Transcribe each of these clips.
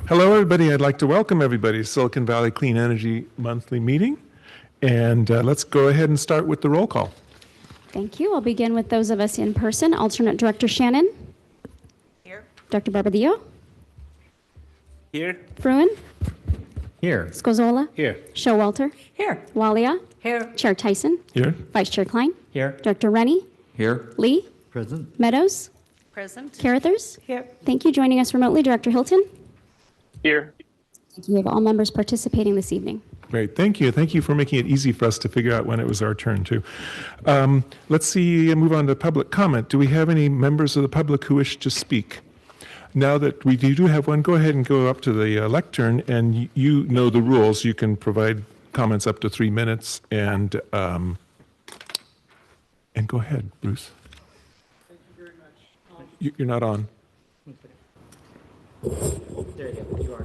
Hello, everybody. I'd like to welcome everybody to Silicon Valley Clean Energy Monthly Meeting. And let's go ahead and start with the roll call. Thank you. I'll begin with those of us in person. Alternate Director Shannon. Here. Dr. Barbadillo. Here. Fruin. Here. Scozola. Here. Showalter. Here. Walia. Here. Chair Tyson. Here. Vice Chair Klein. Here. Director Rennie. Here. Lee. Present. Meadows. Present. Carruthers. Here. Thank you. Joining us remotely, Director Hilton. Here. Thank you. We have all members participating this evening. Great. Thank you. Thank you for making it easy for us to figure out when it was our turn, too. Let's see, move on to public comment. Do we have any members of the public who wish to speak? Now that we do have one, go ahead and go up to the lectern, and you know the rules. You can provide comments up to 3 minutes, and go ahead, Bruce. Thank you very much. You're not on. There you go. You are.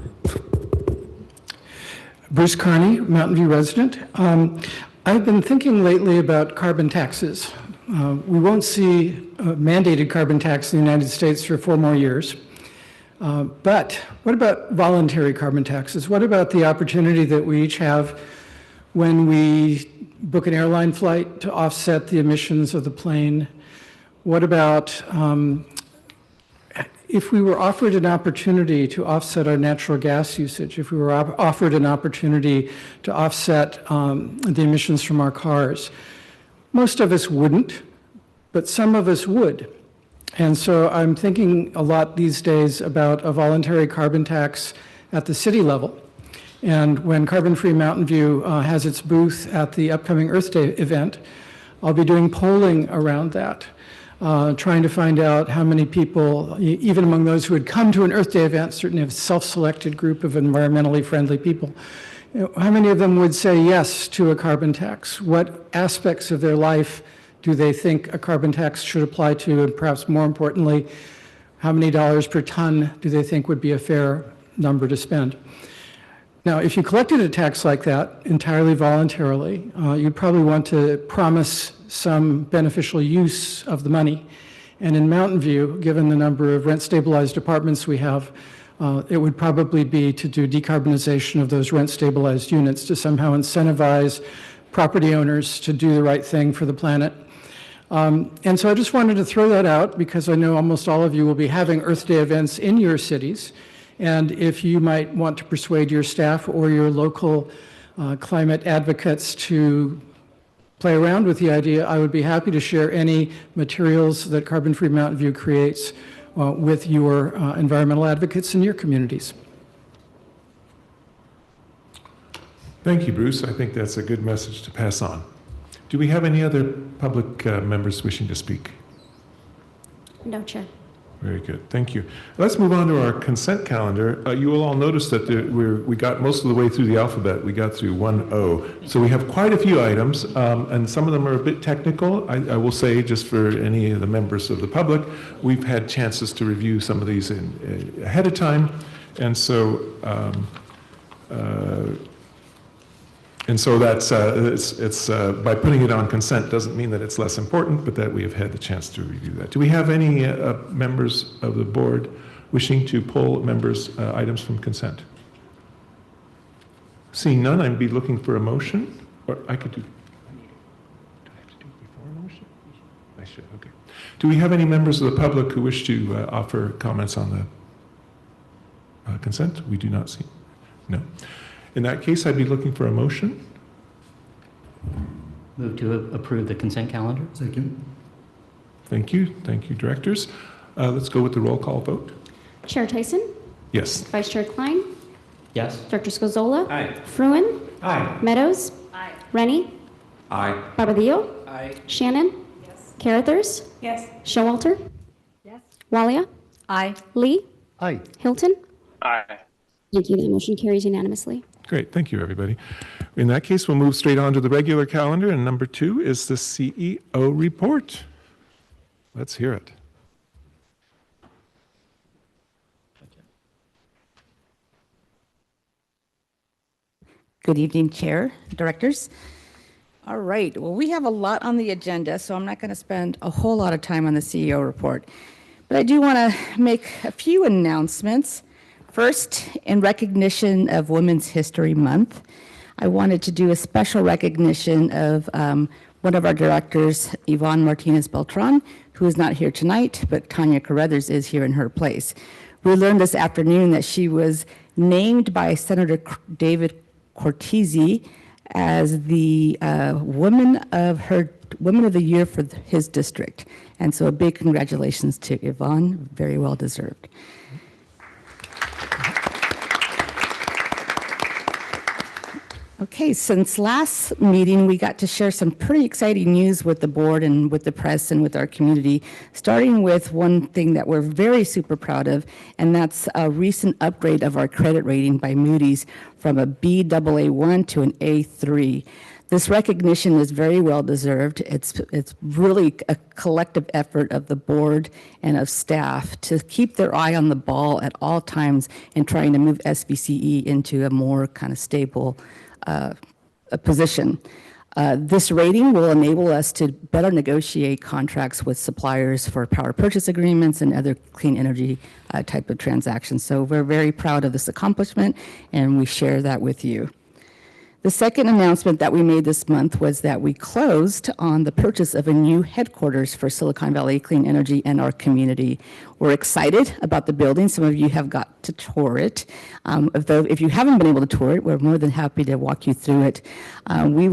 Bruce Carney, Mountain View resident. I've been thinking lately about carbon taxes. We won't see a mandated carbon tax in the United States for 4 more years. But what about voluntary carbon taxes? What about the opportunity that we each have when we book an airline flight to offset the emissions of the plane? What about if we were offered an opportunity to offset our natural gas usage, if we were offered an opportunity to offset the emissions from our cars? Most of us wouldn't, but some of us would. And so I'm thinking a lot these days about a voluntary carbon tax at the city level. And when Carbon Free Mountain View has its booth at the upcoming Earth Day event, I'll be doing polling around that. Trying to find out how many people, even among those who had come to an Earth Day event, certainly a self-selected group of environmentally friendly people, how many of them would say yes to a carbon tax? What aspects of their life do they think a carbon tax should apply to? And perhaps more importantly, how many dollars per ton do they think would be a fair number to spend? Now, if you collected a tax like that entirely voluntarily, you'd probably want to promise some beneficial use of the money. And in Mountain View, given the number of rent-stabilized apartments we have, it would probably be to do decarbonization of those rent-stabilized units to somehow incentivize property owners to do the right thing for the planet. And so I just wanted to throw that out because I know almost all of you will be having Earth Day events in your cities. And if you might want to persuade your staff or your local climate advocates to play around with the idea, I would be happy to share any materials that Carbon Free Mountain View creates with your environmental advocates in your communities. Thank you, Bruce. I think that's a good message to pass on. Do we have any other public members wishing to speak? No, Chair. Very good. Thank you. Let's move on to our consent calendar. You will all notice that we got most of the way through the alphabet. We got through 1O. So we have quite a few items, and some of them are a bit technical. I will say, just for any of the members of the public, we've had chances to review some of these ahead of time. And so that's by putting it on consent doesn't mean that it's less important, but that we have had the chance to review that. Do we have any members of the board wishing to pull items from consent? Seeing none, I'd be looking for a motion, or I could do. Do I have to do it before a motion? I should. Okay. Do we have any members of the public who wish to offer comments on the consent? We do not see. No. In that case, I'd be looking for a motion. Move to approve the consent calendar. Second. Thank you. Thank you, directors. Let's go with the roll call vote. Chair Tyson. Yes. Vice Chair Klein. Yes. Director Scozola. Aye. Fruin. Aye. Meadows. Aye. Rennie. Aye. Barbadillo. Aye. Shannon. Yes. Carruthers. Yes. Showalter. Yes. Walia. Aye. Lee. Aye. Hilton. Aye. Thank you. The motion carries unanimously. Great. Thank you, everybody. In that case, we'll move straight on to the regular calendar. And number 2 is the CEO report. Let's hear it. Good evening, Chair, Directors. All right, well, we have a lot on the agenda, so I'm not going to spend a whole lot of time on the CEO report. But I do want to make a few announcements. First, in recognition of Women's History Month, I wanted to do a special recognition of one of our directors, Yvonne Martinez Beltran, who is not here tonight, but Tanya Carruthers is here in her place. We learned this afternoon that she was named by Senator David Cortese as the Woman of the Year for his district. And so a big congratulations to Yvonne, very well deserved. Okay, since last meeting, we got to share some pretty exciting news with the board and with the press and with our community, starting with one thing that we're very super proud of, and that's a recent upgrade of our credit rating by Moody's from a Baa1 to an A3. This recognition is very well deserved. It's really a collective effort of the board and of staff to keep their eye on the ball at all times in trying to move SBCE into a more kind of stable a position. This rating will enable us to better negotiate contracts with suppliers for power purchase agreements and other clean energy type of transactions. So we're very proud of this accomplishment, and we share that with you. The second announcement that we made this month was that we closed on the purchase of a new headquarters for Silicon Valley Clean Energy and our community. We're excited about the building. Some of you have got to tour it. If you haven't been able to tour it, we're more than happy to walk you through it. We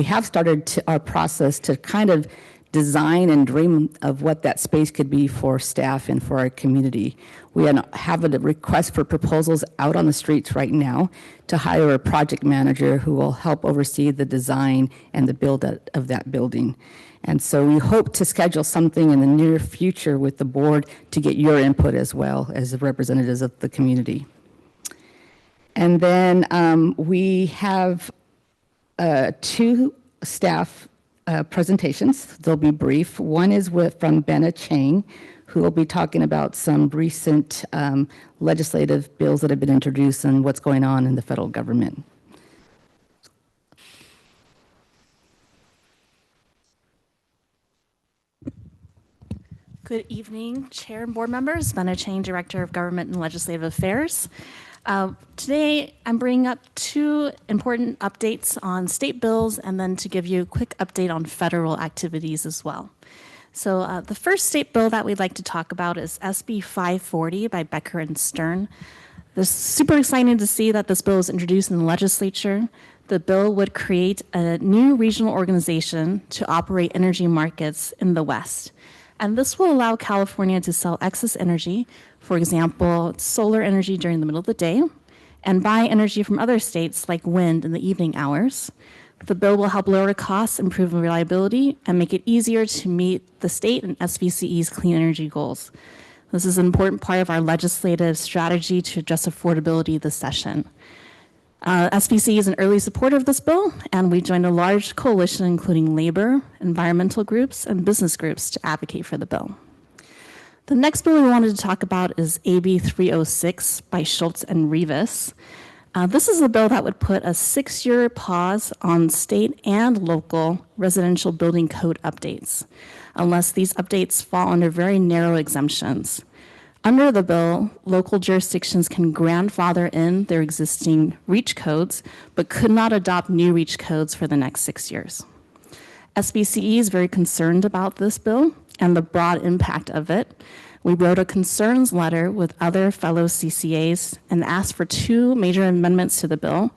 have started our process to kind of design and dream of what that space could be for staff and for our community. We have a request for proposals out on the streets right now to hire a project manager who will help oversee the design and the build of that building. And so we hope to schedule something in the near future with the board to get your input as well as the representatives of the community. And then we have two staff presentations. They'll be brief. One is from Benna Chang, who will be talking about some recent legislative bills that have been introduced and what's going on in the federal government. Good evening, Chair and board members. Benna Chang, Director of Government and Legislative Affairs. Today, I'm bringing up two important updates on state bills and then to give you a quick update on federal activities as well. So the first state bill that we'd like to talk about is SB 540 by Becker and Stern. It's super exciting to see that this bill is introduced in the legislature. The bill would create a new regional organization to operate energy markets in the West. And this will allow California to sell excess energy, for example, solar energy during the middle of the day, and buy energy from other states like wind in the evening hours. The bill will help lower costs, improve reliability, and make it easier to meet the state and SBCE's clean energy goals. This is an important part of our legislative strategy to address affordability this session. SBCE is an early supporter of this bill, and we joined a large coalition including labor, environmental groups, and business groups to advocate for the bill. The next bill we wanted to talk about is AB 306 by Schultz and Rivas. This is a bill that would put a 6-year pause on state and local residential building code updates, unless these updates fall under very narrow exemptions. Under the bill, local jurisdictions can grandfather in their existing REACH codes, but could not adopt new REACH codes for the next 6 years. SBCE is very concerned about this bill and the broad impact of it. We wrote a concerns letter with other fellow CCAs and asked for two major amendments to the bill.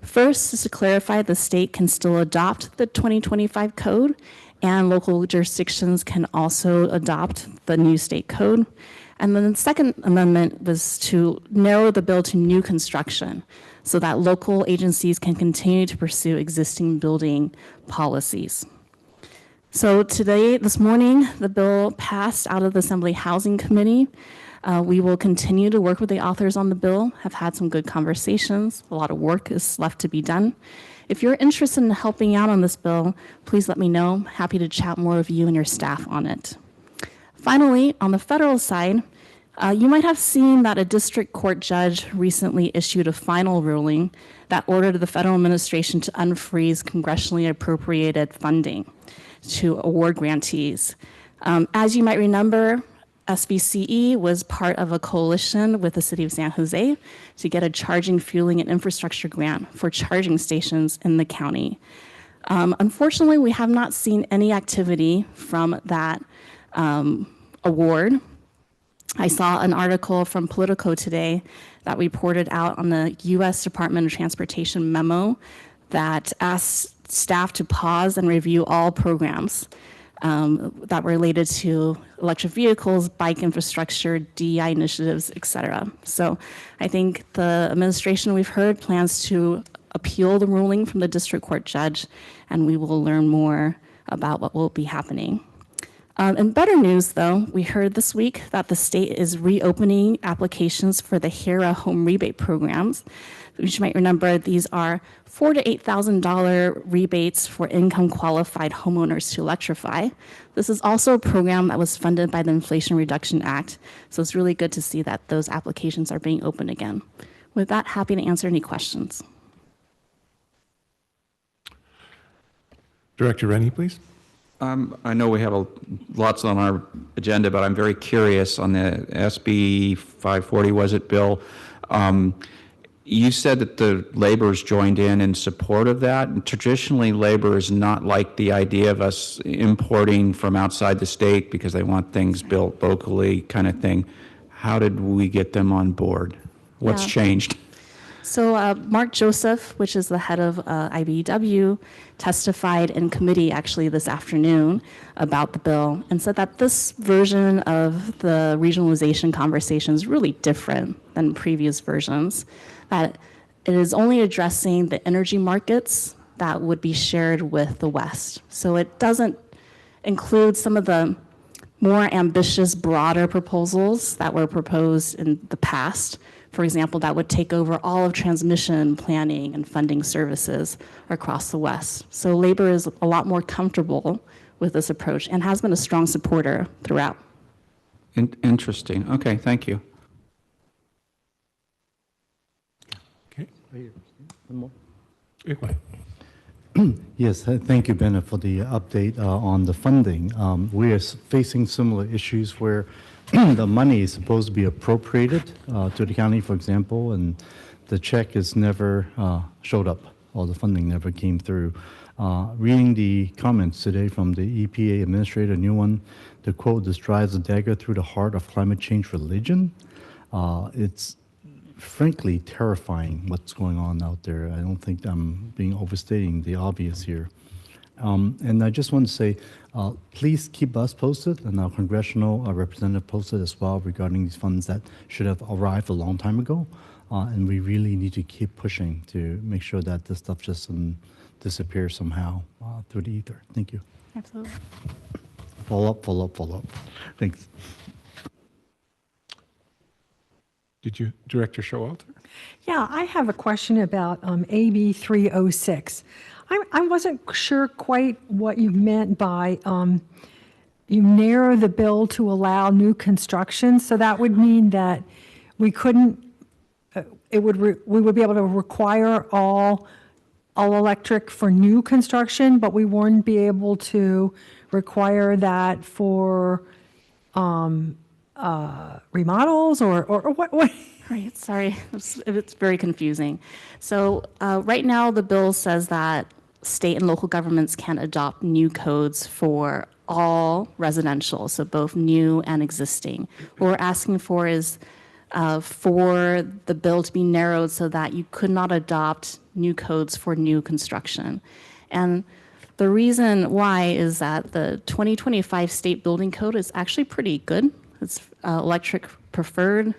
First is to clarify the state can still adopt the 2025 code, and local jurisdictions can also adopt the new state code. And then the second amendment was to narrow the bill to new construction so that local agencies can continue to pursue existing building policies. So this morning, the bill passed out of the Assembly Housing Committee. We will continue to work with the authors on the bill, have had some good conversations. A lot of work is left to be done. If you're interested in helping out on this bill, please let me know. I'm happy to chat more with you and your staff on it. Finally, on the federal side, you might have seen that a district court judge recently issued a final ruling that ordered the federal administration to unfreeze congressionally appropriated funding to award grantees. As you might remember, SBCE was part of a coalition with the city of San Jose to get a charging, fueling, and infrastructure grant for charging stations in the county. Unfortunately, we have not seen any activity from that award. I saw an article from Politico today that reported out on the U.S. Department of Transportation memo that asked staff to pause and review all programs that were related to electric vehicles, bike infrastructure, DEI initiatives, et cetera. So I think the administration we've heard plans to appeal the ruling from the district court judge, and we will learn more about what will be happening. In better news, though, we heard this week that the state is reopening applications for the HERA home rebate programs. Which you might remember, these are $4,000 to $8,000 rebates for income qualified homeowners to electrify. This is also a program that was funded by the Inflation Reduction Act, so it's really good to see that those applications are being opened again. With that, happy to answer any questions. Director Rennie, please. I know we have lots on our agenda, but I'm very curious on the SB 540, was it, Bill? You said that the laborers joined in support of that, and traditionally labor is not like the idea of us importing from outside the state because they want things built locally kind of thing. How did we get them on board? What's changed? So Mark Joseph, which is the head of IBEW, testified in committee actually this afternoon about the bill and said that this version of the regionalization conversation is really different than previous versions, that it is only addressing the energy markets that would be shared with the West. So it doesn't include some of the more ambitious, broader proposals that were proposed in the past. For example, that would take over all of transmission planning and funding services across the West. So labor is a lot more comfortable with this approach and has been a strong supporter throughout. Interesting. Okay, thank you. Okay. One more. Go ahead. Yes, thank you, Bennett, for the update on the funding. We are facing similar issues where the money is supposed to be appropriated to the county, for example, and the check is never showed up, or the funding never came through. Reading the comments today from the EPA administrator, a new one, the quote, "This drives a dagger through the heart of climate change religion." It's frankly terrifying what's going on out there. I don't think I'm being overstating the obvious here. And I just want to say, please keep us posted and our congressional representative posted as well regarding these funds that should have arrived a long time ago. And we really need to keep pushing to make sure that this stuff just doesn't disappear somehow through the ether. Thank you. Absolutely. Follow up, follow up, follow up. Thanks. Did you, Director Showalter? Yeah, I have a question about AB 306. I wasn't sure quite what you meant by you narrow the bill to allow new construction. So that would mean that we couldn't, we would be able to require all electric for new construction, but we wouldn't be able to require that for remodels or what? Right, sorry, it's very confusing. So right now the bill says that state and local governments can adopt new codes for all residential, so both new and existing. What we're asking for is for the bill to be narrowed so that you could not adopt new codes for new construction. And the reason why is that the 2025 state building code is actually pretty good. It's electric preferred.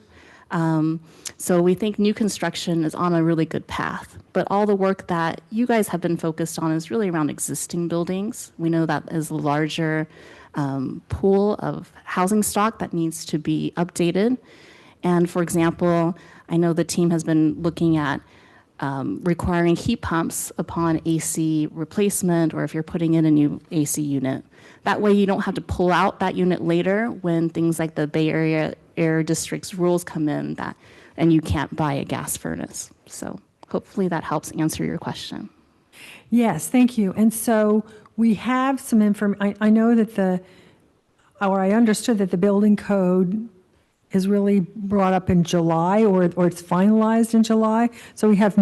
So we think new construction is on a really good path, but all the work that you guys have been focused on is really around existing buildings. We know that is a larger pool of housing stock that needs to be updated. And for example, I know the team has been looking at requiring heat pumps upon AC replacement, or if you're putting in a new AC unit. That way you don't have to pull out that unit later when things like the Bay Area Air District's rules come in and you can't buy a gas furnace. So hopefully that helps answer your question. Yes, thank you. And so we have some information. I know that or I understood that the building code is really brought up in July, or it's finalized in July. So we have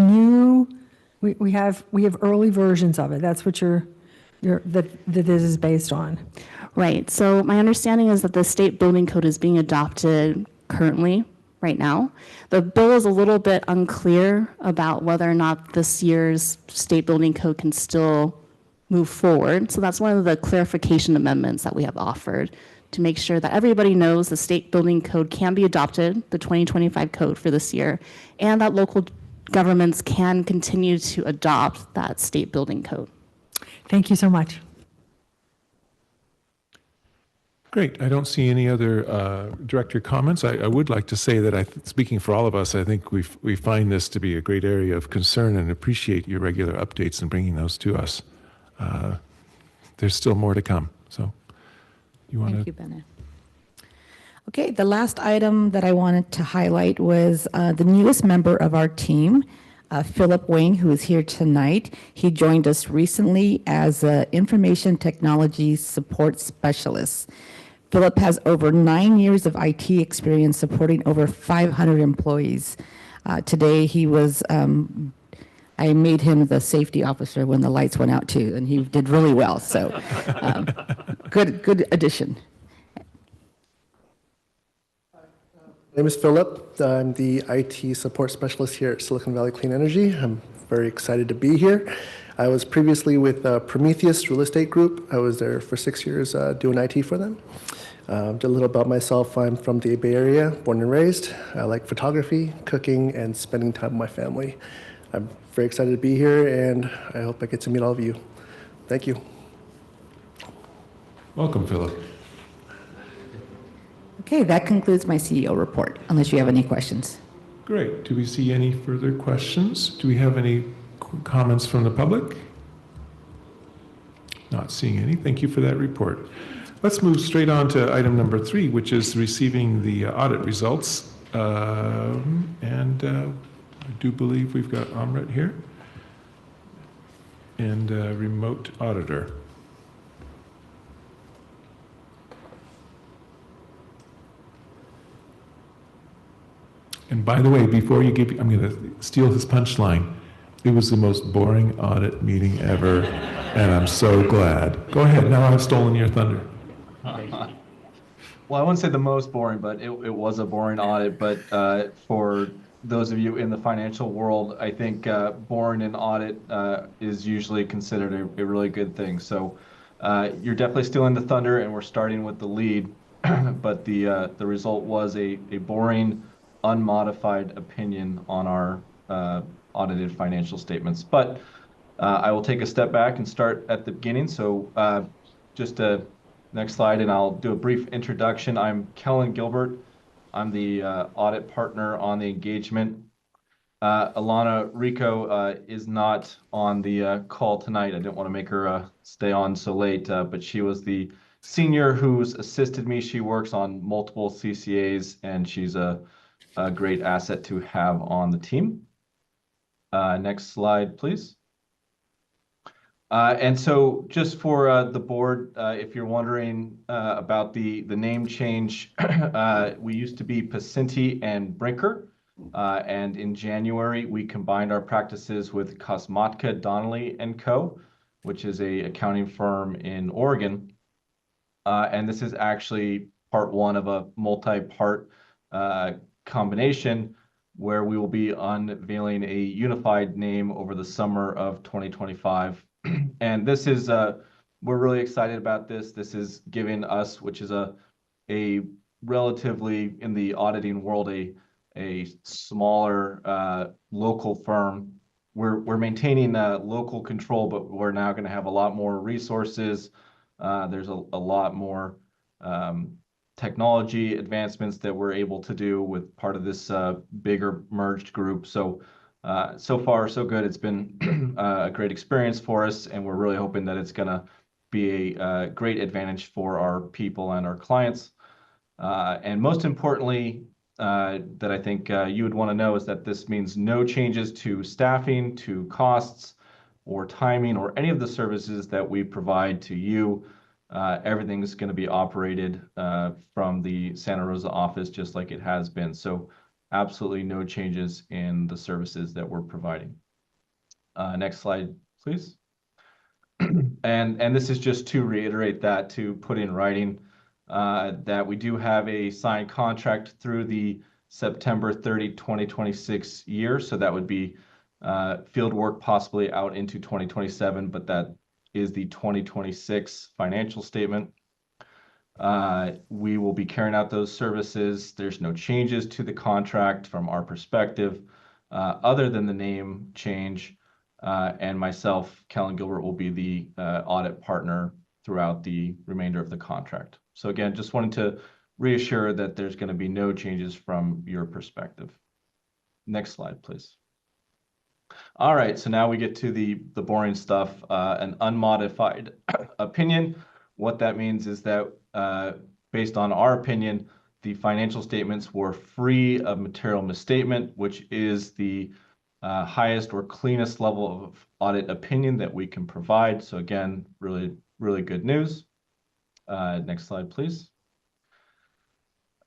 we have early versions of it. That's what that this is based on. Right. So my understanding is that the state building code is being adopted currently, right now. The bill is a little bit unclear about whether or not this year's state building code can still move forward. So that's one of the clarification amendments that we have offered to make sure that everybody knows the state building code can be adopted, the 2025 code for this year, and that local governments can continue to adopt that state building code. Thank you so much. Great. I don't see any other director comments. I would like to say that speaking for all of us, I think we find this to be a great area of concern and appreciate your regular updates and bringing those to us. There's still more to come. So you want to? Thank you, Bennett. Okay, the last item that I wanted to highlight was the newest member of our team, Philip Wang, who is here tonight. He joined us recently as an information technology support specialist. Philip has over 9 years of IT experience supporting over 500 employees. Today, he was, I made him the safety officer when the lights went out too, and he did really well. So good addition. My name is Philip. I'm the IT support specialist here at Silicon Valley Clean Energy. I'm very excited to be here. I was previously with Prometheus Real Estate Group. I was there for 6 years doing IT for them. Just a little about myself. I'm from the Bay Area, born and raised. I like photography, cooking, and spending time with my family. I'm very excited to be here, and I hope I get to meet all of you. Thank you. Welcome, Philip. Okay, that concludes my CEO report, unless you have any questions. Great. Do we see any further questions? Do we have any comments from the public? Not seeing any. Thank you for that report. Let's move straight on to item number 3, which is receiving the audit results. I do believe we've got Amrit here and remote auditor. And by the way, before you give, I'm going to steal his punchline. It was the most boring audit meeting ever, and I'm so glad. Go ahead. Now I've stolen your thunder. Well, I wouldn't say the most boring, but it was a boring audit. But for those of you in the financial world, I think boring in audit is usually considered a really good thing. So you're definitely stealing the thunder, and we're starting with the lead. But the result was a boring, unmodified opinion on our audited financial statements. But I will take a step back and start at the beginning. So just next slide, and I'll do a brief introduction. I'm Kellen Gilbert. I'm the audit partner on the engagement. Alana Rico is not on the call tonight. I didn't want to make her stay on so late, but she was the senior who's assisted me. She works on multiple CCAs, and she's a great asset to have on the team. Next slide, please. And so just for the board, if you're wondering about the name change, we used to be Pacinti and Brinker. And in January, we combined our practices with Kosmatka, Donnelly & Co., which is a accounting firm in Oregon. And this is actually part one of a multi-part combination where we will be unveiling a unified name over the summer of 2025. And this is, we're really excited about this. This is giving us, which is a relatively, in the auditing world, a smaller local firm. We're maintaining local control, but we're now going to have a lot more resources. There's a lot more technology advancements that we're able to do with part of this bigger merged group. So so far, so good. It's been a great experience for us, and we're really hoping that it's going to be a great advantage for our people and our clients. And most importantly, that I think you would want to know is that this means no changes to staffing, to costs, or timing, or any of the services that we provide to you. everything's going to be operated from the Santa Rosa office just like it has been. So absolutely no changes in the services that we're providing. Next slide, please. And this is just to reiterate that, to put in writing that we do have a signed contract through the September 30, 2026 year. So that would be field work possibly out into 2027, but that is the 2026 financial statement. We will be carrying out those services. There's no changes to the contract from our perspective, other than the name change. And myself, Kellen Gilbert, will be the audit partner throughout the remainder of the contract. So again, just wanted to reassure that there's going to be no changes from your perspective. Next slide, please. All right, so now we get to the boring stuff, an unmodified opinion. What that means is that based on our opinion, the financial statements were free of material misstatement, which is the highest or cleanest level of audit opinion that we can provide. So again, really, really good news. Next slide, please.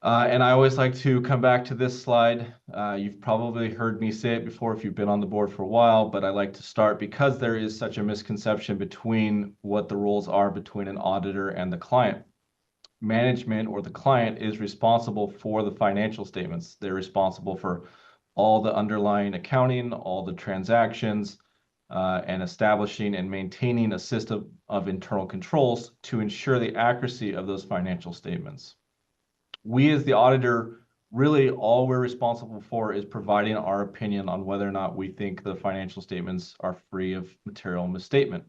And I always like to come back to this slide. You've probably heard me say it before if you've been on the board for a while, but I like to start because there is such a misconception between what the rules are between an auditor and the client. Management or the client is responsible for the financial statements. They're responsible for all the underlying accounting, all the transactions, and establishing and maintaining a system of internal controls to ensure the accuracy of those financial statements. We as the auditor, really all we're responsible for is providing our opinion on whether or not we think the financial statements are free of material misstatement.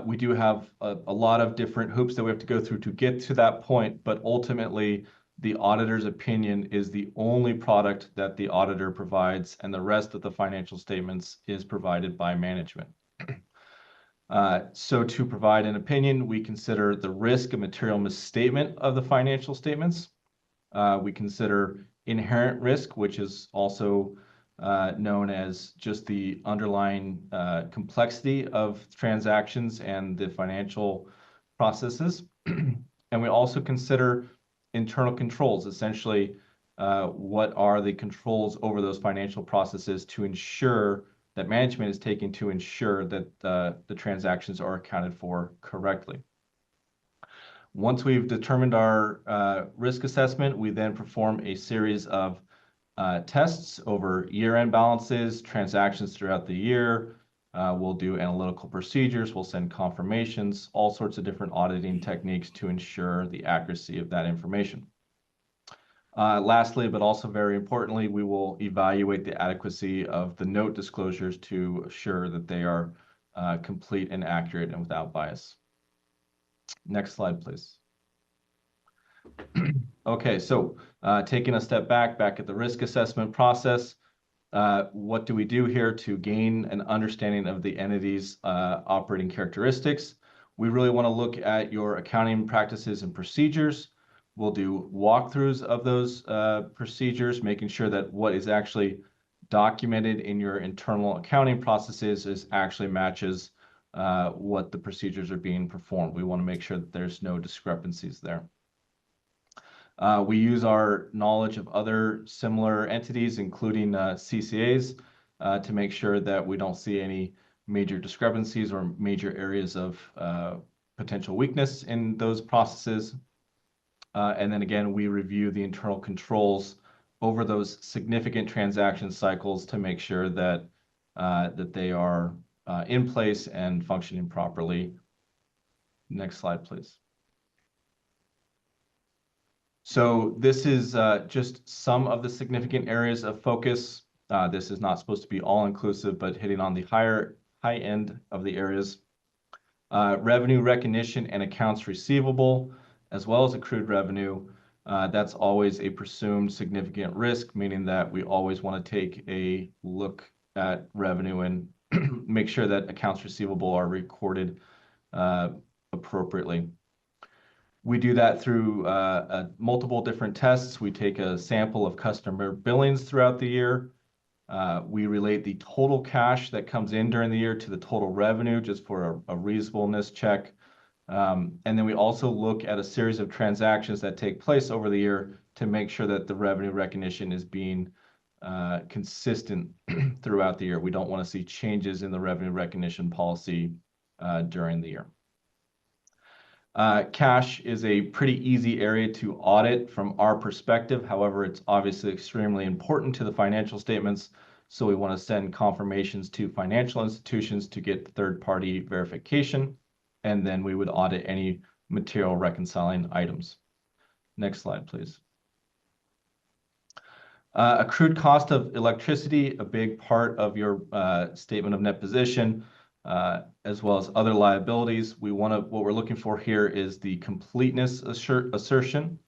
We do have a lot of different hoops that we have to go through to get to that point, but ultimately the auditor's opinion is the only product that the auditor provides, and the rest of the financial statements is provided by management. So to provide an opinion, we consider the risk of material misstatement of the financial statements. We consider inherent risk, which is also known as just the underlying complexity of transactions and the financial processes. And we also consider internal controls, essentially what are the controls over those financial processes to ensure that management is taking to ensure that the transactions are accounted for correctly. Once we've determined our risk assessment, we then perform a series of tests over year-end balances, transactions throughout the year. We'll do analytical procedures, we'll send confirmations, all sorts of different auditing techniques to ensure the accuracy of that information. Lastly, but also very importantly, we will evaluate the adequacy of the note disclosures to assure that they are complete and accurate and without bias. Next slide, please. Okay, so taking a step back at the risk assessment process, what do we do here to gain an understanding of the entity's operating characteristics? We really want to look at your accounting practices and procedures. We'll do walkthroughs of those procedures, making sure that what is actually documented in your internal accounting processes is actually matches what the procedures are being performed. We want to make sure that there's no discrepancies there. We use our knowledge of other similar entities, including CCAs, to make sure that we don't see any major discrepancies or major areas of potential weakness in those processes. And then again, we review the internal controls over those significant transaction cycles to make sure that that they are in place and functioning properly. Next slide, please. So this is just some of the significant areas of focus. This is not supposed to be all-inclusive, but hitting on the high end of the areas. Revenue recognition and accounts receivable, as well as accrued revenue. That's always a presumed significant risk, meaning that we always want to take a look at revenue and make sure that accounts receivable are recorded appropriately. We do that through multiple different tests. We take a sample of customer billings throughout the year. We relate the total cash that comes in during the year to the total revenue just for a reasonableness check. And then we also look at a series of transactions that take place over the year to make sure that the revenue recognition is being consistent throughout the year. We don't want to see changes in the revenue recognition policy during the year. Cash is a pretty easy area to audit from our perspective. However, it's obviously extremely important to the financial statements. So we want to send confirmations to financial institutions to get third-party verification. And then we would audit any material reconciling items. Next slide, please. Accrued cost of electricity, a big part of your statement of net position, as well as other liabilities. What we're looking for here is the completeness assertion.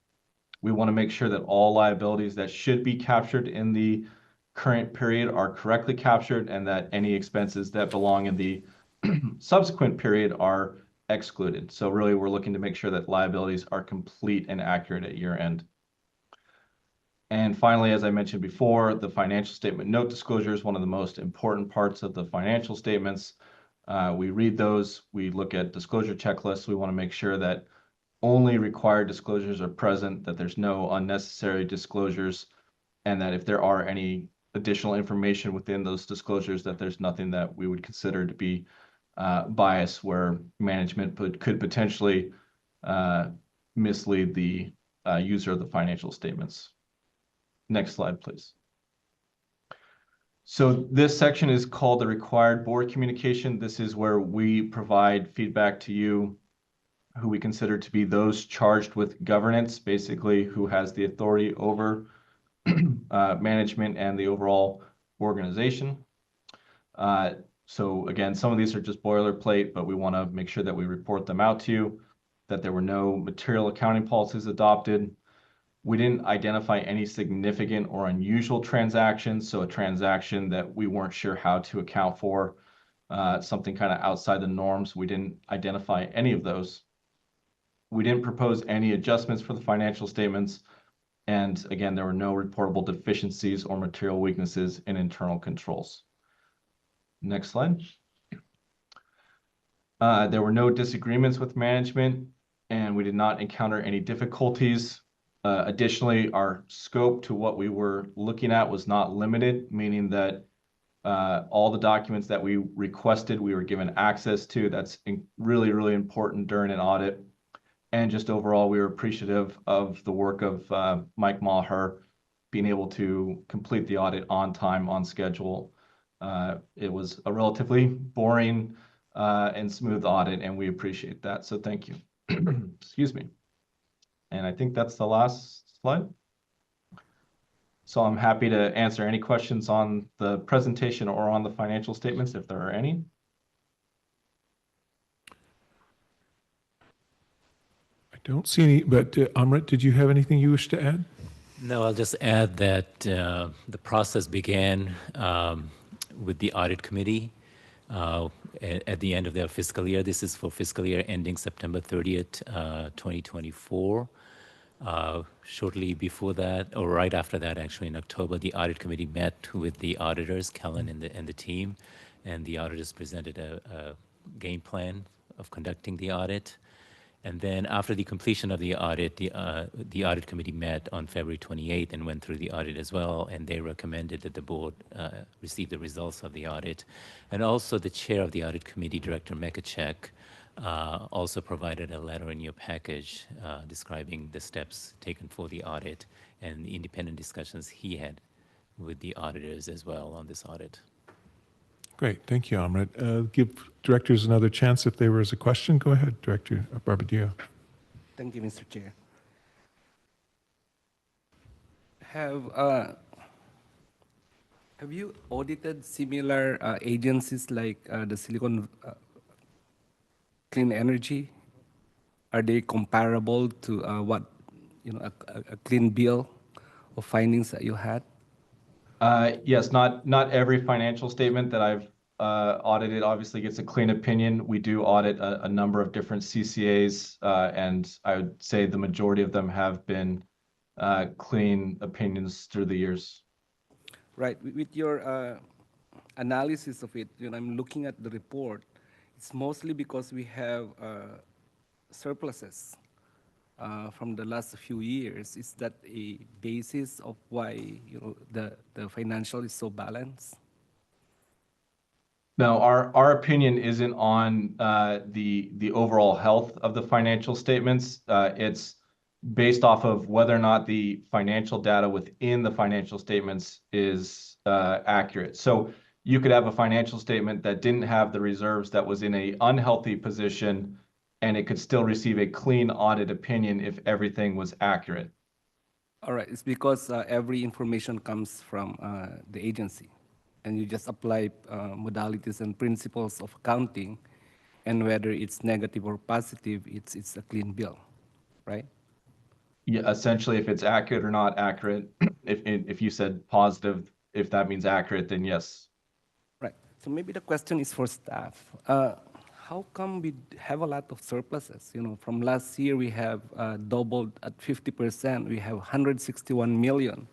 We want to make sure that all liabilities that should be captured in the current period are correctly captured, and that any expenses that belong in the subsequent period are excluded. So really, we're looking to make sure that liabilities are complete and accurate at year end. And finally, as I mentioned before, the financial statement note disclosure is one of the most important parts of the financial statements. We read those, we look at disclosure checklists. We want to make sure that only required disclosures are present, that there's no unnecessary disclosures, and that if there are any additional information within those disclosures, that there's nothing that we would consider to be bias where management could potentially mislead the user of the financial statements. Next slide, please. So this section is called the required board communication. This is where we provide feedback to you, who we consider to be those charged with governance, basically who has the authority over management and the overall organization. So again, some of these are just boilerplate, but we want to make sure that we report them out to you, that there were no material accounting policies adopted. We didn't identify any significant or unusual transactions, so a transaction that we weren't sure how to account for, something kind of outside the norms. We didn't identify any of those. We didn't propose any adjustments for the financial statements. And again, there were no reportable deficiencies or material weaknesses in internal controls. Next slide. There were no disagreements with management, and we did not encounter any difficulties. Additionally, our scope to what we were looking at was not limited, meaning that all the documents that we requested, we were given access to. That's really, really important during an audit. And just overall, we were appreciative of the work of Mike Maher being able to complete the audit on time, on schedule. It was a relatively boring and smooth audit, and we appreciate that. So thank you. Excuse me. And I think that's the last slide. So I'm happy to answer any questions on the presentation or on the financial statements if there are any. I don't see any, but Amrit, did you have anything you wish to add? No, I'll just add that the process began with the audit committee at the end of their fiscal year. This is for fiscal year ending September 30th, 2024. Shortly before that, or right after that, actually in October, the audit committee met with the auditors, Kellen and the team, and the auditors presented a game plan of conducting the audit. And then after the completion of the audit, the audit committee met on February 28th and went through the audit as well, and they recommended that the board receive the results of the audit. And also the chair of the audit committee, Director Mekachek, also provided a letter in your package describing the steps taken for the audit and the independent discussions he had with the auditors as well on this audit. Great, thank you, Amrit. Give directors another chance if there was a question. Go ahead, Director Barbadillo. Thank you, Mr. Chair. Have you audited similar agencies like the Silicon Clean Energy? Are they comparable to what a clean bill of findings that you had? Yes, not every financial statement that I've audited obviously gets a clean opinion. We do audit a number of different CCAs, and I would say the majority of them have been clean opinions through the years. Right. With your analysis of it, I'm looking at the report. It's mostly because we have surpluses from the last few years. Is that a basis of why the financial is so balanced? No, our opinion isn't on the overall health of the financial statements. It's based off of whether or not the financial data within the financial statements is accurate. So you could have a financial statement that didn't have the reserves, that was in an unhealthy position, and it could still receive a clean audit opinion if everything was accurate. All right, it's because every information comes from the agency, and you just apply modalities and principles of accounting, and whether it's negative or positive, it's a clean bill, right? Yeah, essentially, if it's accurate or not accurate, if you said positive, if that means accurate, then yes. Right. So maybe the question is for staff. How come we have a lot of surpluses? From last year, we have doubled at 50%. We have 161 million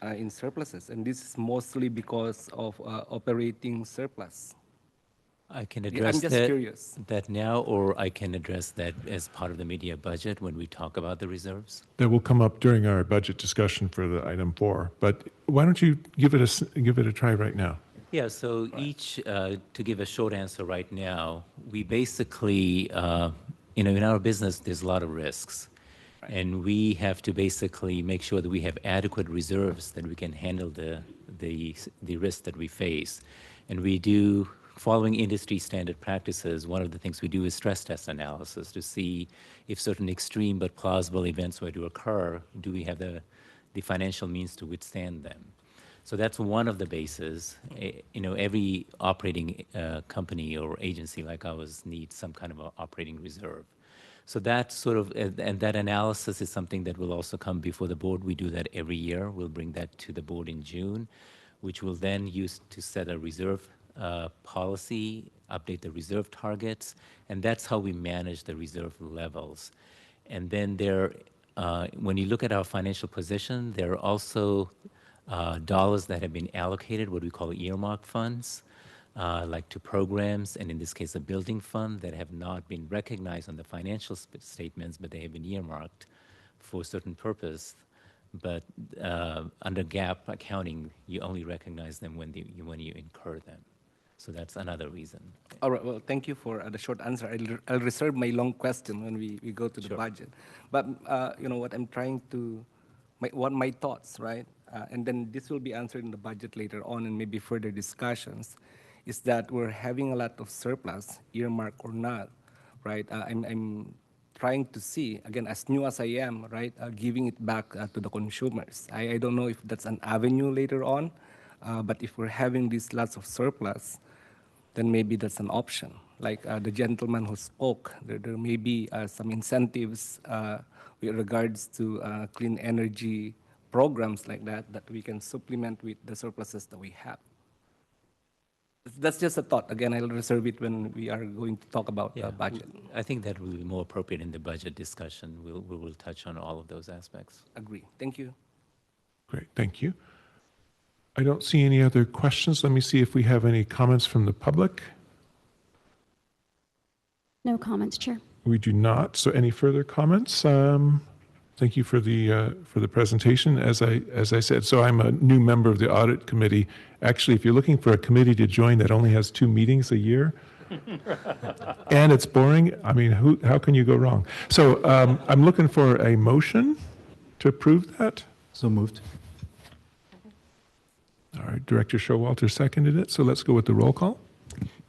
in surpluses, and this is mostly because of operating surplus. I can I'm address just curious. that now, or I can address that as part of the media budget when we talk about the reserves. That will come up during our budget discussion for the item 4. But why don't you give it a try right now? Yeah, so to give a short answer right now, we basically, in our business, there's a lot of risks. Right. And we have to basically make sure that we have adequate reserves that we can handle the risks that we face. And we do, following industry standard practices, one of the things we do is stress test analysis to see if certain extreme but plausible events were to occur, do we have the financial means to withstand them? So that's one of the bases. Every operating company or agency like ours needs some kind of an operating reserve. So that and that analysis is something that will also come before the board. We do that every year. We'll bring that to the board in June, which we'll then use to set a reserve policy, update the reserve targets, and that's how we manage the reserve levels. And then when you look at our financial position, there are also dollars that have been allocated, what we call earmark funds, like to programs, and in this case, a building fund that have not been recognized on the financial statements, but they have been earmarked for a certain purpose. But under GAAP accounting, you only recognize them when you incur them. So that's another reason. All right. Well, thank you for the short answer. I'll reserve my long question when we go to the budget. But what I'm trying to, my thoughts, right? And then this will be answered in the budget later on, and maybe further discussions, is that we're having a lot of surplus, earmark or not, right? I'm trying to see, again, as new as I am, right, giving it back to the consumers. I don't know if that's an avenue later on, but if we're having these lots of surplus, then maybe that's an option. Like the gentleman who spoke, there may be some incentives with regards to clean energy programs like that we can supplement with the surpluses that we have. That's just a thought. Again, I'll reserve it when we are going to talk about the budget. I think that will be more appropriate in the budget discussion. We will touch on all of those aspects. Agree. Thank you. Great, thank you. I don't see any other questions. Let me see if we have any comments from the public. No comments, Chair. We do not. So any further comments? Thank you for the presentation. As I said, so I'm a new member of the audit committee. Actually, if you're looking for a committee to join that only has 2 meetings a year, and it's boring, I mean, how can you go wrong? So I'm looking for a motion to approve that. So moved. All right, Director Showalter seconded it. So let's go with the roll call.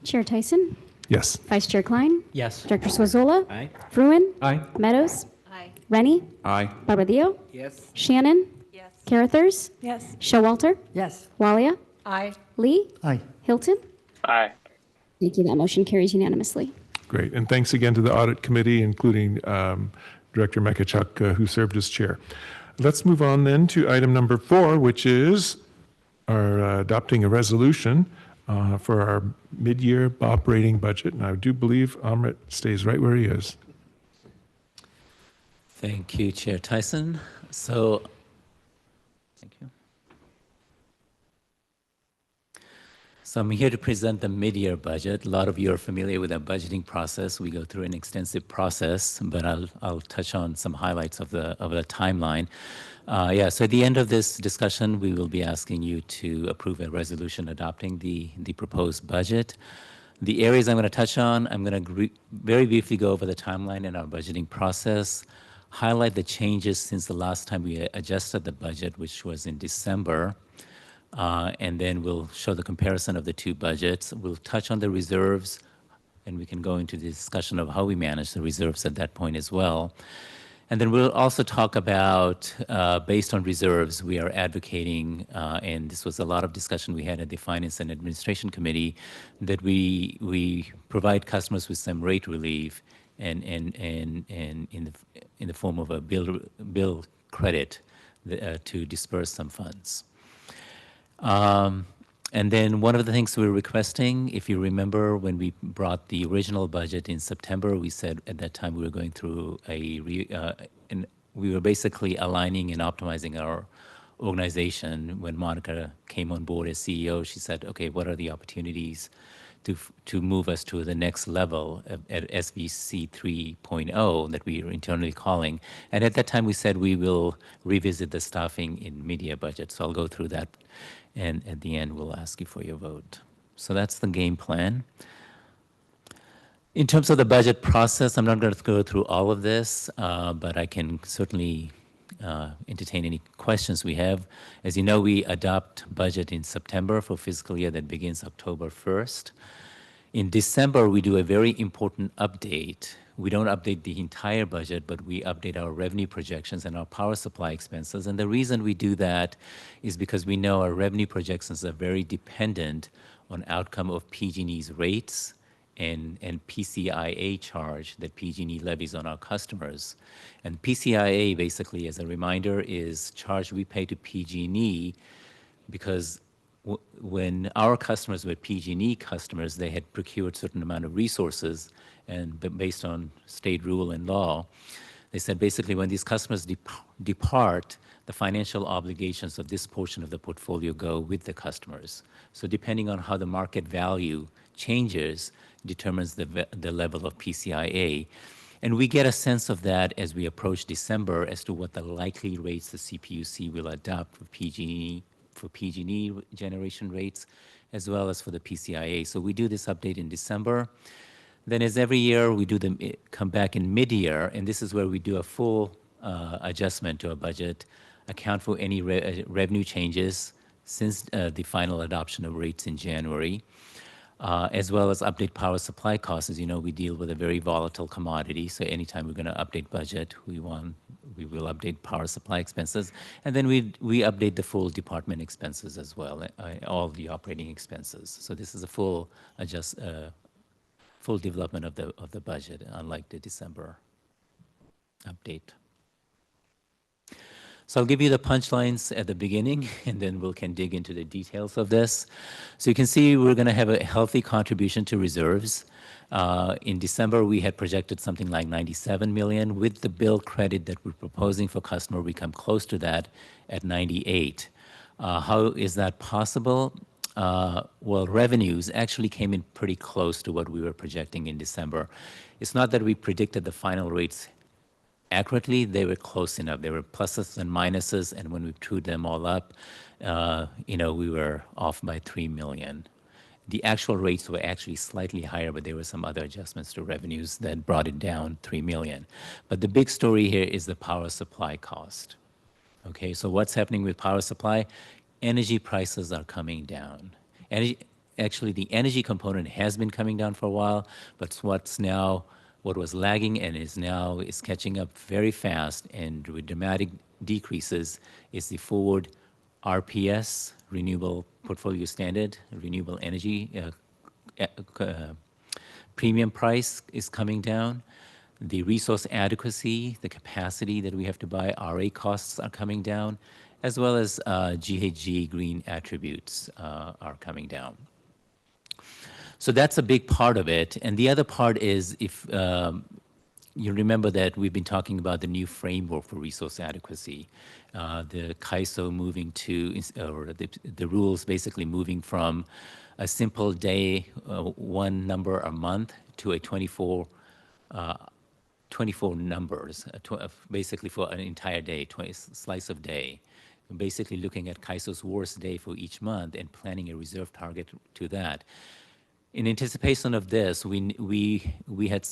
Chair Tyson? Yes. Vice Chair Klein? Yes. Director Swazola? Aye. Fruin? Aye. Meadows? Aye. Rennie? Aye. Barbadillo? Yes. Shannon? Yes. Carruthers? Yes. Showalter? Yes. Walia? Aye. Lee? Aye. Hilton? Aye. Thank you. That motion carries unanimously. Great. And thanks again to the audit committee, including Director Mekachuk, who served as chair. Let's move on then to item number 4, which is our adopting a resolution for our mid-year operating budget. And I do believe Amrit stays right where he is. Thank you, Chair Tyson. So, thank you. So I'm here to present the mid-year budget. A lot of you are familiar with our budgeting process. We go through an extensive process, but I'll touch on some highlights of the timeline. So at the end of this discussion, we will be asking you to approve a resolution adopting the proposed budget. The areas I'm going to touch on, I'm going to very briefly go over the timeline in our budgeting process, highlight the changes since the last time we adjusted the budget, which was in December. And then we'll show the comparison of the two budgets. We'll touch on the reserves, and we can go into the discussion of how we manage the reserves at that point as well. And then we'll also talk about, based on reserves, we are advocating, and this was a lot of discussion we had at the Finance and Administration Committee, that we provide customers with some rate relief and in the form of a bill credit to disperse some funds. And then one of the things we're requesting, if you remember when we brought the original budget in September, we said at that time we were going through and we were basically aligning and optimizing our organization. When Monica came on board as CEO, she said, okay, what are the opportunities to move us to the next level at SBC 3.0 that we are internally calling. And at that time we said we will revisit the staffing in media budget. So I'll go through that. And at the end, we'll ask you for your vote. So that's the game plan. In terms of the budget process, I'm not going to go through all of this, but I can certainly entertain any questions we have. As you know, we adopt budget in September for fiscal year that begins October 1st. In December, we do a very important update. We don't update the entire budget, but we update our revenue projections and our power supply expenses. And the reason we do that is because we know our revenue projections are very dependent on outcome of PG&E's rates and PCIA charge that PG&E levies on our customers. And PCIA, basically, as a reminder, is charge we pay to PG&E because when our customers were PG&E customers, they had procured certain amount of resources, and based on state rule and law, they said basically when these customers depart, the financial obligations of this portion of the portfolio go with the customers. So depending on how the market value changes, determines the level of PCIA. And we get a sense of that as we approach December as to what the likely rates the CPUC will adopt for PG&E generation rates, as well as for the PCIA. So we do this update in December. Then as every year, we come back in mid-year, and this is where we do a full adjustment to our budget, account for any revenue changes since the final adoption of rates in January, as well as update power supply costs. As you know, we deal with a very volatile commodity, so anytime we're going to update budget, we will update power supply expenses, and then we update the full department expenses as well, all the operating expenses. So this is a full full development of the budget, unlike the December update. So I'll give you the punchlines at the beginning, and then we can dig into the details of this. So you can see we're going to have a healthy contribution to reserves. In December, we had projected something like $97 million. With the bill credit that we're proposing for customer, we come close to that at $98. How is that possible? Well, revenues actually came in pretty close to what we were projecting in December. It's not that we predicted the final rates accurately, they were close enough. There were pluses and minuses, and when we trued them all up, we were off by $3 million. The actual rates were actually slightly higher, but there were some other adjustments to revenues that brought it down $3 million. But the big story here is the power supply cost. Okay, so what's happening with power supply? Energy prices are coming down. Actually, the energy component has been coming down for a while, but what was lagging and is catching up very fast and with dramatic decreases is the forward RPS, Renewable Portfolio Standard, renewable energy premium price is coming down. The resource adequacy, the capacity that we have to buy, RA costs are coming down, as well as GHG green attributes are coming down. So that's a big part of it. And the other part is if you remember that we've been talking about the new framework for resource adequacy, the CAISO moving to, or the rules basically moving from a simple day, one number a month, to a 24 numbers, basically for an entire day, slice of day. Basically looking at CAISO's worst day for each month and planning a reserve target to that. In anticipation of this, we had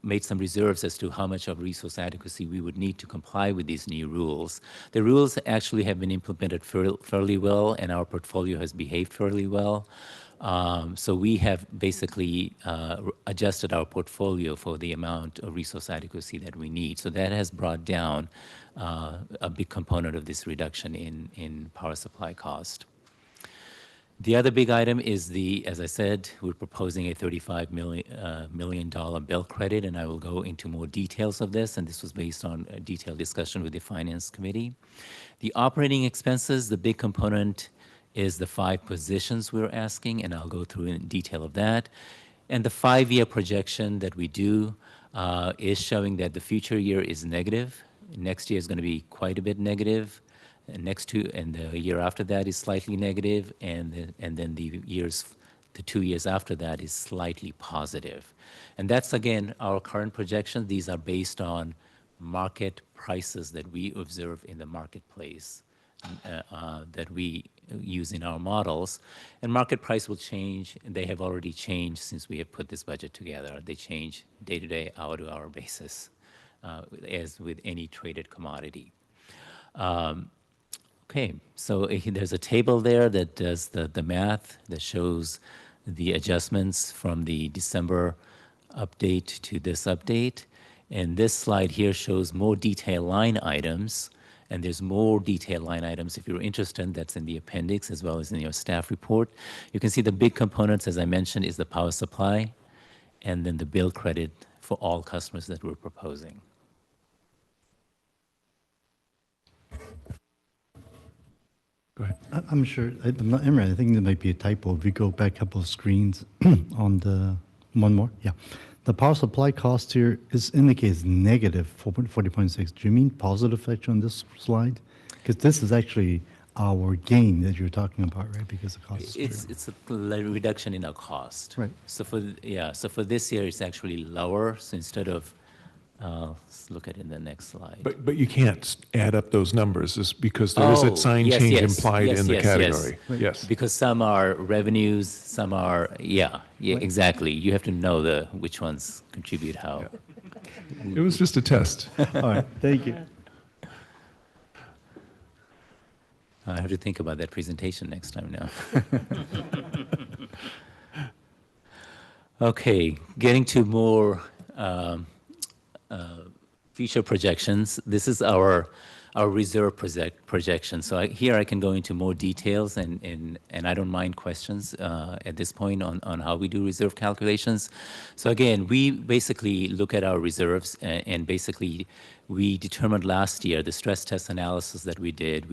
made some reserves as to how much of resource adequacy we would need to comply with these new rules. The rules actually have been implemented fairly well, and our portfolio has behaved fairly well. So we have basically adjusted our portfolio for the amount of resource adequacy that we need. So that has brought down a big component of this reduction in power supply cost. The other big item is as I said, we're proposing a $35 million bill credit, and I will go into more details of this, and this was based on a detailed discussion with the Finance Committee. The operating expenses, the big component is the 5 positions we're asking, and I'll go through in detail of that. And the 5-year projection that we do is showing that the future year is negative. Next year is going to be quite a bit negative. And the year after that is slightly negative, and then the 2 years after that is slightly positive. And that's, again, our current projections. These are based on market prices that we observe in the marketplace that we use in our models. And market price will change, and they have already changed since we have put this budget together. They change day to day, hour to hour basis, as with any traded commodity. Okay, so there's a table there that does the math that shows the adjustments from the December update to this update. And this slide here shows more detailed line items. And there's more detailed line items if you're interested. That's in the appendix as well as in your staff report. You can see the big components, as I mentioned, is the power supply and then the bill credit for all customers that we're proposing. Go ahead. I'm sure, I'm not, Emre, I think there might be a typo. If we go back a couple of screens on the one more, yeah. The power supply cost here indicates negative 40.6. Do you mean positive actually on this slide? Because this is actually our gain that you're talking about, right? Because the cost is it's a reduction in our cost. Right. So for this year, it's actually lower. So instead of let's look at it in the next slide. But you can't add up those numbers just because there is a sign change implied in the category. Yes. Because some are revenues, some are, exactly. You have to know which ones contribute how. It was just a test. All right, thank you. I have to think about that presentation next time now. Okay, getting to more future projections. This is our reserve projection. So here I can go into more details, and I don't mind questions at this point on how we do reserve calculations. So again, we basically look at our reserves, and basically we determined last year the stress test analysis that we did,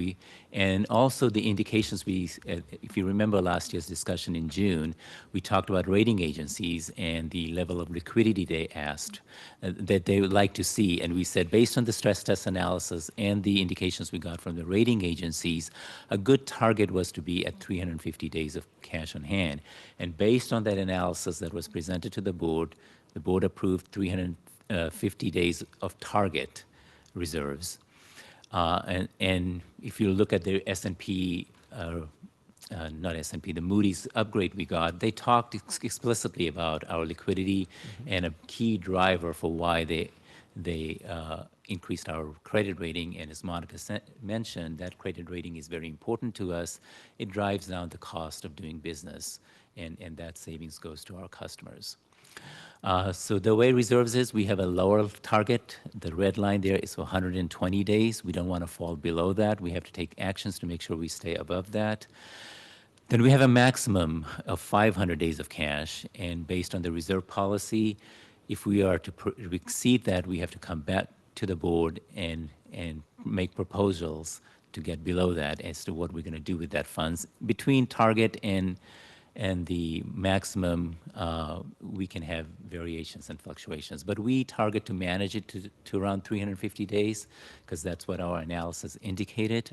and also the indications if you remember last year's discussion in June, we talked about rating agencies and the level of liquidity they asked that they would like to see. And we said, based on the stress test analysis and the indications we got from the rating agencies, a good target was to be at 350 days of cash on hand. And based on that analysis that was presented to the board approved 350 days of target reserves. And if you look at the S&P, not S&P, the Moody's upgrade we got, they talked explicitly about our liquidity, and a key driver for why they increased our credit rating. And as Monica mentioned, that credit rating is very important to us. It drives down the cost of doing business, and that savings goes to our customers. So the way reserves is, we have a lower target. The red line there is for 120 days. We don't want to fall below that. We have to take actions to make sure we stay above that. Then we have a maximum of 500 days of cash, and based on the reserve policy, if we are to exceed that, we have to come back to the board and make proposals to get below that as to what we're going to do with that funds between target and and the maximum, we can have variations and fluctuations. But we target to manage it to around 350 days, because that's what our analysis indicated.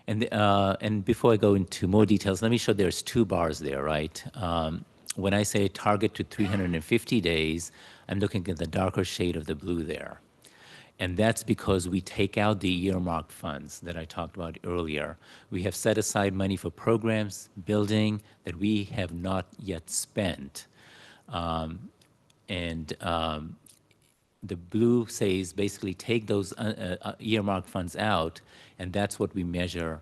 And before I go into more details, let me show there's two bars there, right? When I say target to 350 days, I'm looking at the darker shade of the blue there. And that's because we take out the earmarked funds that I talked about earlier. We have set aside money for programs, building that we have not yet spent. The blue says basically take those earmarked funds out, and that's what we measure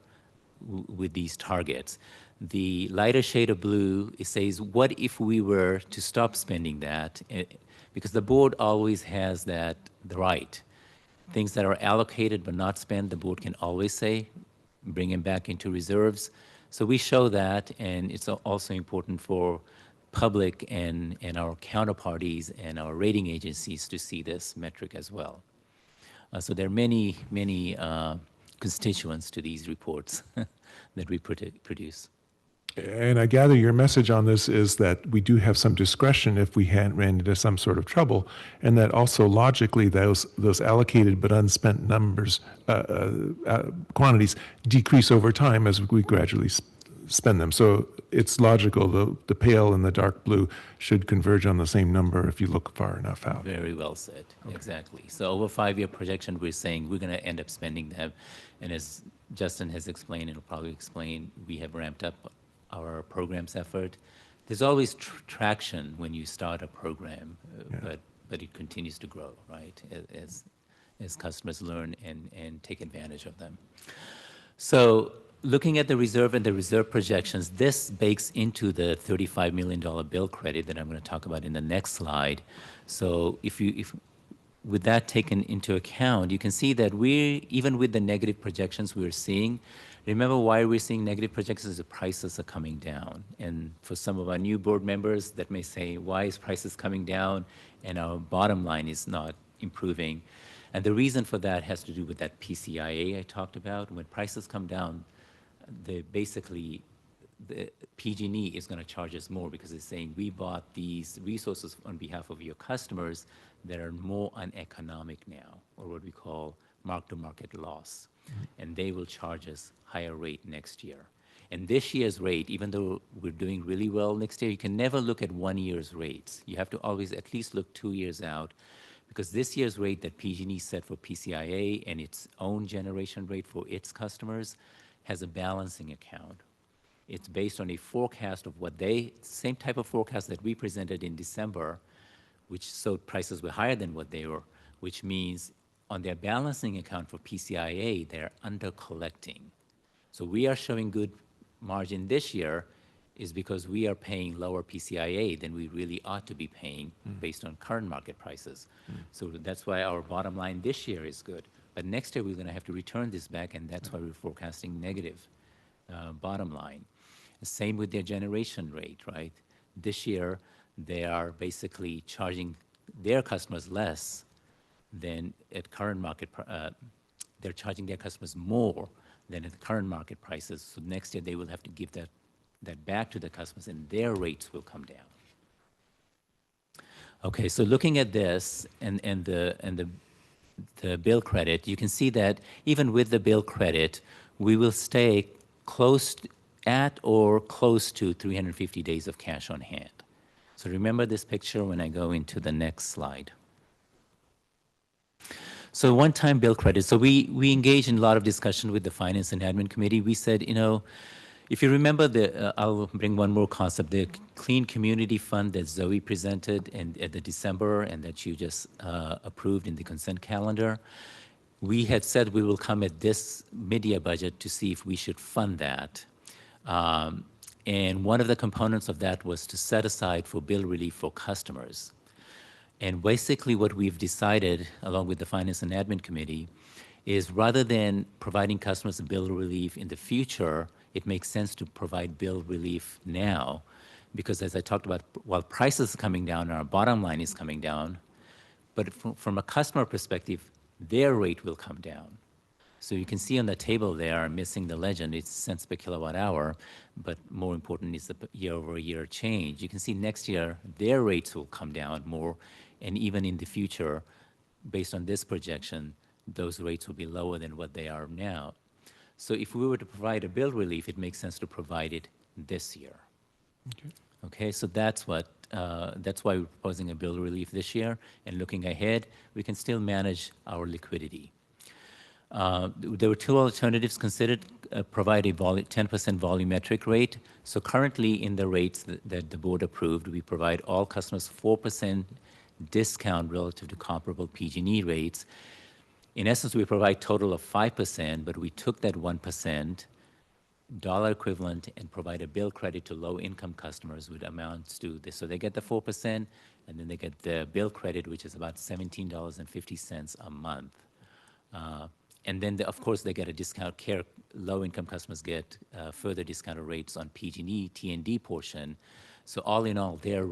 with these targets. The lighter shade of blue, it says, what if we were to stop spending that? Because the board always has the right. Things that are allocated but not spent, the board can always say, bring them back into reserves. So we show that, and it's also important for public and our counterparties and our rating agencies to see this metric as well. So there are many constituents to these reports that we produce. And I gather your message on this is that we do have some discretion if we ran into some sort of trouble, and that also logically those allocated but unspent numbers, quantities, decrease over time as we gradually spend them. So it's logical, the pale and the dark blue should converge on the same number if you look far enough out. Very well said, exactly. So over 5-year projection, we're saying we're going to end up spending them. And as Justin has explained, and will probably explain, we have ramped up our programs effort. There's always traction when you start a program, but it continues to grow, right, as customers learn and take advantage of them. So looking at the reserve and the reserve projections, this bakes into the $35 million bill credit that I'm going to talk about in the next slide. So if with that taken into account, you can see that even with the negative projections we're seeing, remember why we're seeing negative projections is the prices are coming down. And for some of our new board members that may say, why is prices coming down and our bottom line is not improving? And the reason for that has to do with that PCIA I talked about. When prices come down, the PG&E is going to charge us more because it's saying we bought these resources on behalf of your customers that are more uneconomic now, or what we call mark-to-market loss. And they will charge us higher rate next year. And this year's rate, even though we're doing really well next year, you can never look at 1 year's rates. You have to always at least look 2 years out, because this year's rate that PG&E set for PCIA and its own generation rate for its customers has a balancing account. It's based on a forecast of same type of forecast that we presented in December, which showed prices were higher than what they were, which means on their balancing account for PCIA, they're under collecting. So we are showing good margin this year is because we are paying lower PCIA than we really ought to be paying based on current market prices. So that's why our bottom line this year is good. But next year, we're going to have to return this back, and that's why we're forecasting negative bottom line. Same with their generation rate, right? This year, they are basically charging their customers less than at current market, they're charging their customers more than at the current market prices. So next year, they will have to give that back to the customers, and their rates will come down. Okay, so looking at this and the bill credit, you can see that even with the bill credit, we will stay at or close to 350 days of cash on hand. So remember this picture when I go into the next slide. So one-time bill credit. So we engaged in a lot of discussion with the Finance and Admin Committee. We said, if you remember I'll bring one more concept, the Clean Community Fund that Zoe presented at the December and that you just approved in the consent calendar. We had said we will come at this mid-year budget to see if we should fund that. And one of the components of that was to set aside for bill relief for customers. And basically what we've decided, along with the Finance and Admin Committee, is rather than providing customers a bill relief in the future, it makes sense to provide bill relief now, because as I talked about, while prices are coming down, our bottom line is coming down, but from a customer perspective, their rate will come down. So you can see on the table there, missing the legend, it's cents per kilowatt hour, but more important is the year-over-year change. You can see next year, their rates will come down more, and even in the future, based on this projection, those rates will be lower than what they are now. So if we were to provide a bill relief, it makes sense to provide it this year. Okay, so that's why we're proposing a bill relief this year, and looking ahead, we can still manage our liquidity. There were two alternatives considered, provide a 10% volumetric rate. So currently in the rates that the board approved, we provide all customers 4% discount relative to comparable PG&E rates. In essence, we provide total of 5%, but we took that 1% dollar equivalent and provide a bill credit to low-income customers, which amounts to this. So they get the 4%, and then they get the bill credit, which is about $17.50 a month. And then, of course, they get a discount. Low-income customers get further discounted rates on PG&E, T&D portion. So all in all, their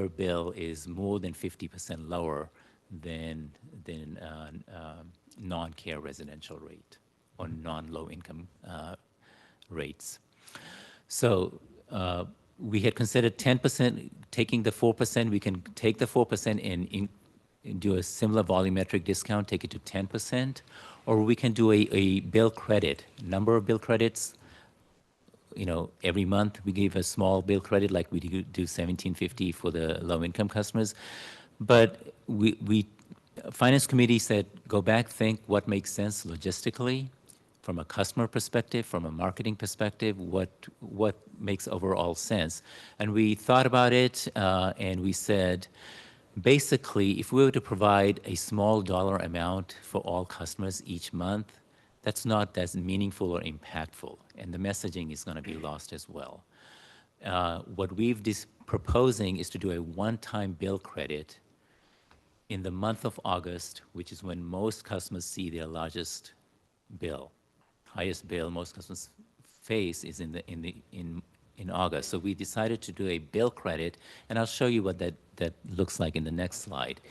bill is more than 50% lower than non-care residential rate or non-low-income rates. So we had considered 10%, taking the 4%. We can take the 4% and do a similar volumetric discount, take it to 10%, or we can do a bill credit, number of bill credits. You know, every month we give a small bill credit, like we do $17.50 for the low-income customers. But Finance Committee said, go back, think what makes sense logistically, from a customer perspective, from a marketing perspective, what makes overall sense. And we thought about it, and we said, basically, if we were to provide a small dollar amount for all customers each month, that's not as meaningful or impactful, and the messaging is going to be lost as well. What we've proposing is to do a one-time bill credit in the month of August, which is when most customers see their largest bill. Highest bill most customers face is in August. So we decided to do a bill credit, and I'll show you what that looks like in the next slide.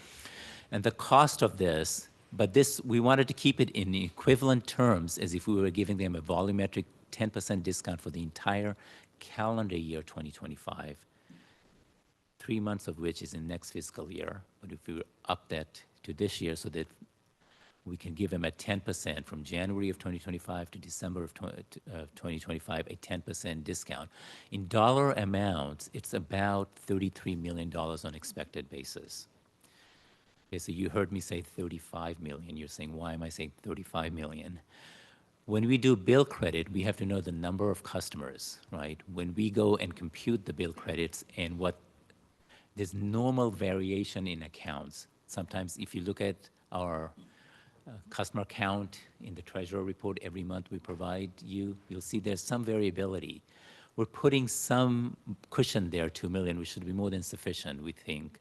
And the cost of this, but this, we wanted to keep it in equivalent terms as if we were giving them a volumetric 10% discount for the entire calendar year 2025, 3 months of which is in next fiscal year. But if we were up that to this year so that we can give them a 10% from January of 2025 to December of 2025, a 10% discount. In dollar amounts, it's about $33 million on expected basis. Okay, so you heard me say 35 million. You're saying, why am I saying 35 million? When we do bill credit, we have to know the number of customers, right? When we go and compute the bill credits and there's normal variation in accounts. Sometimes if you look at our customer count in the treasurer report every month we provide you, you'll see there's some variability. We're putting some cushion there, 2 million, which should be more than sufficient, we think,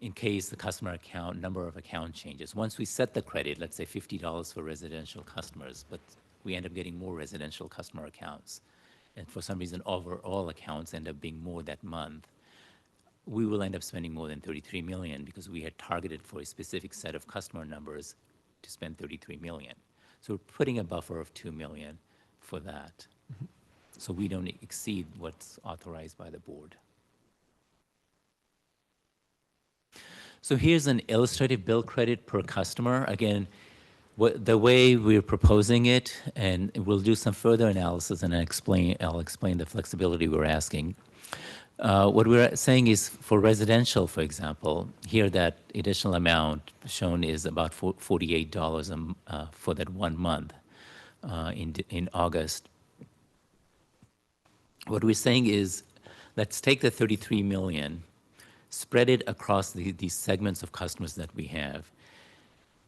in case the customer account, number of account changes. Once we set the credit, let's say $50 for residential customers, but we end up getting more residential customer accounts. And for some reason, overall accounts end up being more that month. We will end up spending more than 33 million because we had targeted for a specific set of customer numbers to spend 33 million. So we're putting a buffer of 2 million for that. Mm-hmm. So we don't exceed what's authorized by the board. So here's an illustrative bill credit per customer. Again, the way we're proposing it, and we'll do some further analysis and I'll explain the flexibility we're asking. What we're saying is for residential, for example, here that additional amount shown is about $48 for that 1 month in August. What we're saying is, let's take the 33 million, spread it across these segments of customers that we have.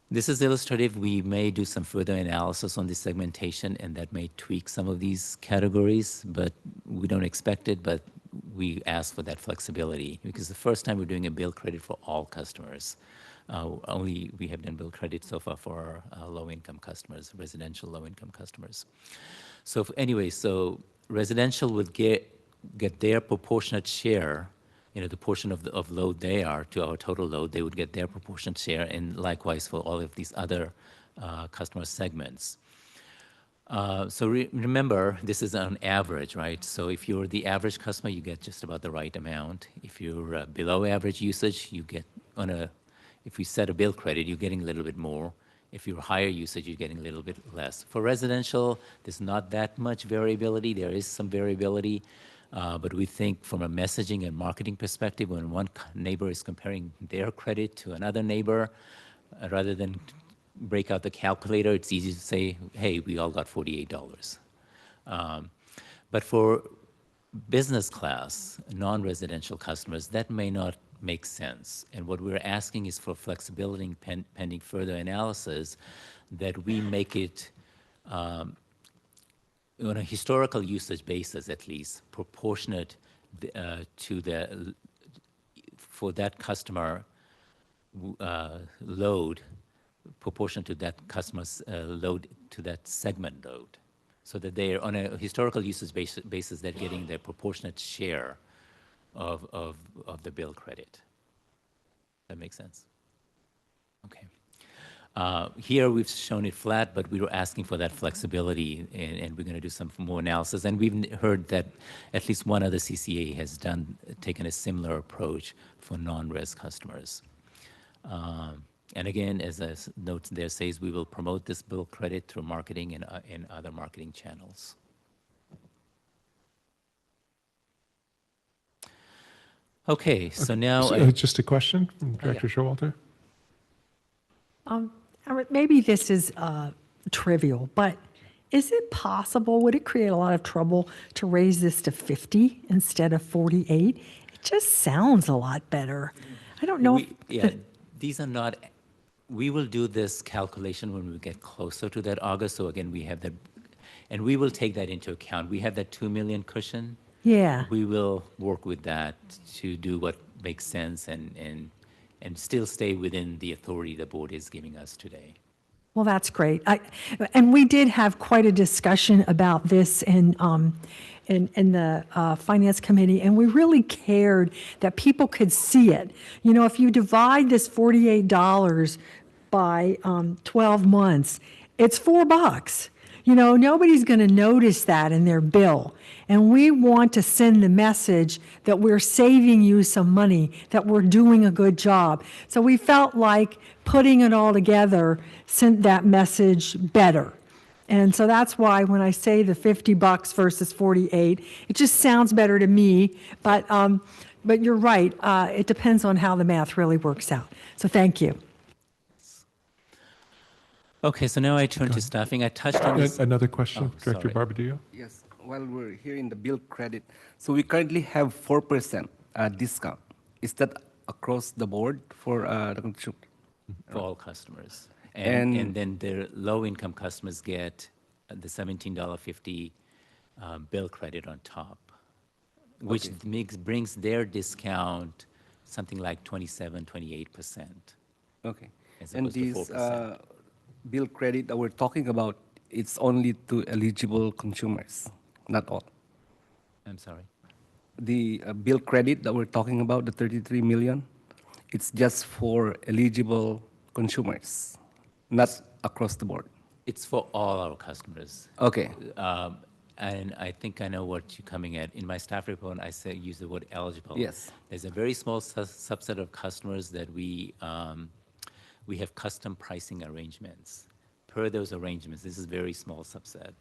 This is illustrative. We may do some further analysis on this segmentation, and that may tweak some of these categories, but we don't expect it, but we ask for that flexibility because the first time we're doing a bill credit for all customers. Only we have done bill credit so far for our low-income customers, residential low-income customers. So anyway, so residential would get their proportionate share, you know, the portion of load they are to our total load, they would get their proportionate share, and likewise for all of these other customer segments. Remember, this is on average, right? So if you're the average customer, you get just about the right amount. If you're below average usage, you get if we set a bill credit, you're getting a little bit more. If you're higher usage, you're getting a little bit less. For residential, there's not that much variability. There is some variability, but we think from a messaging and marketing perspective, when one neighbor is comparing their credit to another neighbor, rather than break out the calculator, it's easy to say, hey, we all got $48. But for business class, non-residential customers, that may not make sense. And what we're asking is for flexibility pending further analysis, that we make it, on a historical usage basis at least, proportionate for that customer load, proportion to that customer's load to that segment load, so that they're on a historical usage basis, they're getting their proportionate share of the bill credit. That makes sense? Okay. Here we've shown it flat, but we were asking for that flexibility, and we're going to do some more analysis. And we've heard that at least one other CCA has taken a similar approach for non-res customers. And again, as a note there says, we will promote this bill credit through marketing and other marketing channels. Okay, so now... just a question from Director Showalter. Maybe this is trivial, but is it possible, would it create a lot of trouble to raise this to 50 instead of 48? It just sounds a lot better. I don't know. These are not... We will do this calculation when we get closer to that August. So again, we have that, and we will take that into account. We have that 2 million cushion. Yeah. We will work with that to do what makes sense and still stay within the authority the board is giving us today. Well, that's great. And we did have quite a discussion about this in the Finance Committee, and we really cared that people could see it. You know, if you divide this $48 by 12 months, it's $4. You know, nobody's going to notice that in their bill. And we want to send the message that we're saving you some money, that we're doing a good job. So we felt like putting it all together sent that message better. And so that's why when I say the $50 versus 48, it just sounds better to me. But you're right. It depends on how the math really works out. So thank you. Okay, so now I turn to staffing. I touched on this. Another question, Director Barbadillo? Yes, while we're here in the bill credit, so we currently have 4% discount. Is that across the board for the consumer? For all customers. And then the low-income customers get the $17.50 bill credit on top, which brings their discount something like 27-28%. Okay. And these bill credit that we're talking about, it's only to eligible consumers, not all. I'm sorry? The bill credit that we're talking about, the 33 million, it's just for eligible consumers, not across the board. It's for all our customers. Okay. And I think I know what you're coming at. In my staff report, I use the word eligible. Yes. There's a very small subset of customers that we have custom pricing arrangements. Per those arrangements, this is a very small subset.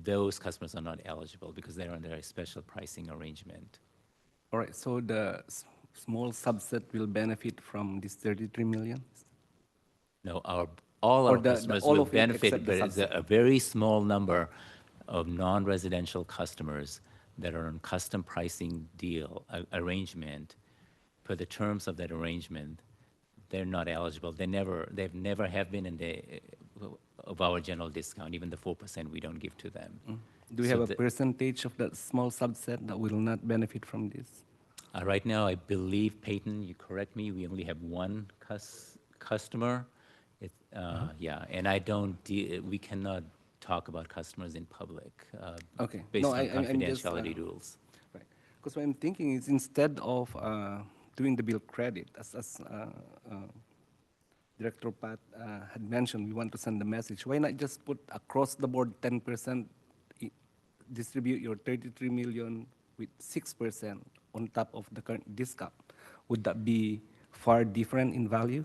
Those customers are not eligible because they're under a special pricing arrangement. All right, so the small subset will benefit from this 33 million? No, all our customers will benefit, but it's a very small number of non-residential customers that are on custom pricing deal arrangement. Per the terms of that arrangement, they're not eligible. They've never have been in of our general discount, even the 4% we don't give to them. Do we have a percentage of that small subset that will not benefit from this? Right now, I believe, Peyton, you correct me, we only have one customer. Yeah, and we cannot talk about customers in public based on confidentiality rules. Right, because what I'm thinking is instead of doing the bill credit as Director Pat had mentioned, we want to send the message. Why not just put across the board 10%, distribute your 33 million with 6% on top of the current discount? Would that be far different in value?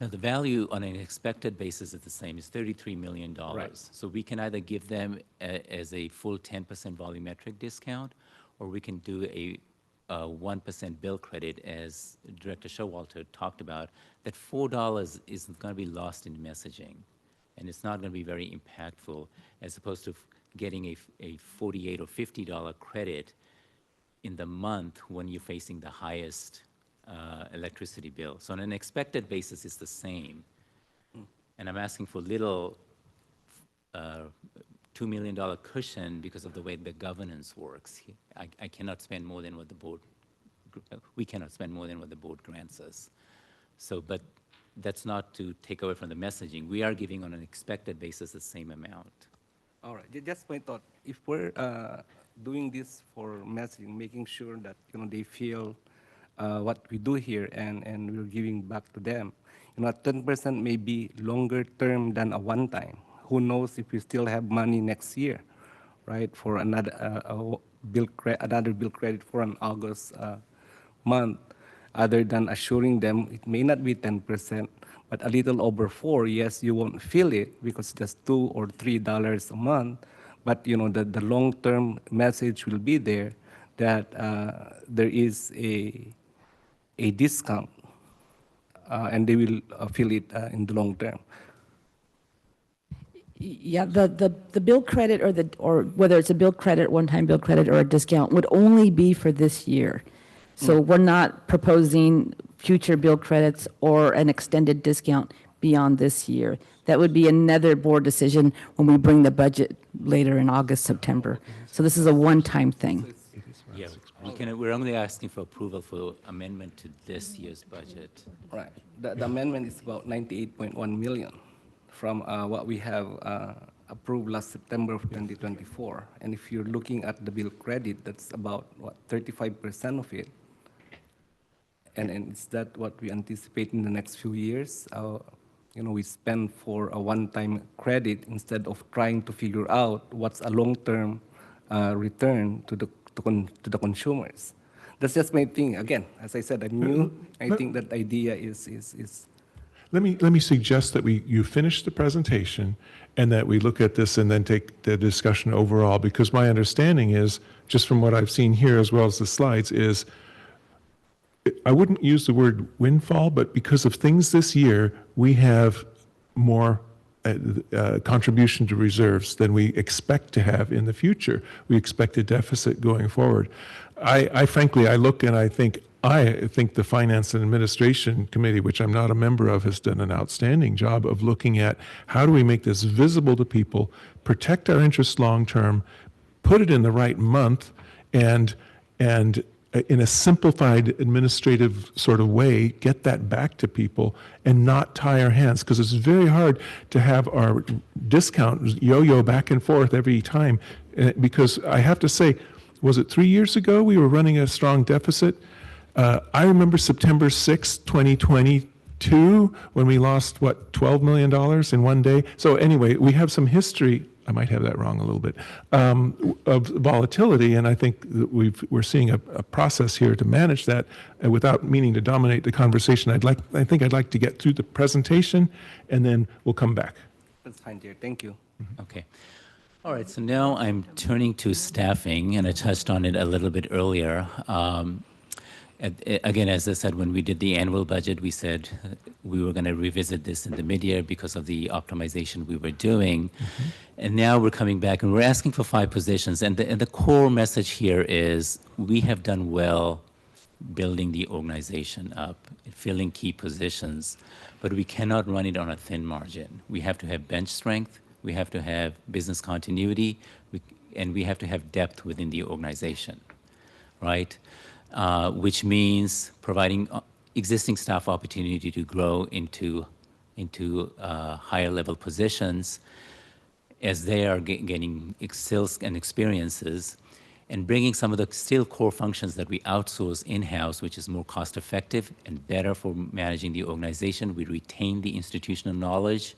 Now, the value on an expected basis is the same. It's $33 million. Right. So we can either give them as a full 10% volumetric discount, or we can do a 1% bill credit, as Director Showalter talked about. That $4 isn't going to be lost in messaging, and it's not going to be very impactful, as opposed to getting a $48 or $50 credit in the month when you're facing the highest electricity bill. So on an expected basis, it's the same. And I'm asking for little $2 million cushion because of the way the governance works. I cannot spend more than what the board, we cannot spend more than what the board grants us. So, but that's not to take away from the messaging. We are giving on an expected basis the same amount. All right, just my thought. If we're doing this for messaging, making sure that they feel what we do here and we're giving back to them, 10% may be longer term than a one-time. Who knows if we still have money next year, right? For another bill credit for an August month. Other than assuring them it may not be 10%, but a little over 4, yes, you won't feel it because just $2 or $3 a month. But the long-term message will be there that there is a discount, and they will feel it in the long term. Yeah, the bill credit or whether it's a bill credit, one-time bill credit, or a discount would only be for this year. So we're not proposing future bill credits or an extended discount beyond this year. That would be another board decision when we bring the budget later in August, September. So this is a one-time thing. Yeah, we're only asking for approval for amendment to this year's budget. Right. The amendment is about 98.1 million from what we have approved last September of 2024. And if you're looking at the bill credit, that's about 35% of it. And is that what we anticipate in the next few years? We spend for a one-time credit instead of trying to figure out what's a long-term return to the consumers. That's just my thing. Again, as I said, I'm new. I think that idea is. Let me suggest that you finish the presentation and that we look at this and then take the discussion overall, because my understanding is, just from what I've seen here as well as the slides, is I wouldn't use the word windfall, but because of things this year, we have more contribution to reserves than we expect to have in the future. We expect a deficit going forward. I frankly, I look and I think the Finance and Administration Committee, which I'm not a member of, has done an outstanding job of looking at how do we make this visible to people, protect our interests long term, put it in the right month, and in a simplified administrative sort of way, get that back to people and not tie our hands, because it's very hard to have our discount yo-yo back and forth every time. Because I have to say, was it 3 years ago we were running a strong deficit? I remember September 6, 2022, when we lost, $12 million in one day? So anyway, we have some history, I might have that wrong a little bit, of volatility, and I think that we're seeing a process here to manage that without meaning to dominate the conversation. I think I'd like to get through the presentation, and then we'll come back. That's fine, dear. Thank you. Okay. All right, so now I'm turning to staffing, and I touched on it a little bit earlier. Again, as I said, when we did the annual budget, we said we were going to revisit this in the mid-year because of the optimization we were doing. Mm-hmm. And now we're coming back and we're asking for 5 positions. And the core message here is we have done well building the organization up, filling key positions, but we cannot run it on a thin margin. We have to have bench strength, we have to have business continuity, and we have to have depth within the organization, right? Which means providing existing staff opportunity to grow into higher level positions as they are gaining skills and experiences, and bringing some of the still core functions that we outsource in-house, which is more cost-effective and better for managing the organization. We retain the institutional knowledge,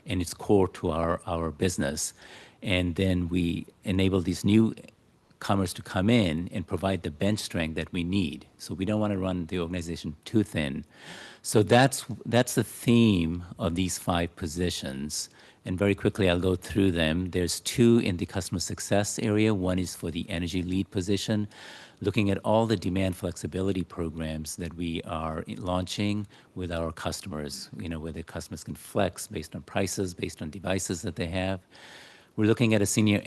and it's core to our business. And then we enable these newcomers to come in and provide the bench strength that we need. So we don't want to run the organization too thin. So that's the theme of these 5 positions. And very quickly, I'll go through them. There's 2 in the customer success area. One is for the energy lead position, looking at all the demand flexibility programs that we are launching with our customers, where the customers can flex based on prices, based on devices that they have. We're looking at a senior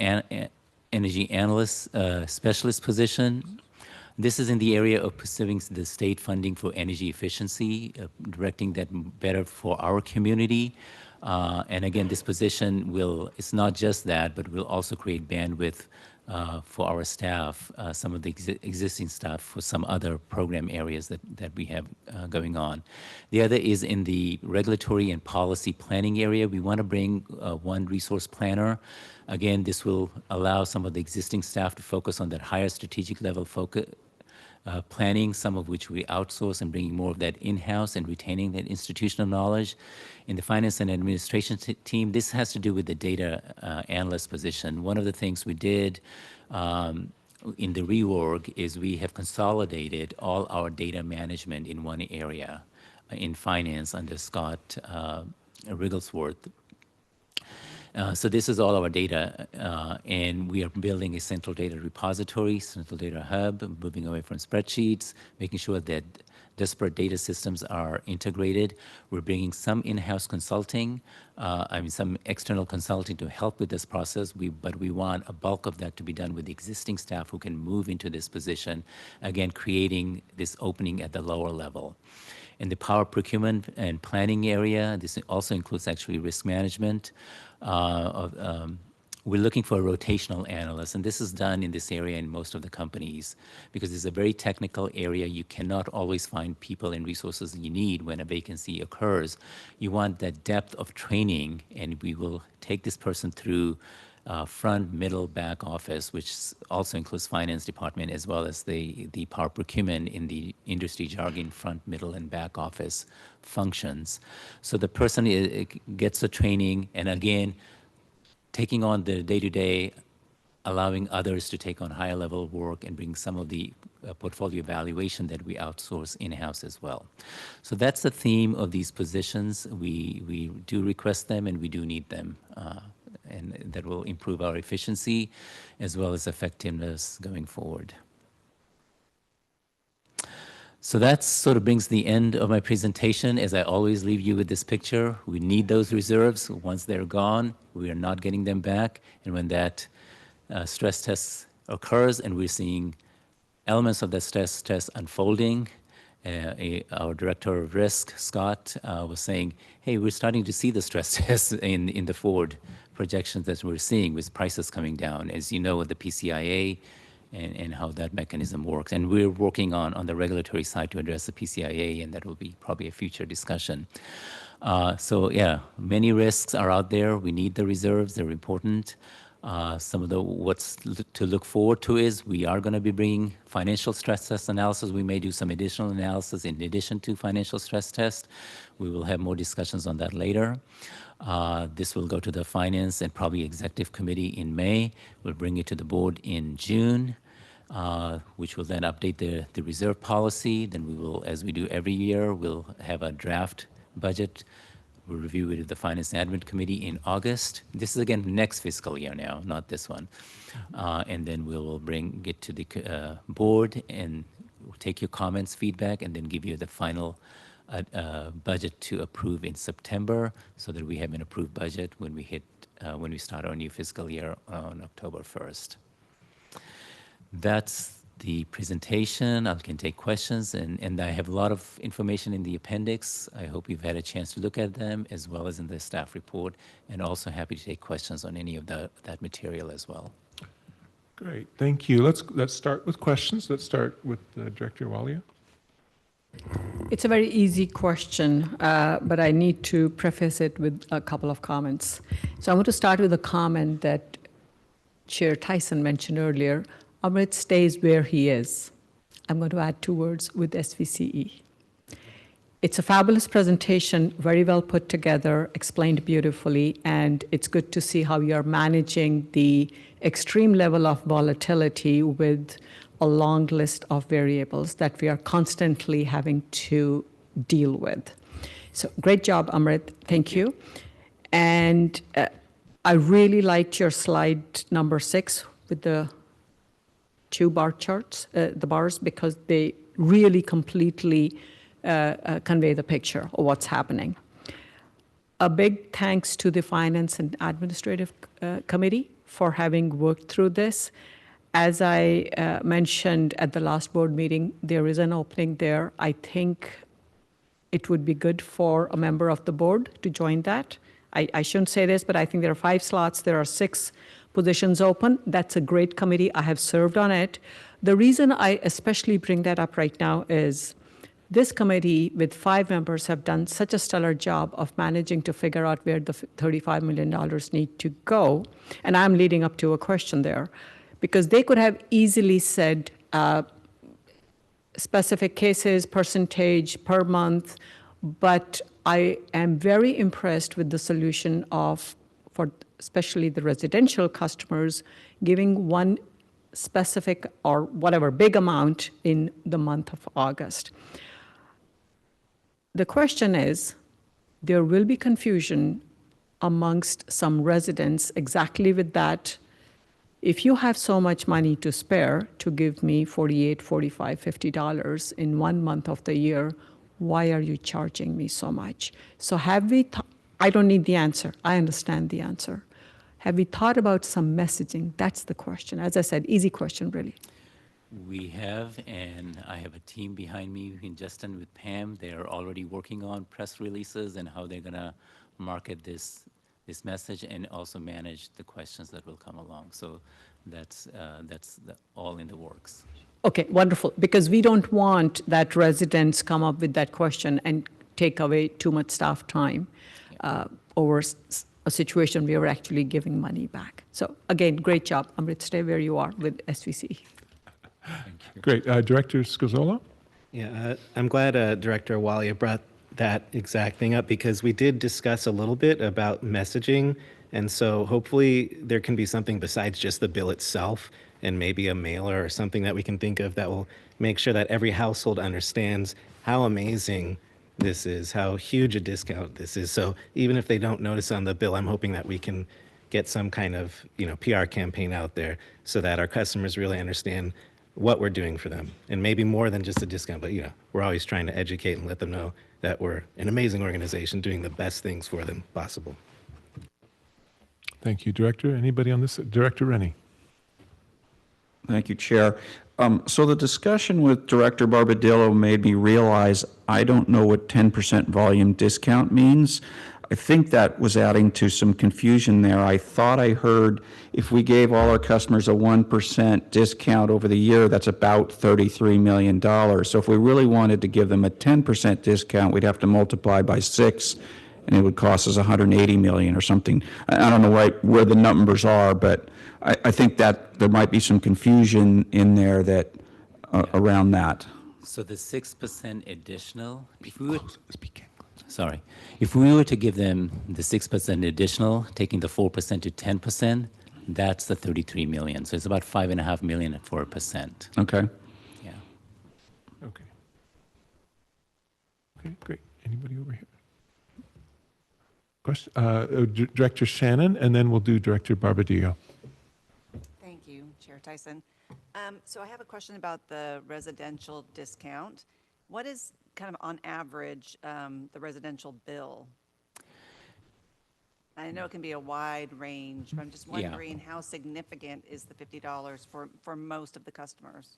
energy analyst specialist position. This is in the area of pursuing the state funding for energy efficiency, directing that better for our community. And again, this position it's not just that, but will also create bandwidth for our staff, some of the existing staff for some other program areas that we have going on. The other is in the regulatory and policy planning area. We want to bring one resource planner. Again, this will allow some of the existing staff to focus on that higher strategic level focus. Planning, some of which we outsource, and bringing more of that in-house and retaining that institutional knowledge. In the finance and administration team, this has to do with the data analyst position. One of the things we did in the reorg is we have consolidated all our data management in one area in finance under Scott Rigglesworth. So this is all our data, and we are building a central data repository, central data hub, moving away from spreadsheets, making sure that disparate data systems are integrated. We're bringing some in-house consulting, some external consulting to help with this process, but we want a bulk of that to be done with the existing staff who can move into this position, again, creating this opening at the lower level. In the power procurement and planning area, this also includes actually risk management. We're looking for a rotational analyst, and this is done in this area in most of the companies because it's a very technical area. You cannot always find people and resources that you need when a vacancy occurs. You want that depth of training, and we will take this person through front, middle, back office, which also includes finance department, as well as the power procurement in the industry jargon, front, middle, and back office functions. So the person gets the training, and again, taking on the day-to-day, allowing others to take on higher level work and bring some of the portfolio evaluation that we outsource in-house as well. So that's the theme of these positions. We do request them, and we do need them. And that will improve our efficiency as well as effectiveness going forward. So that sort of brings the end of my presentation. As I always leave you with this picture, we need those reserves. Once they're gone, we are not getting them back. And when that stress test occurs and we're seeing elements of that stress test unfolding, our director of risk, Scott, was saying, hey, we're starting to see the stress test in the forward projections that we're seeing with prices coming down, as you know, with the PCIA and how that mechanism works. And we're working on the regulatory side to address the PCIA, and that will be probably a future discussion. So yeah, many risks are out there. We need the reserves, they're important. Some of what's to look forward to is we are going to be bringing financial stress test analysis. We may do some additional analysis in addition to financial stress test. We will have more discussions on that later. This will go to the finance and probably executive committee in May. We'll bring it to the board in June, which will then update the reserve policy. Then we will, as we do every year, we'll have a draft budget. We'll review it at the Finance and Admin Committee in August. This is, again, next fiscal year now, not this one. And then we will bring it to the board and take your comments, feedback, and then give you the final budget to approve in September so that we have an approved budget when we start our new fiscal year on October 1st. That's the presentation. I can take questions, and I have a lot of information in the appendix. I hope you've had a chance to look at them, as well as in the staff report, and also happy to take questions on any of that material as well. Great, thank you. Let's start with questions. Let's start with Director Walia. It's a very easy question, but I need to preface it with a couple of comments. So I want to start with a comment that Chair Tyson mentioned earlier Amrit stays where he is. I'm going to add 2 words with SVCE. It's a fabulous presentation, very well put together, explained beautifully, and it's good to see how you're managing the extreme level of volatility with a long list of variables that we are constantly having to deal with. So great job, Amrit. Thank you. And I really liked your slide number 6 with the 2 bar charts, the bars, because they really completely convey the picture of what's happening. A big thanks to the Finance and Administrative Committee for having worked through this. As I mentioned at the last board meeting, there is an opening there. I think it would be good for a member of the board to join that. I shouldn't say this, but I think there are 5 slots. There are 6 positions open. That's a great committee. I have served on it. The reason I especially bring that up right now is this committee with 5 members have done such a stellar job of managing to figure out where the $35 million need to go. And I'm leading up to a question there, because they could have easily said specific cases, percentage per month, but I am very impressed with the solution of, for especially the residential customers, giving one specific or whatever big amount in the month of August. The question is, there will be confusion amongst some residents exactly with that. If you have so much money to spare to give me $48, $45, $50 in 1 month of the year, why are you charging me so much? So have we, I don't need the answer. I understand the answer. Have we thought about some messaging? That's the question. As I said, easy question, really. We have, and I have a team behind me in Justin with Pam. They are already working on press releases and how they're going to market this message and also manage the questions that will come along. So that's all in the works. Okay, wonderful. Because we don't want that residents come up with that question and take away too much staff time over a situation where we're actually giving money back. So again, great job. Amrit, stay where you are with SVC. Great. Director Scozola? Yeah, I'm glad Director Walia brought that exact thing up, because we did discuss a little bit about messaging. And so hopefully there can be something besides just the bill itself, and maybe a mailer or something that we can think of that will make sure that every household understands how amazing this is, how huge a discount this is. So even if they don't notice on the bill, I'm hoping that we can get some kind of, PR campaign out there so that our customers really understand what we're doing for them. And maybe more than just a discount, but we're always trying to educate and let them know that we're an amazing organization doing the best things for them possible. Thank you, Director. Anybody on this? Director Rennie. Thank you, Chair. So the discussion with Director Barbadillo made me realize I don't know what 10% volume discount means. I think that was adding to some confusion there. I thought I heard if we gave all our customers a 1% discount over the year, that's about $33 million. So if we really wanted to give them a 10% discount, we'd have to multiply by 6, and it would cost us $180 million or something. I don't know where the numbers are, but I think that there might be some confusion in there that around that. So the 6% additional, if we were to give them the 6% additional, taking the 4% to 10%, that's the 33 million. So it's about $5.5 million at 4%. Okay. Yeah. Okay. Okay, great. Anybody over here? Question? Director Shannon, and then we'll do Director Barbadillo. Thank you, Chair Tyson. So I have a question about the residential discount. What is kind of on average the residential bill? I know it can be a wide range, but I'm just wondering how significant is the $50 for most of the customers?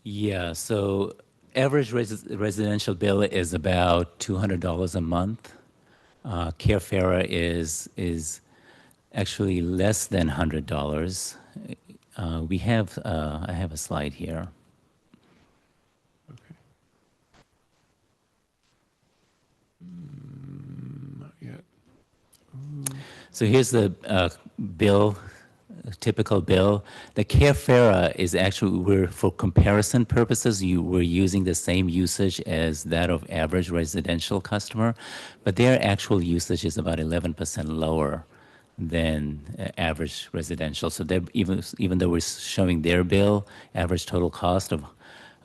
Yeah, so average residential bill is about $200 a month. Carefara is actually less than $100. We have I have a slide here. Okay. Not yet. So here's the bill typical bill. The Carefera is actually, for comparison purposes, we're using the same usage as that of average residential customer, but their actual usage is about 11% lower than average residential. So they're even though we're showing their bill, average total cost of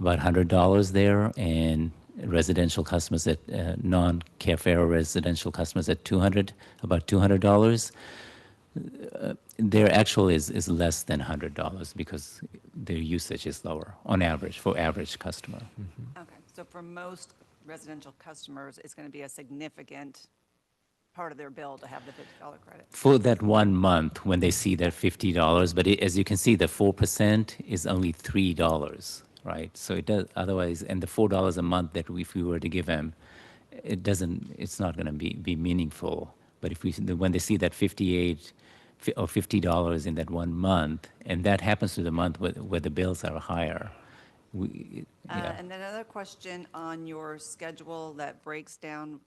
about $100 there, and residential customers at non-Carefera residential customers at about $200. Their actual is less than $100 because their usage is lower on average for average customer. Okay, so for most residential customers, it's going to be a significant part of their bill to have the $50 credit. For that 1 month when they see that $50, but as you can see, the 4% is only $3, right? So it does otherwise, and the $4 a month that if we were to give them, it's not going to be meaningful. But if when they see that $58 or $50 in that 1 month, and that happens to the month where the bills are higher. And then another question on your schedule that breaks down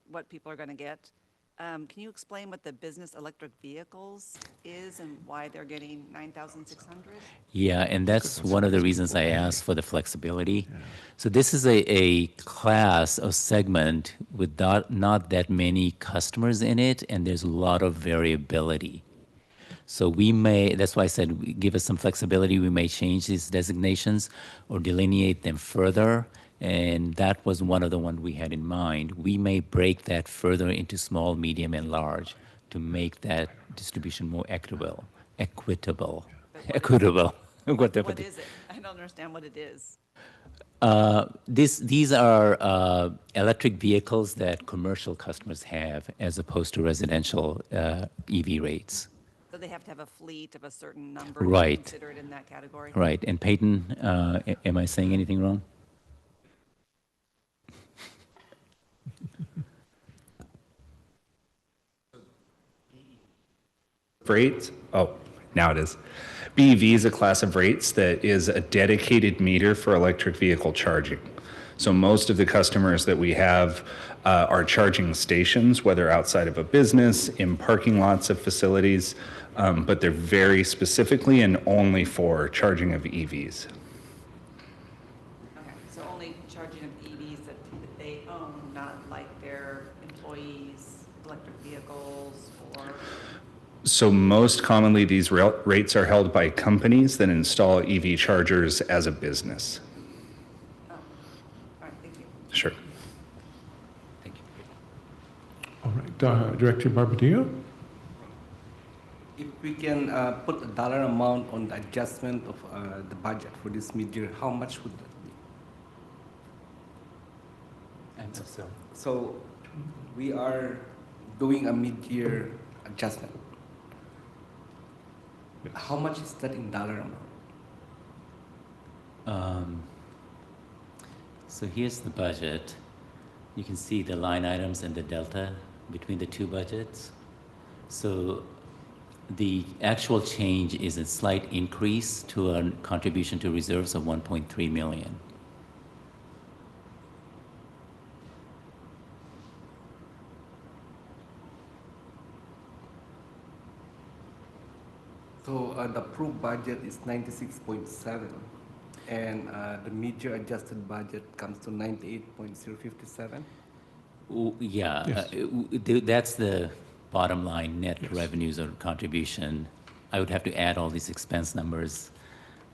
what people are going to get. Can you explain what the business electric vehicles is and why they're getting $9,600? Yeah, and that's one of the reasons I asked for the flexibility. So this is a class or segment with not that many customers in it, and there's a lot of variability. So that's why I said, give us some flexibility. We may change these designations or delineate them further. And that was one of the ones we had in mind. We may break that further into small, medium, and large to make that distribution more equitable. What is it? I don't understand what it is. These are electric vehicles that commercial customers have as opposed to residential EV rates. So they have to have a fleet of a certain number Right. to consider it in that category? Right. And Peyton, am I saying anything wrong? Rates? Oh, now it is. BEV is a class of rates that is a dedicated meter for electric vehicle charging. So most of the customers that we have are charging stations, whether outside of a business, in parking lots of facilities, but they're very specifically and only for charging of EVs. Okay, so only charging of EVs that they own, not like their employees' electric vehicles or... So most commonly, these rates are held by companies that install EV chargers as a business. Oh, all right, thank you. Sure. Thank you. All right, Director Barbadillo? If we can put a dollar amount on the adjustment of the budget for this mid-year, how much would that be? And so So we are doing a mid-year adjustment. How much is that in dollar amount? So here's the budget. You can see the line items and the delta between the two budgets. So the actual change is a slight increase to a contribution to reserves of 1.3 million. So the approved budget is 96.7, and the mid-year adjusted budget comes to 98.057. Yeah, Yes. That's the bottom line net revenues or contribution. I would have to add all these expense numbers.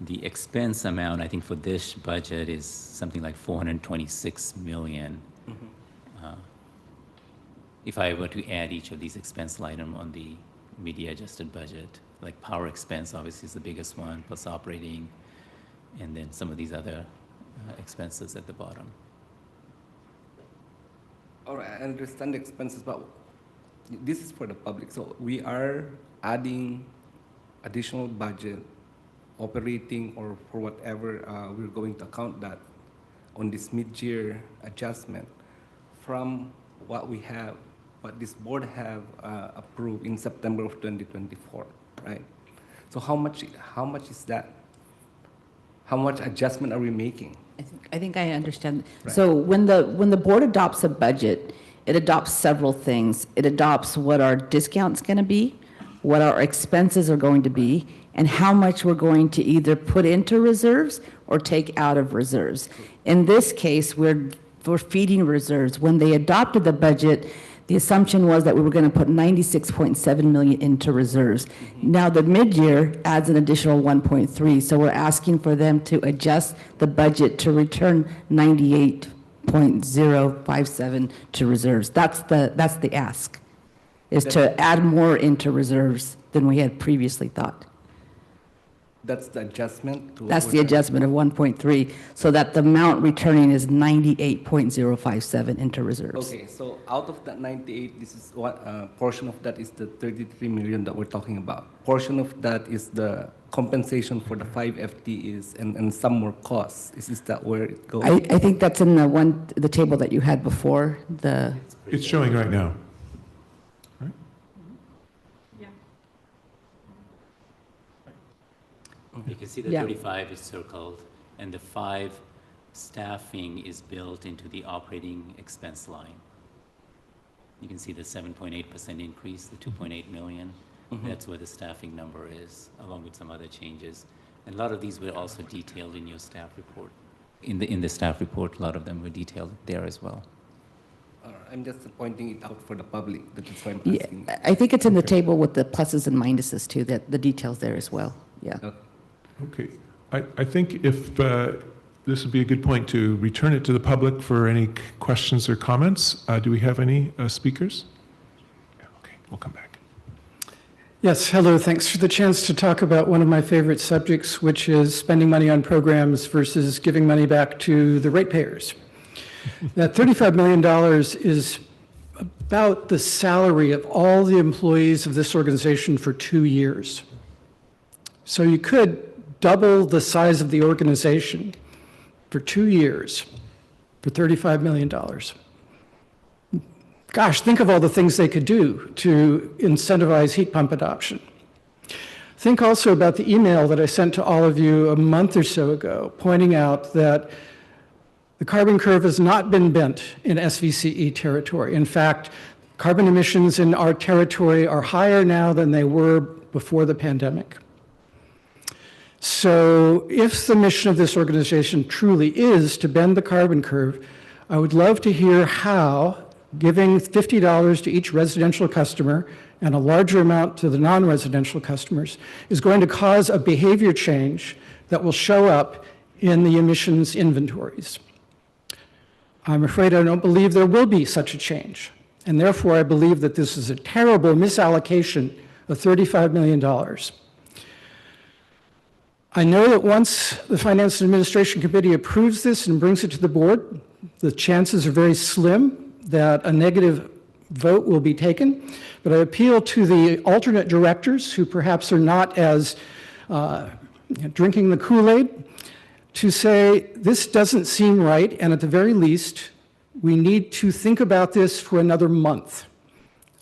The expense amount, I think, for this budget is something like 426 million. If I were to add each of these expense items on the media adjusted budget, like power expense obviously is the biggest one, plus operating, and then some of these other expenses at the bottom. All right, I understand the expenses, but this is for the public. So we are adding additional budget, operating or for whatever we're going to account that on this mid-year adjustment from what we have, what this board have approved in September of 2024, right? So how much is that? How much adjustment are we making? I think I understand. Right. So when the board adopts a budget, it adopts several things. It adopts what our discount's going to be, what our expenses are going to be, and how much we're going to either put into reserves or take out of reserves. In this case, we're feeding reserves. When they adopted the budget, the assumption was that we were going to put 96.7 million into reserves. Now the mid-year adds an additional 1.3, so we're asking for them to adjust the budget to return 98.057 to reserves. That's the ask, is to add more into reserves than we had previously thought. That's the adjustment? That's the adjustment of 1.3, so that the amount returning is 98.057 into reserves. Okay, so out of that 98, this is what portion of that is the 33 million that we're talking about. Portion of that is the compensation for the 5 FTEs and some more costs. Is that where it goes? I think that's in the table that you had before. It's showing right now. You can see the 35 is circled, and the 5 staffing is built into the operating expense line. You can see the 7.8% increase, the 2.8 million. That's where the staffing number is, along with some other changes. And a lot of these were also detailed in your staff report. In the staff report, a lot of them were detailed there as well. I'm just pointing it out for the public. That's why I'm asking. I think it's in the table with the pluses and minuses too, that the details there as well. Yeah. Okay. I think if this would be a good point to return it to the public for any questions or comments. Do we have any speakers? Okay, we'll come back. Yes, hello. Thanks for the chance to talk about one of my favorite subjects, which is spending money on programs versus giving money back to the ratepayers. That $35 million is about the salary of all the employees of this organization for 2 years. So you could double the size of the organization for 2 years for $35 million. Gosh, think of all the things they could do to incentivize heat pump adoption. Think also about the email that I sent to all of you a month or so ago, pointing out that the carbon curve has not been bent in SVCE territory. In fact, carbon emissions in our territory are higher now than they were before the pandemic. So if the mission of this organization truly is to bend the carbon curve, I would love to hear how giving $50 to each residential customer and a larger amount to the non-residential customers is going to cause a behavior change that will show up in the emissions inventories. I'm afraid I don't believe there will be such a change, and therefore I believe that this is a terrible misallocation of $35 million. I know that once the Finance and Administration Committee approves this and brings it to the board, the chances are very slim that a negative vote will be taken, but I appeal to the alternate directors who perhaps are not as drinking the Kool-Aid to say this doesn't seem right, and at the very least, we need to think about this for another month.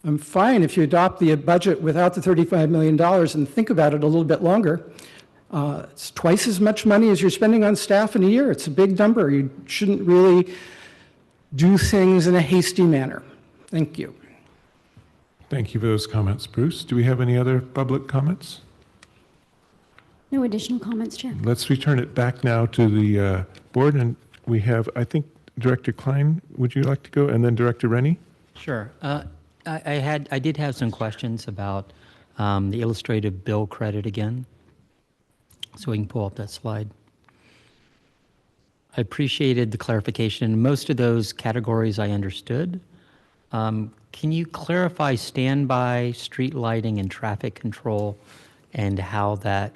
I'm fine if you adopt the budget without the $35 million and think about it a little bit longer. It's twice as much money as you're spending on staff in a year. It's a big number. You shouldn't really do things in a hasty manner. Thank you. Thank you for those comments, Bruce. Do we have any other public comments? No additional comments, Chair. Let's return it back now to the board, and we have, I think, Director Klein, would you like to go, and then Director Rennie? Sure. I did have some questions about the illustrative bill credit again, so we can pull up that slide. I appreciated the clarification. Most of those categories I understood. Can you clarify standby, street lighting, and traffic control, and how that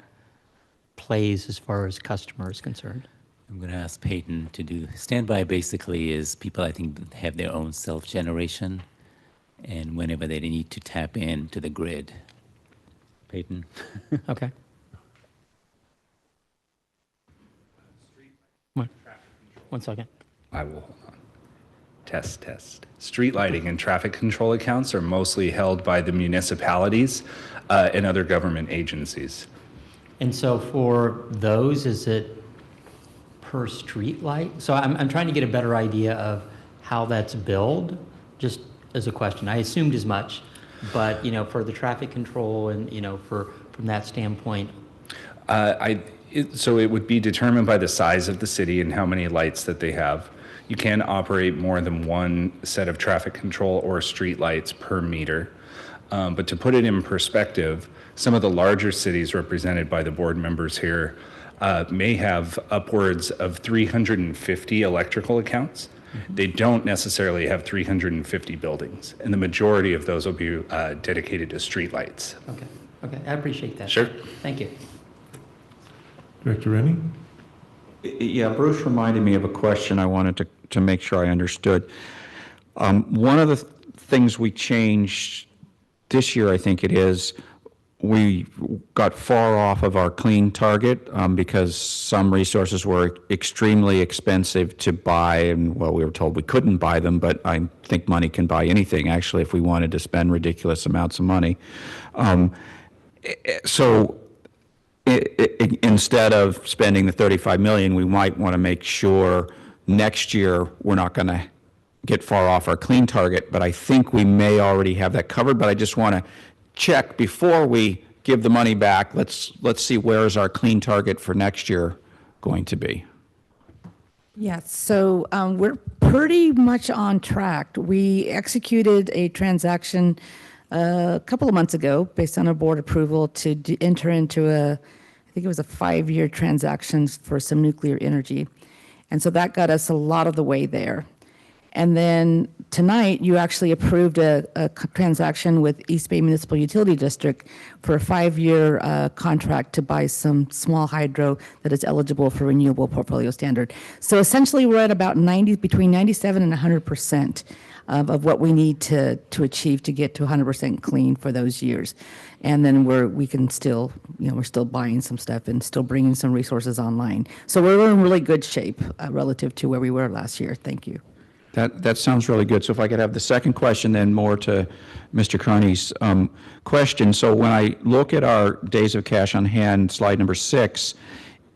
plays as far as customer is concerned? I'm going to ask Peyton to do. Standby basically is people, I think, have their own self-generation, and whenever they need to tap into the grid. Peyton? Okay. One second. I will hold on. Test. Street lighting and traffic control accounts are mostly held by the municipalities and other government agencies. And so for those, is it per street light? So I'm trying to get a better idea of how that's billed, just as a question. I assumed as much. But, for the traffic control and, from that standpoint, So it would be determined by the size of the city and how many lights that they have. You can operate more than one set of traffic control or street lights per meter. But to put it in perspective, some of the larger cities represented by the board members here may have upwards of 350 electrical accounts. They don't necessarily have 350 buildings, and the majority of those will be dedicated to street lights. Okay, I appreciate that. Sure. Thank you. Director Rennie? Yeah, Bruce reminded me of a question I wanted to make sure I understood. One of the things we changed this year, I think it is, we got far off of our clean target because some resources were extremely expensive to buy, and well, we were told we couldn't buy them, but I think money can buy anything, actually, if we wanted to spend ridiculous amounts of money. Instead of spending the $35 million, we might want to make sure next year we're not going to get far off our clean target, but I think we may already have that covered. But I just want to check before we give the money back. Let's see, where is our clean target for next year going to be? Yes, so we're pretty much on track. We executed a transaction a couple of months ago based on a board approval to enter into I think it was a 5-year transaction for some nuclear energy. And so that got us a lot of the way there. And then tonight, you actually approved a transaction with East Bay Municipal Utility District for a 5-year contract to buy some small hydro that is eligible for renewable portfolio standard. So essentially, we're at about between 97 and 100% of what we need to achieve to get to 100% clean for those years. And then we can still, we're still buying some stuff and still bringing some resources online. So we're in really good shape relative to where we were last year. Thank you. That sounds really good. So if I could have the second question then more to Mr. Carney's question. So when I look at our days of cash on hand, slide number 6,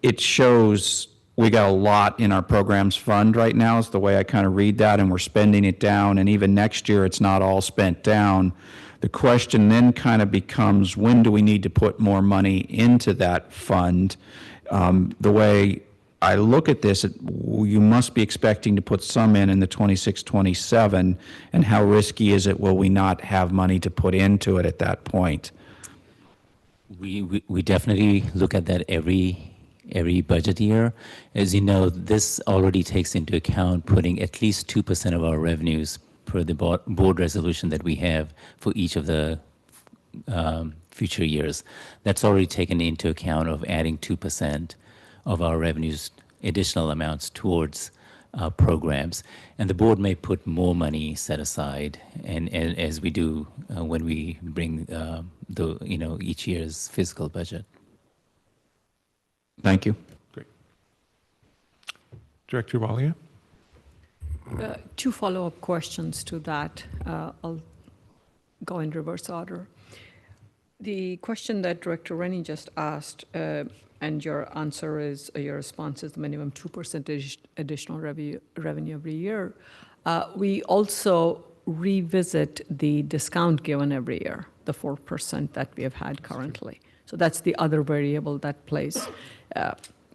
it shows we got a lot in our programs fund right now is the way I kind of read that, and we're spending it down, and even next year it's not all spent down. The question then kind of becomes, when do we need to put more money into that fund? The way I look at this, you must be expecting to put some in the 26-27, and how risky is it? Will we not have money to put into it at that point? We definitely look at that every budget year. As you know, this already takes into account putting at least 2% of our revenues per the board resolution that we have for each of the future years. That's already taken into account of adding 2% of our revenues, additional amounts towards programs. And the board may put more money set aside, and as we do when we bring each year's fiscal budget. Thank you. Great. Director Walia? 2 follow-up questions to that. I'll go in reverse order. The question that Director Rennie just asked, and your response is the minimum 2% additional revenue every year. We also revisit the discount given every year, the 4% that we have had currently. So that's the other variable that plays,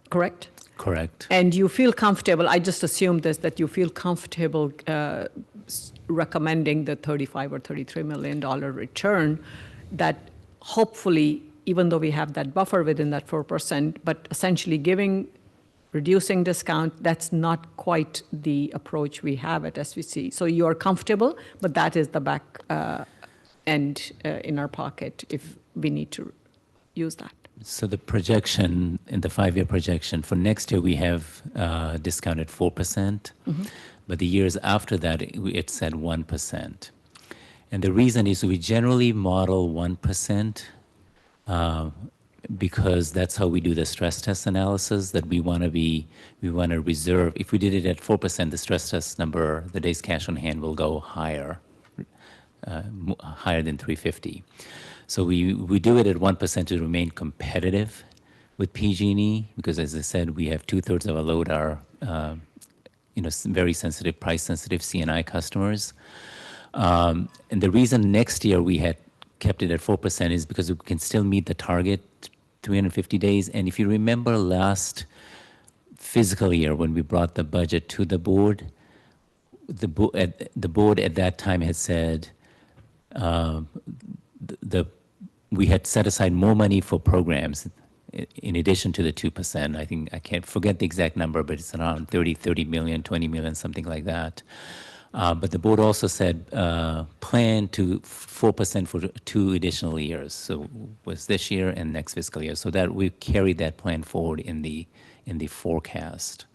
correct? Correct. And you feel comfortable, I just assumed this, that you feel comfortable recommending the $35 or $33 million return that hopefully, even though we have that buffer within that 4%, but essentially reducing discount, that's not quite the approach we have at SVC. So you are comfortable, but that is the back end in our pocket if we need to use that. So the projection, in the 5-year projection, for next year we have discounted 4%, but the years after that it's at 1%. And the reason is we generally model 1% because that's how we do the stress test analysis, that we want to reserve. If we did it at 4%, the stress test number, the days cash on hand will go higher than 350. So we do it at 1% to remain competitive with PG&E, because as I said, we have 2/3 of our load are very sensitive, price sensitive C&I customers. And the reason next year we had kept it at 4% is because we can still meet the target 350 days. And if you remember last fiscal year when we brought the budget to the board, the board at that time had said we had set aside more money for programs in addition to the 2%. I think I can't forget the exact number, but it's around 30 million, 20 million, something like that. But the board also said plan to 4% for 2 additional years. So was this year and next fiscal year. So that we carried that plan forward in the forecast.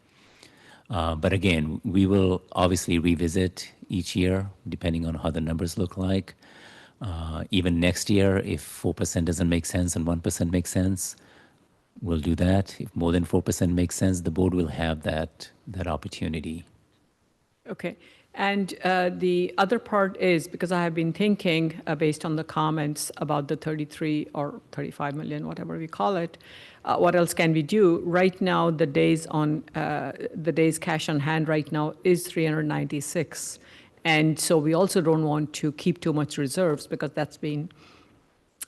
But again, we will obviously revisit each year depending on how the numbers look like. Even next year, if 4% doesn't make sense and 1% makes sense, we'll do that. If more than 4% makes sense, the board will have that opportunity. Okay. And the other part is, because I have been thinking, based on the comments about the 33 or 35 million, whatever we call it, what else can we do? Right now, the days cash on hand right now is 396. And so we also don't want to keep too much reserves, because that's been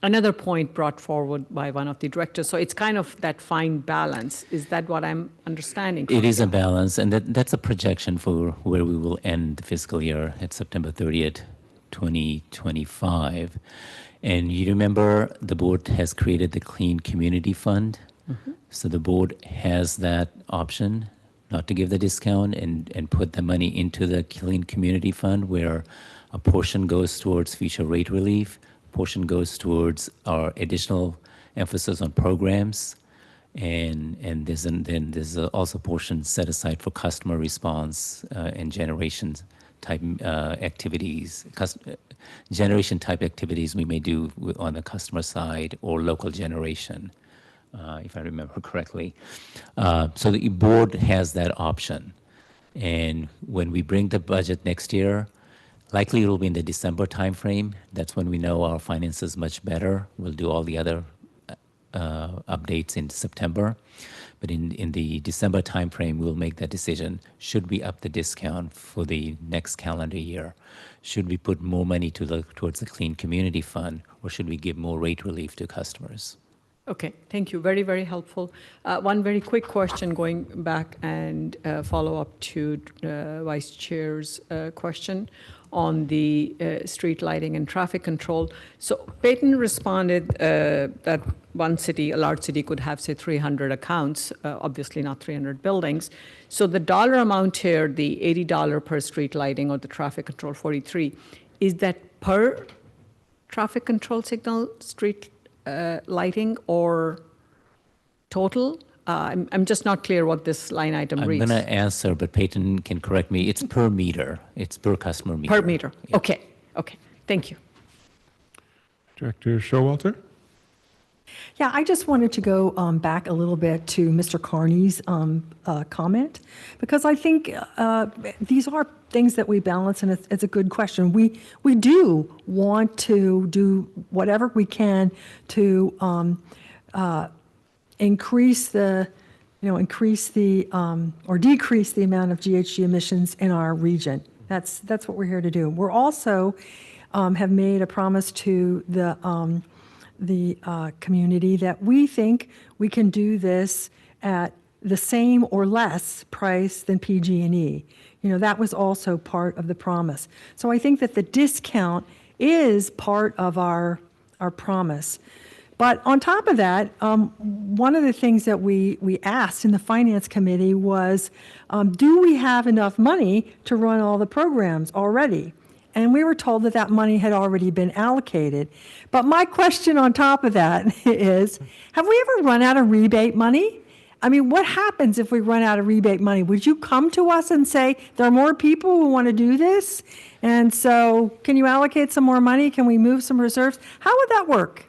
another point brought forward by one of the directors. So it's kind of that fine balance. Is that what I'm understanding? It is a balance, and that's a projection for where we will end the fiscal year at September 30th, 2025. And you remember the board has created the Clean Community Fund. Mm-hmm. So the board has that option not to give the discount and put the money into the Clean Community Fund, where a portion goes towards future rate relief, portion goes towards our additional emphasis on programs, and there's also a portion set aside for customer response and generation type activities, generation type activities we may do on the customer side, or local generation, if I remember correctly. So the board has that option, and when we bring the budget next year, likely it will be in the December timeframe. That's when we know our finances much better. We'll do all the other updates in September. But in the December timeframe, we'll make that decision. Should we up the discount for the next calendar year? Should we put more money towards the Clean Community Fund, or should we give more rate relief to customers? Okay, thank you. Very, very helpful. One very quick question, going back and follow up to Vice Chair's question on the street lighting and traffic control. So Peyton responded that one city, a large city, could have, say, 300 accounts, obviously not 300 buildings. So the dollar amount here, the $80 per street lighting, or the traffic control 43, is that per traffic control signal street lighting or total? I'm just not clear what this line item reads. I'm going to answer, but Peyton can correct me. It's per meter. It's per customer meter. Per meter. Yeah. Okay. Okay. Thank you. Director Showalter? Yeah, I just wanted to go back a little bit to Mr. Carney's comment, because I think these are things that we balance, and it's a good question. We do want to do whatever we can to increase the or decrease the amount of GHG emissions in our region. That's what we're here to do. We're also have made a promise to the community that we think we can do this at the same or less price than PG&E. That was also part of the promise. So I think that the discount is part of our promise. But on top of that, one of the things that we asked in the Finance Committee was, do we have enough money to run all the programs already? And we were told that money had already been allocated. But my question on top of that is, have we ever run out of rebate money? I mean, what happens if we run out of rebate money? Would you come to us and say, there are more people who want to do this, and so can you allocate some more money? Can we move some reserves? How would that work?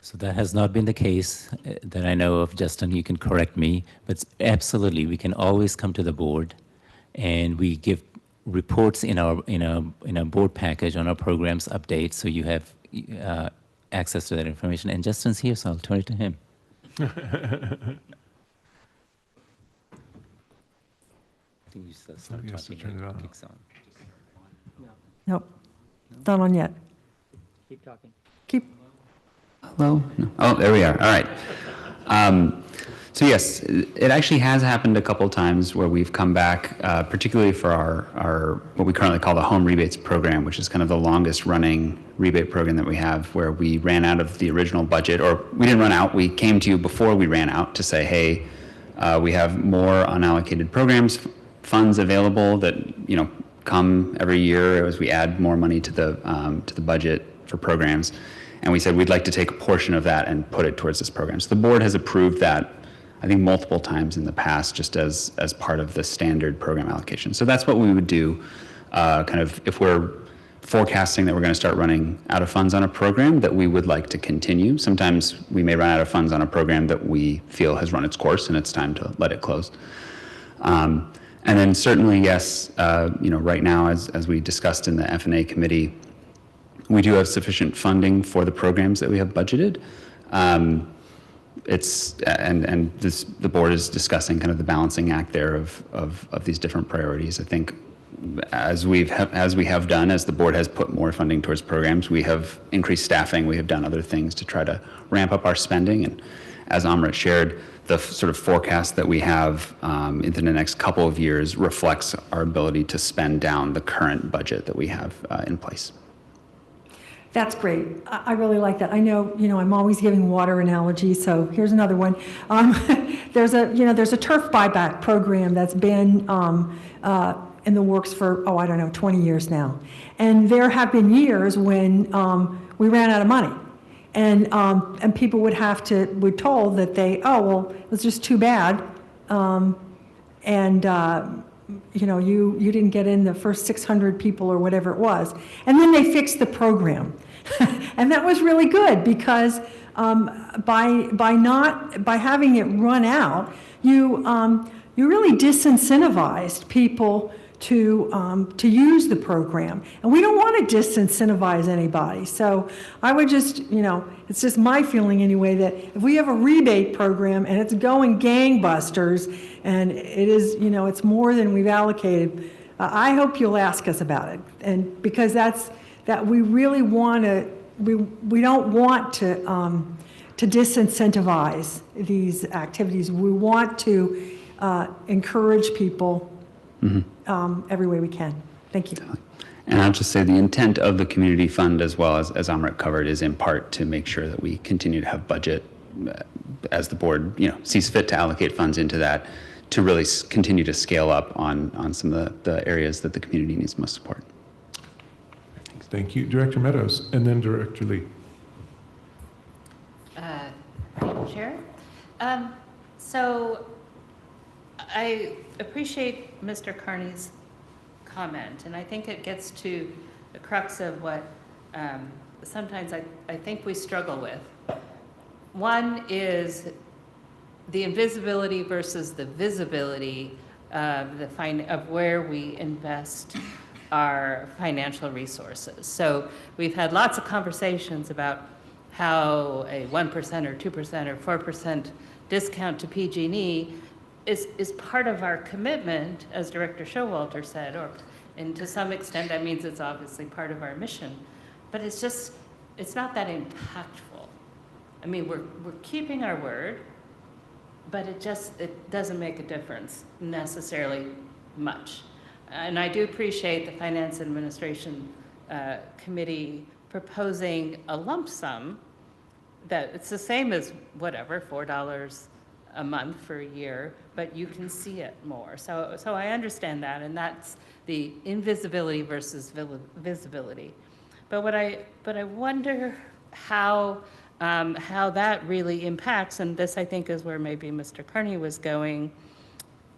So that has not been the case that I know of. Justin, you can correct me, but absolutely, we can always come to the board, and we give reports in our board package on our programs updates, so you have access to that information. And Justin's here, so I'll turn it to him. I think you start talking. It kicks on. Nope, not on yet. Keep talking. Keep, Hello? No. Oh, there we are. All right. So yes, it actually has happened a couple times where we've come back, particularly for our what we currently call the home rebates program, which is kind of the longest running rebate program that we have, where we ran out of the original budget, or we didn't run out. We came to you before we ran out to say, hey, we have more unallocated programs, funds available that come every year as we add more money to the budget for programs. And we said we'd like to take a portion of that and put it towards this program. So the board has approved that, I think, multiple times in the past, just as part of the standard program allocation. So that's what we would do, kind of if we're forecasting that we're going to start running out of funds on a program that we would like to continue. Sometimes we may run out of funds on a program that we feel has run its course and it's time to let it close. And then certainly, yes, right now, as we discussed in the F&A committee, we do have sufficient funding for the programs that we have budgeted. The board is discussing kind of the balancing act there of these different priorities. I think as we have done, as the board has put more funding towards programs, we have increased staffing, we have done other things to try to ramp up our spending. And as Amrit shared, the sort of forecast that we have into the next couple of years reflects our ability to spend down the current budget that we have in place. that's great. I really like that. I know, I'm always giving water analogies, so here's another one. There's a turf buyback program that's been in the works for, 20 years now. And there have been years when we ran out of money. And people were told that it was just too bad. You didn't get in the first 600 people or whatever it was. And then they fixed the program. And that was really good because by having it run out, you really disincentivized people to use the program. And we don't want to disincentivize anybody. So I would just, it's just my feeling anyway, that if we have a rebate program and it's going gangbusters and it is, it's more than we've allocated, I hope you'll ask us about it. And because that we really want to, we don't want to disincentivize these activities. We want to encourage people every way we can. Thank you. And I'll just say the intent of the community fund, as well as Amrit covered, is in part to make sure that we continue to have budget as the board sees fit to allocate funds into that, to really continue to scale up on some of the areas that the community needs most support. Thank you. Director Meadows, and then Director Lee. Thank you, Chair. So I appreciate Mr. Carney's comment, and I think it gets to the crux of what sometimes I think we struggle with. One is the invisibility versus the visibility of where we invest our financial resources. So we've had lots of conversations about how a 1% or 2% or 4% discount to PG&E is part of our commitment, as Director Showalter said, and to some extent that means it's obviously part of our mission, but it's not that impactful. I mean, we're keeping our word, but it doesn't make a difference necessarily much. And I do appreciate the Finance Administration Committee proposing a lump sum that it's the same as whatever, $4 a month for a year, but you can see it more. So I understand that, and that's the invisibility versus visibility. But I wonder how that really impacts, and this I think is where maybe Mr. Carney was going,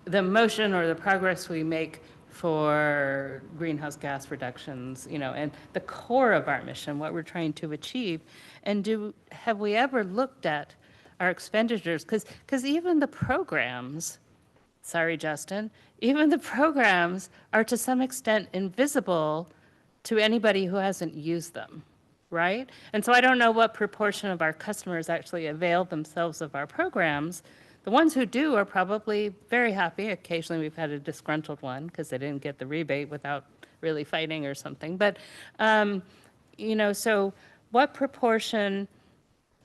the motion or the progress we make for greenhouse gas reductions, and the core of our mission, what we're trying to achieve. And have we ever looked at our expenditures? Because even the programs, sorry, Justin, even the programs are to some extent invisible to anybody who hasn't used them, right? And so I don't know what proportion of our customers actually avail themselves of our programs. The ones who do are probably very happy. Occasionally we've had a disgruntled one because they didn't get the rebate without really fighting or something. But, so what proportion,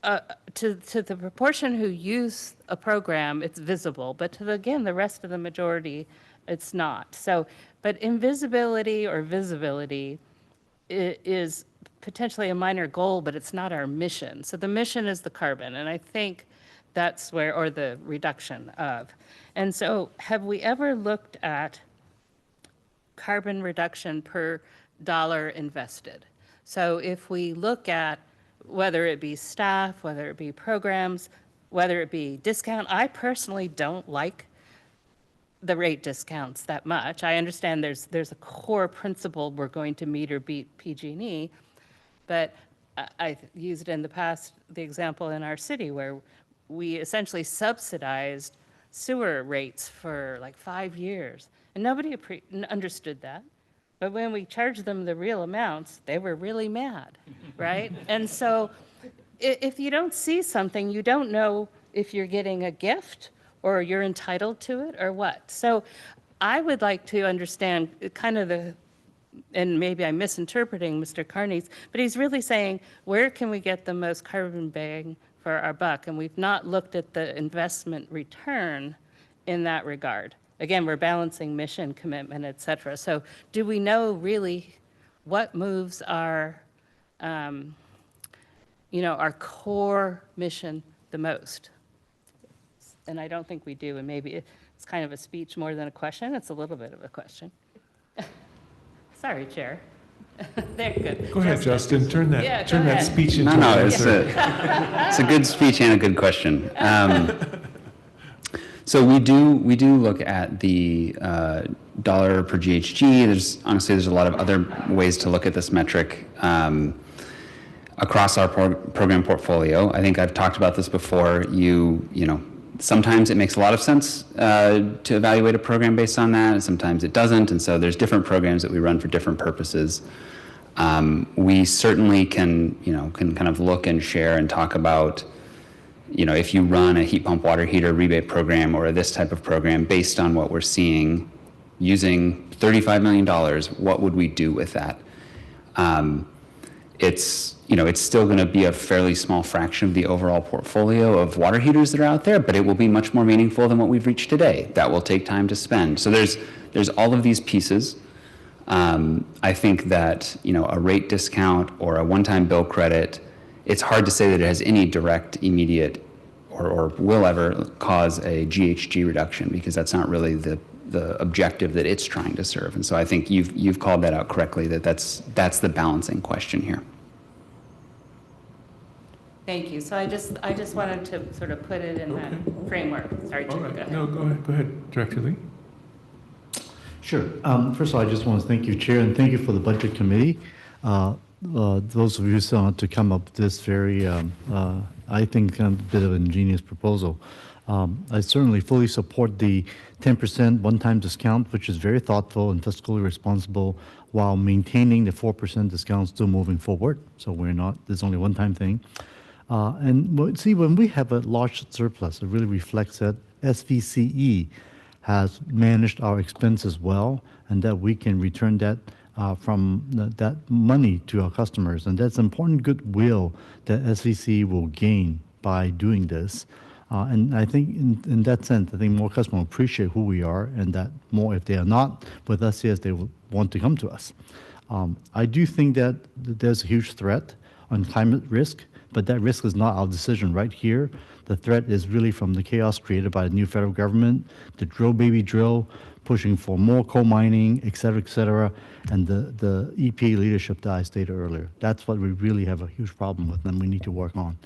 to the proportion who use a program, it's visible, but to the rest of the majority, it's not. So, but invisibility or visibility is potentially a minor goal, but it's not our mission. So the mission is the carbon, and I think that's where, or the reduction of. And so have we ever looked at carbon reduction per dollar invested? So if we look at whether it be staff, whether it be programs, whether it be discount, I personally don't like the rate discounts that much. I understand there's a core principle we're going to meet or beat PG&E, but I've used in the past the example in our city where we essentially subsidized sewer rates for like 5 years, and nobody understood that. But when we charged them the real amounts, they were really mad, right? And so if you don't see something, you don't know if you're getting a gift or you're entitled to it or what. So I would like to understand kind of and maybe I'm misinterpreting Mr. Carney's, but he's really saying, where can we get the most carbon bang for our buck? And we've not looked at the investment return in that regard. Again, we're balancing mission, commitment, et cetera. So do we know really what moves our, our core mission the most? And I don't think we do, and maybe it's kind of a speech more than a question. It's a little bit of a question. Sorry, Chair. They're good. Go ahead, Justin. Turn that speech into No, an it's answer. it's a good speech and a good question. So we do look at the dollar per GHG. There's a lot of other ways to look at this metric across our program portfolio. I think I've talked about this before. Sometimes it makes a lot of sense to evaluate a program based on that, and sometimes it doesn't. And so there's different programs that we run for different purposes. We certainly can kind of look and share and talk about, if you run a heat pump water heater rebate program or this type of program based on what we're seeing, using $35 million, what would we do with that? It's still going to be a fairly small fraction of the overall portfolio of water heaters that are out there, but it will be much more meaningful than what we've reached today. That will take time to spend. So there's all of these pieces. I think that a rate discount or a one-time bill credit, it's hard to say that it has any direct, immediate, or will ever cause a GHG reduction, because that's not really the objective that it's trying to serve. And so I think you've called that out correctly, that's the balancing question here. Thank you. So I just wanted to sort of put it in that framework. Sorry, Chair. Right. Go ahead. No, go ahead, Director Lee. Sure. First of all, I just want to thank you, Chair, and thank you for the Budget Committee. Those of you to come up with this very, I think, kind of a bit of an ingenious proposal. I certainly fully support the 10% one-time discount, which is very thoughtful and fiscally responsible, while maintaining the 4% discount still moving forward. So there's only a one-time thing. And see, when we have a large surplus, it really reflects that SVCE has managed our expenses well, and that we can return that from that money to our customers. And that's important goodwill that SVCE will gain by doing this. And I think in that sense, I think more customers appreciate who we are, and that more, if they are not with us, yes, they will want to come to us. I do think that there's a huge threat on climate risk, but that risk is not our decision right here. The threat is really from the chaos created by the new federal government, the drill baby drill, pushing for more coal mining, et cetera, and the EPA leadership that I stated earlier. That's what we really have a huge problem with, and we need to work on.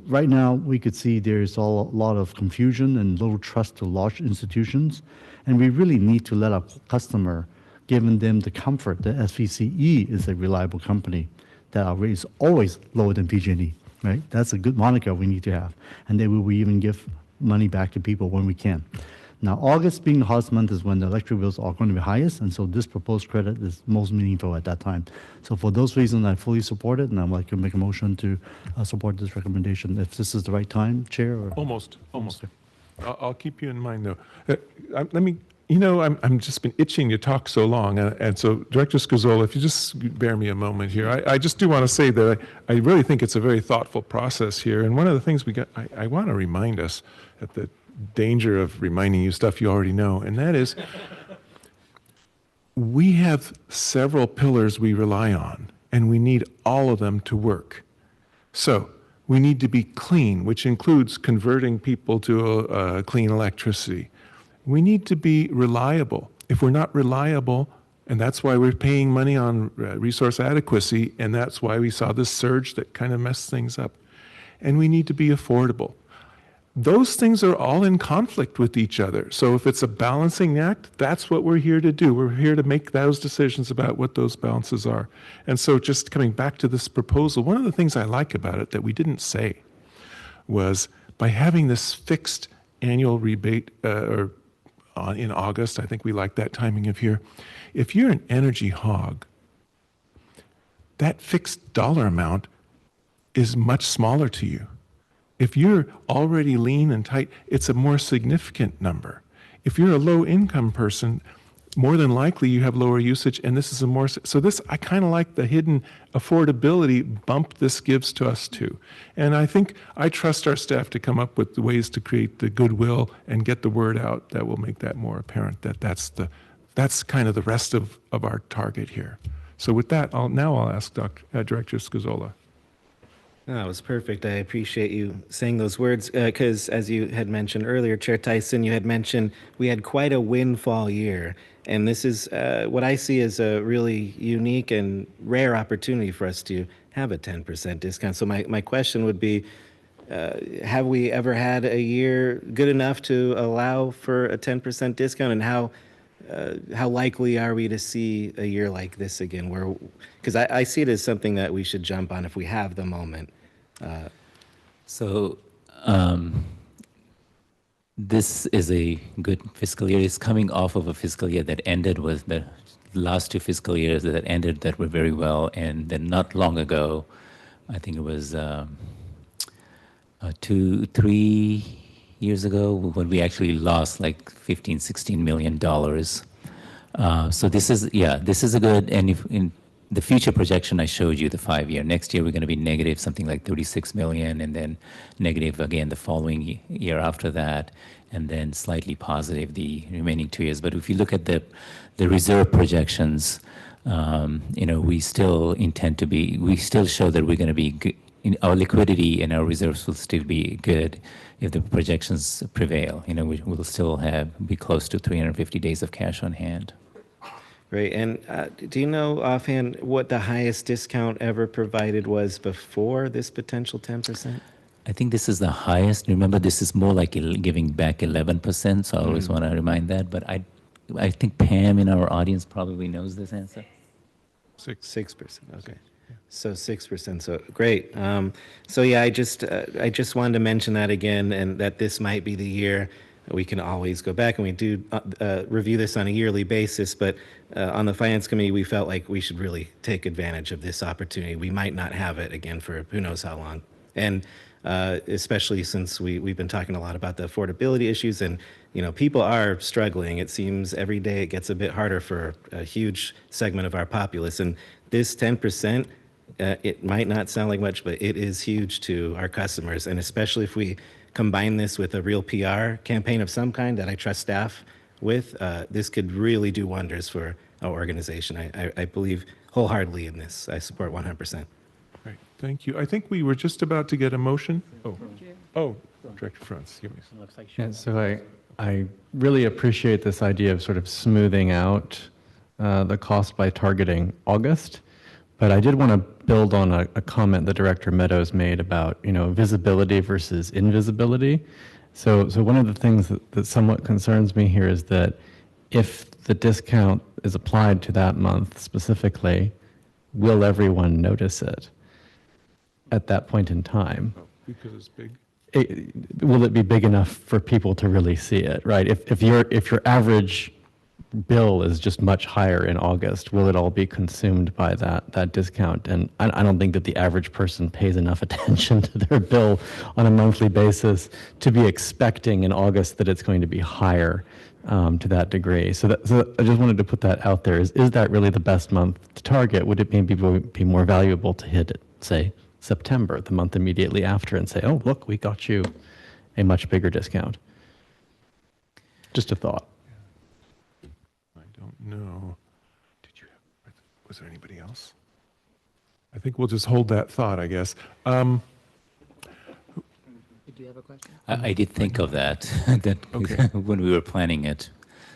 Right now, we could see there's a lot of confusion and little trust to large institutions, and we really need to let our customer, giving them the comfort that SVCE is a reliable company, that our rate is always lower than PG&E, right? That's a good moniker we need to have, and then we will even give money back to people when we can. Now, August being the hottest month is when the electric bills are going to be highest, and so this proposed credit is most meaningful at that time. So for those reasons, I fully support it, and I'd like to make a motion to support this recommendation. If this is the right time, Chair? Or? Almost. I'll keep you in mind, though. Let me You know, I'm just been itching to talk so long, and so Director Scazola, if you just bear me a moment here, I just do want to say that I really think it's a very thoughtful process here, and one of the things I want to remind us, at the danger of reminding you stuff you already know, and that is, we have several pillars we rely on, and we need all of them to work. So we need to be clean, which includes converting people to clean electricity. We need to be reliable. If we're not reliable, and that's why we're paying money on resource adequacy, and that's why we saw this surge that kind of messed things up. And we need to be affordable. Those things are all in conflict with each other. So if it's a balancing act, that's what we're here to do. We're here to make those decisions about what those balances are. And so just coming back to this proposal, one of the things I like about it that we didn't say was by having this fixed annual rebate in August, I think we like that timing of year. If you're an energy hog, that fixed dollar amount is much smaller to you. If you're already lean and tight, it's a more significant number. If you're a low income person, more than likely you have lower usage, and this is a more, so this, I kind of like the hidden affordability bump this gives to us too. And I think, I trust our staff to come up with the ways to create the goodwill and get the word out that will make that more apparent, that that's kind of the rest of our target here. So with that, I'll ask Director Scazola. That was perfect. I appreciate you saying those words because, as you had mentioned earlier, Chair Tyson, you had mentioned we had quite a windfall year. And this is what I see as a really unique and rare opportunity for us to have a 10% discount. So my question would be, have we ever had a year good enough to allow for a 10% discount? And how likely are we to see a year like this again? Where, because I see it as something that we should jump on if we have the moment. This is a good fiscal year. It's coming off of a fiscal year that ended with the last two fiscal years that ended that were very well. And then not long ago, I think it was 2-3 years ago when we actually lost like $15-16 million. So this is a good, and if in the future projection I showed you, the 5-year, next year we're going to be negative something like 36 million, and then negative again the following year after that, and then slightly positive the remaining 2 years. But if you look at the reserve projections, we still intend to be, we still show that we're going to be good. Our liquidity and our reserves will still be good if the projections prevail. We will still be close to 350 days of cash on hand. Great. And do you know offhand what the highest discount ever provided was before this potential 10%? I think this is the highest. Remember, this is more like giving back 11%, so I always want to remind that. But I think Pam in our audience probably knows this answer. 6%. Okay. So 6%. So great. I just wanted to mention that again, and that this might be the year. We can always go back, and we do review this on a yearly basis, but on the Finance Committee, we felt like we should really take advantage of this opportunity. We might not have it again for who knows how long. And especially since we've been talking a lot about the affordability issues, and people are struggling. It seems every day it gets a bit harder for a huge segment of our populace. And this 10%, it might not sound like much, but it is huge to our customers, and especially if we combine this with a real PR campaign of some kind that I trust staff with, this could really do wonders for our organization. I believe wholeheartedly in this. I support 100%. Right, thank you. I think we were just about to get a motion. Director Franz, give me some. Yeah, so I really appreciate this idea of sort of smoothing out the cost by targeting August. But I did want to build on a comment that Director Meadows made about, visibility versus invisibility. So one of the things that somewhat concerns me here is that if the discount is applied to that month specifically, will everyone notice it at that point in time? Because it's big. Will it be big enough for people to really see it, right? If your average bill is just much higher in August, will it all be consumed by that discount? And I don't think that the average person pays enough attention to their bill on a monthly basis to be expecting in August that it's going to be higher to that degree. So I just wanted to put that out there. Is that really the best month to target? Would it maybe be more valuable to hit it, say, September, the month immediately after, and say, oh, look, we got you a much bigger discount? Just a thought. No. Was there anybody else? I think we'll just hold that thought, I guess. Do you have a question? I did think of that, when we were planning it.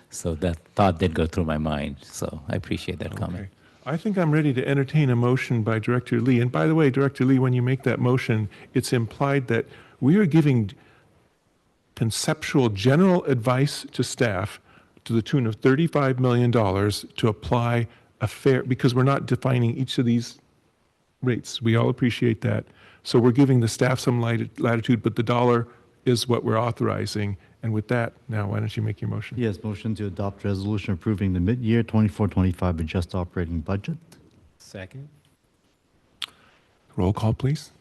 So that thought did go through my mind. So I appreciate that comment. I think I'm ready to entertain a motion by Director Lee. And by the way, Director Lee, when you make that motion, it's implied that we are giving conceptual general advice to staff to the tune of $35 million to apply a fair, because we're not defining each of these rates. We all appreciate that. So we're giving the staff some latitude, but the dollar is what we're authorizing. And with that, now, why don't you make your motion? Yes, motion to adopt resolution approving the mid-year 24-25 adjusted operating budget. Second. Roll call, please.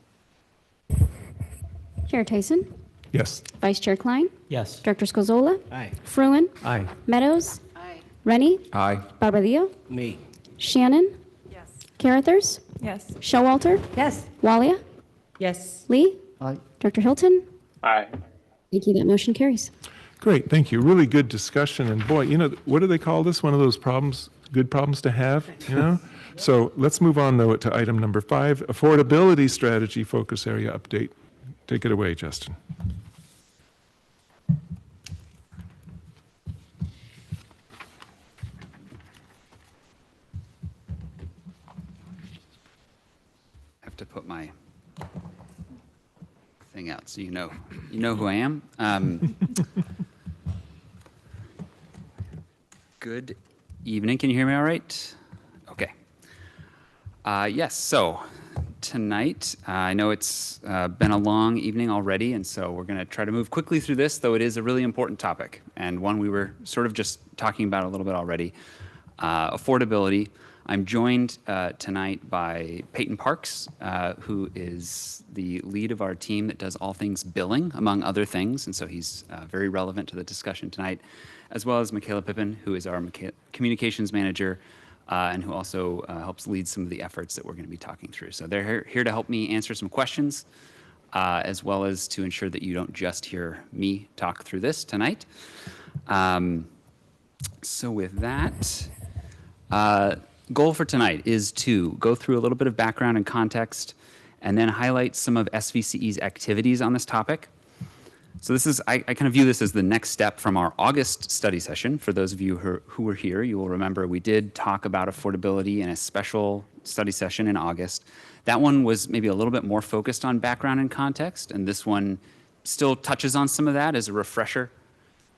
Chair Tyson? Yes. Vice Chair Klein? Yes. Director Scozola? Aye. Fruin? Aye. Meadows? Aye. Rennie? Aye. Barbadillo? Me. Shannon? Yes. Carruthers? Yes. Showalter? Yes. Walia? Yes. Lee? Aye. Director Hilton? Aye. Thank you. That motion carries. Great, thank you. Really good discussion. And boy, what do they call this? One of those problems, good problems to have, So let's move on, though, to item number 5, affordability strategy focus area update. Take it away, Justin. I have to put my thing out so you know who I am. Good evening. Can you hear me all right? Okay. Yes, so tonight, I know it's been a long evening already, and so we're going to try to move quickly through this, though it is a really important topic, and one we were sort of just talking about a little bit already. Affordability. I'm joined tonight by Peyton Parks, who is the lead of our team that does all things billing, among other things, and so he's very relevant to the discussion tonight, as well as Michaela Pippin, who is our communications manager, and who also helps lead some of the efforts that we're going to be talking through. So they're here to help me answer some questions, as well as to ensure that you don't just hear me talk through this tonight. So with that, goal for tonight is to go through a little bit of background and context, and then highlight some of SVCE's activities on this topic. So this is, I kind of view this as the next step from our August study session. For those of you who were here, you will remember we did talk about affordability in a special study session in August. That one was maybe a little bit more focused on background and context, and this one still touches on some of that as a refresher,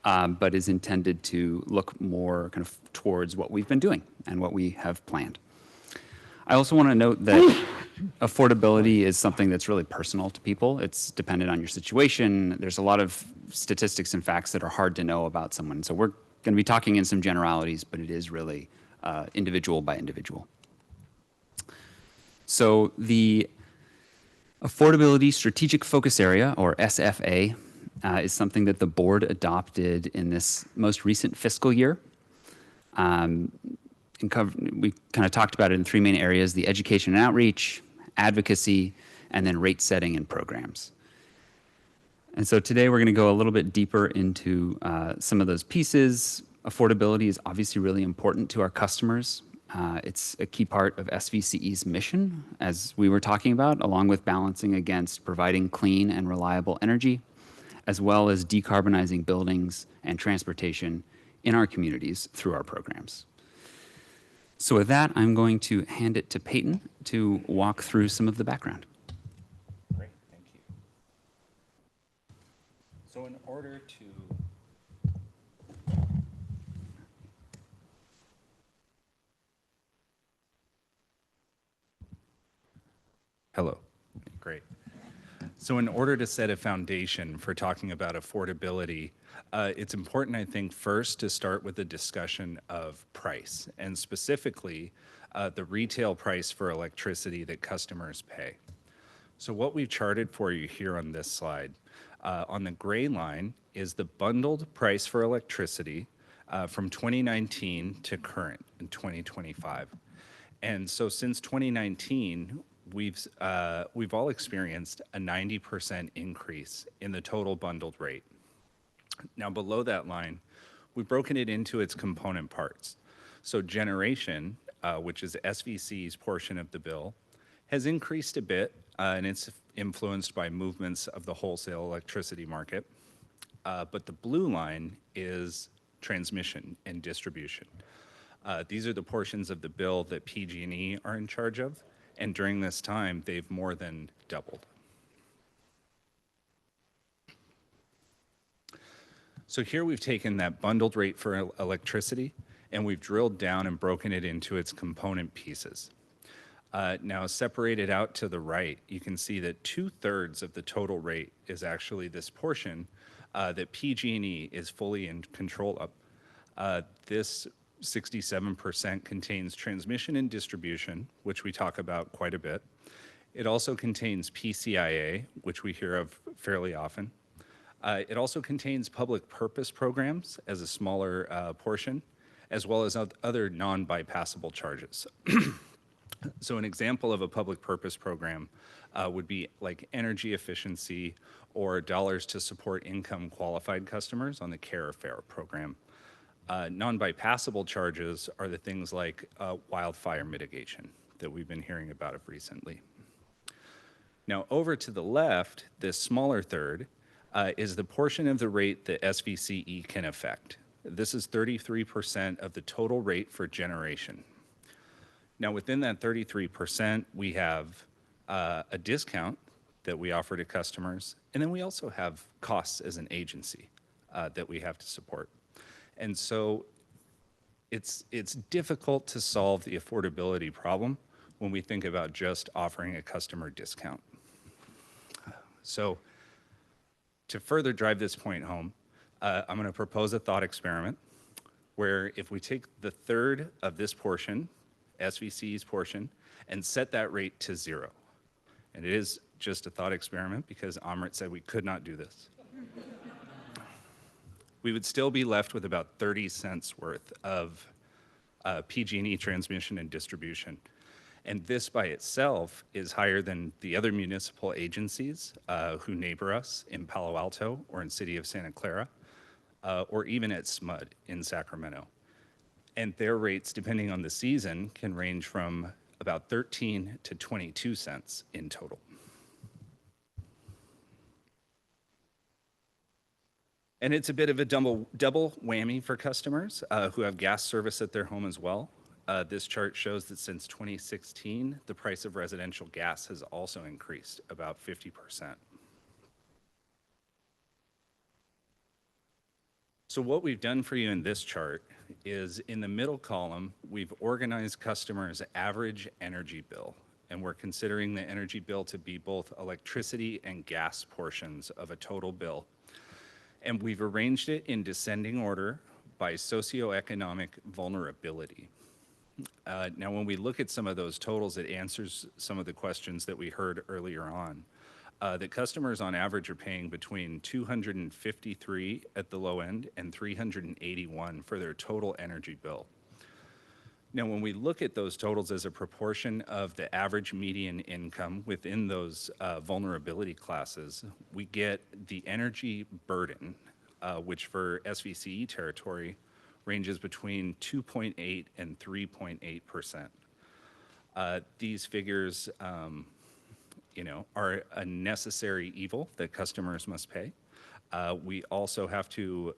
but is intended to look more kind of towards what we've been doing and what we have planned. I also want to note that affordability is something that's really personal to people. It's dependent on your situation. There's a lot of statistics and facts that are hard to know about someone. So we're going to be talking in some generalities, but it is really individual by individual. So the Affordability Strategic Focus Area, or SFA, is something that the board adopted in this most recent fiscal year. We kind of talked about it in 3 main areas: the education and outreach, advocacy, and then rate setting and programs. And so today we're going to go a little bit deeper into some of those pieces. Affordability is obviously really important to our customers. It's a key part of SVCE's mission, as we were talking about, along with balancing against providing clean and reliable energy, as well as decarbonizing buildings and transportation in our communities through our programs. So with that, I'm going to hand it to Peyton to walk through some of the background. Great, thank you. So in order to... Hello. Great. So in order to set a foundation for talking about affordability, it's important, I think, first to start with a discussion of price, and specifically the retail price for electricity that customers pay. So what we've charted for you here on this slide, on the gray line is the bundled price for electricity from 2019 to current in 2025. And so since 2019, we've all experienced a 90% increase in the total bundled rate. Now below that line, we've broken it into its component parts. So generation, which is SVC's portion of the bill, has increased a bit, and it's influenced by movements of the wholesale electricity market. But the blue line is transmission and distribution. These are the portions of the bill that PG&E are in charge of, and during this time, they've more than doubled. So here we've taken that bundled rate for electricity, and we've drilled down and broken it into its component pieces. Now, separated out to the right, you can see that 2/3 of the total rate is actually this portion that PG&E is fully in control of. This 67% contains transmission and distribution, which we talk about quite a bit. It also contains PCIA, which we hear of fairly often. It also contains public purpose programs as a smaller portion, as well as other non-bypassable charges. So an example of a public purpose program would be like energy efficiency or dollars to support income qualified customers on the Care or Fair program. Non-bypassable charges are the things like wildfire mitigation that we've been hearing about of recently. Now over to the left, this smaller third is the portion of the rate that SVCE can affect. This is 33% of the total rate for generation. Now within that 33%, we have a discount that we offer to customers, and then we also have costs as an agency that we have to support. And so it's difficult to solve the affordability problem when we think about just offering a customer discount. So to further drive this point home, I'm going to propose a thought experiment where if we take the third of this portion, SVC's portion, and set that rate to 0. And it is just a thought experiment because Amrit said we could not do this. We would still be left with about 30 cents worth of PG&E transmission and distribution. And this by itself is higher than the other municipal agencies who neighbor us in Palo Alto or in City of Santa Clara, or even at SMUD in Sacramento. And their rates, depending on the season, can range from about 13 to 22 cents in total. And it's a bit of a double whammy for customers who have gas service at their home as well. This chart shows that since 2016, the price of residential gas has also increased about 50%. So what we've done for you in this chart is in the middle column, we've organized customers' average energy bill. And we're considering the energy bill to be both electricity and gas portions of a total bill. And we've arranged it in descending order by socioeconomic vulnerability. Now, when we look at some of those totals, it answers some of the questions that we heard earlier on. That customers on average are paying between $253 at the low end and $381 for their total energy bill. Now, when we look at those totals as a proportion of the average median income within those vulnerability classes, we get the energy burden, which for SVCE territory ranges between 2.8 and 3.8%. These figures, are a necessary evil that customers must pay. We also have to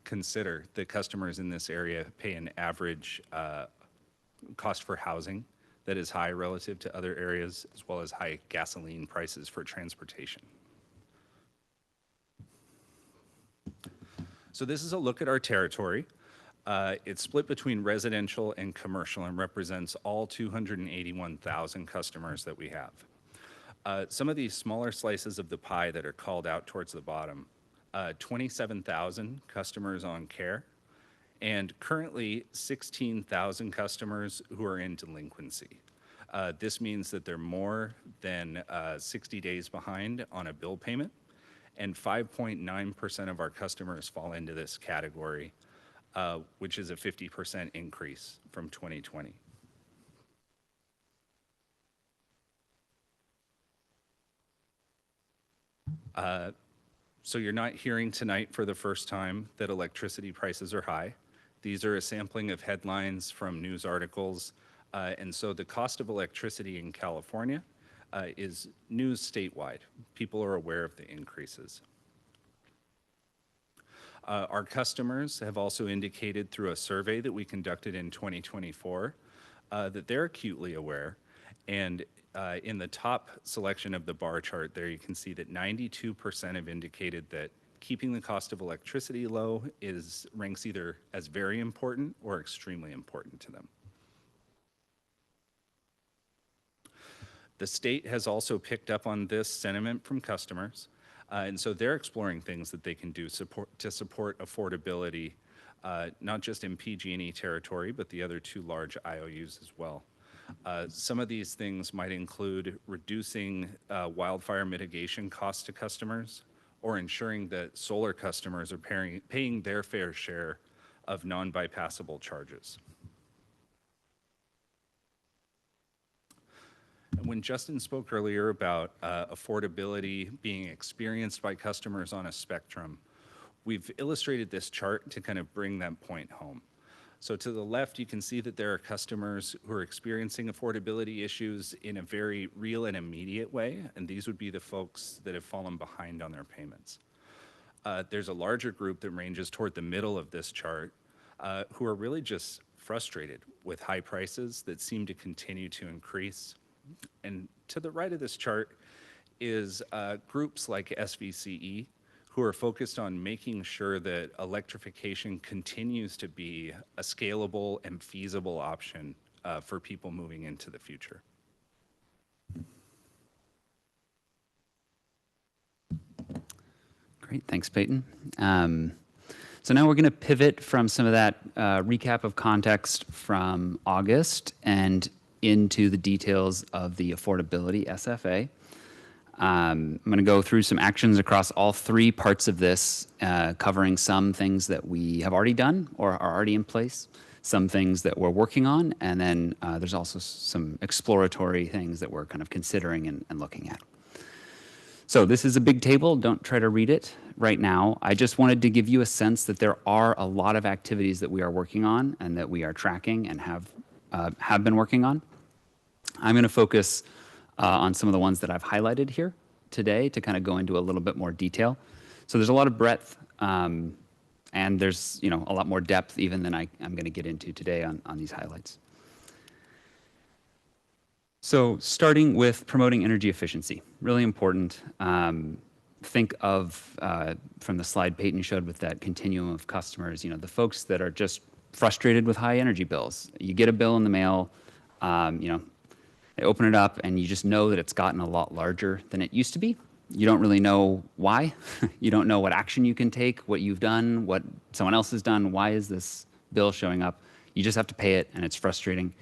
consider that customers in this area pay an average cost for housing that is high relative to other areas, as well as high gasoline prices for transportation. So this is a look at our territory. It's split between residential and commercial and represents all 281,000 customers that we have. Some of these smaller slices of the pie that are called out towards the bottom, 27,000 customers on care, and currently 16,000 customers who are in delinquency. This means that they're more than 60 days behind on a bill payment, and 5.9% of our customers fall into this category, which is a 50% increase from 2020. So you're not hearing tonight for the first time that electricity prices are high. These are a sampling of headlines from news articles. And so the cost of electricity in California is news statewide. People are aware of the increases. Our customers have also indicated through a survey that we conducted in 2024 that they're acutely aware. And in the top selection of the bar chart there, you can see that 92% have indicated that keeping the cost of electricity low ranks either as very important or extremely important to them. The state has also picked up on this sentiment from customers, and so they're exploring things that they can do to support affordability, not just in PG&E territory, but the other two large IOUs as well. Some of these things might include reducing wildfire mitigation costs to customers, or ensuring that solar customers are paying their fair share of non-bypassable charges. When Justin spoke earlier about affordability being experienced by customers on a spectrum, we've illustrated this chart to kind of bring that point home. So to the left, you can see that there are customers who are experiencing affordability issues in a very real and immediate way, and these would be the folks that have fallen behind on their payments. There's a larger group that ranges toward the middle of this chart who are really just frustrated with high prices that seem to continue to increase. And to the right of this chart is groups like SVCE, who are focused on making sure that electrification continues to be a scalable and feasible option for people moving into the future. Great, thanks, Peyton. So now we're going to pivot from some of that recap of context from August and into the details of the affordability SFA. I'm going to go through some actions across all three parts of this, covering some things that we have already done or are already in place, some things that we're working on, and then there's also some exploratory things that we're kind of considering and looking at. So this is a big table. Don't try to read it right now. I just wanted to give you a sense that there are a lot of activities that we are working on and that we are tracking and have been working on. I'm going to focus on some of the ones that I've highlighted here today to kind of go into a little bit more detail. So there's a lot of breadth and there's a lot more depth even than I'm going to get into today on these highlights. So starting with promoting energy efficiency, really important. Think of, from the slide Peyton showed with that continuum of customers, the folks that are just frustrated with high energy bills. You get a bill in the mail, they open it up and you just know that it's gotten a lot larger than it used to be. You don't really know why. You don't know what action you can take, what you've done, what someone else has done. Why is this bill showing up? You just have to pay it and it's frustrating.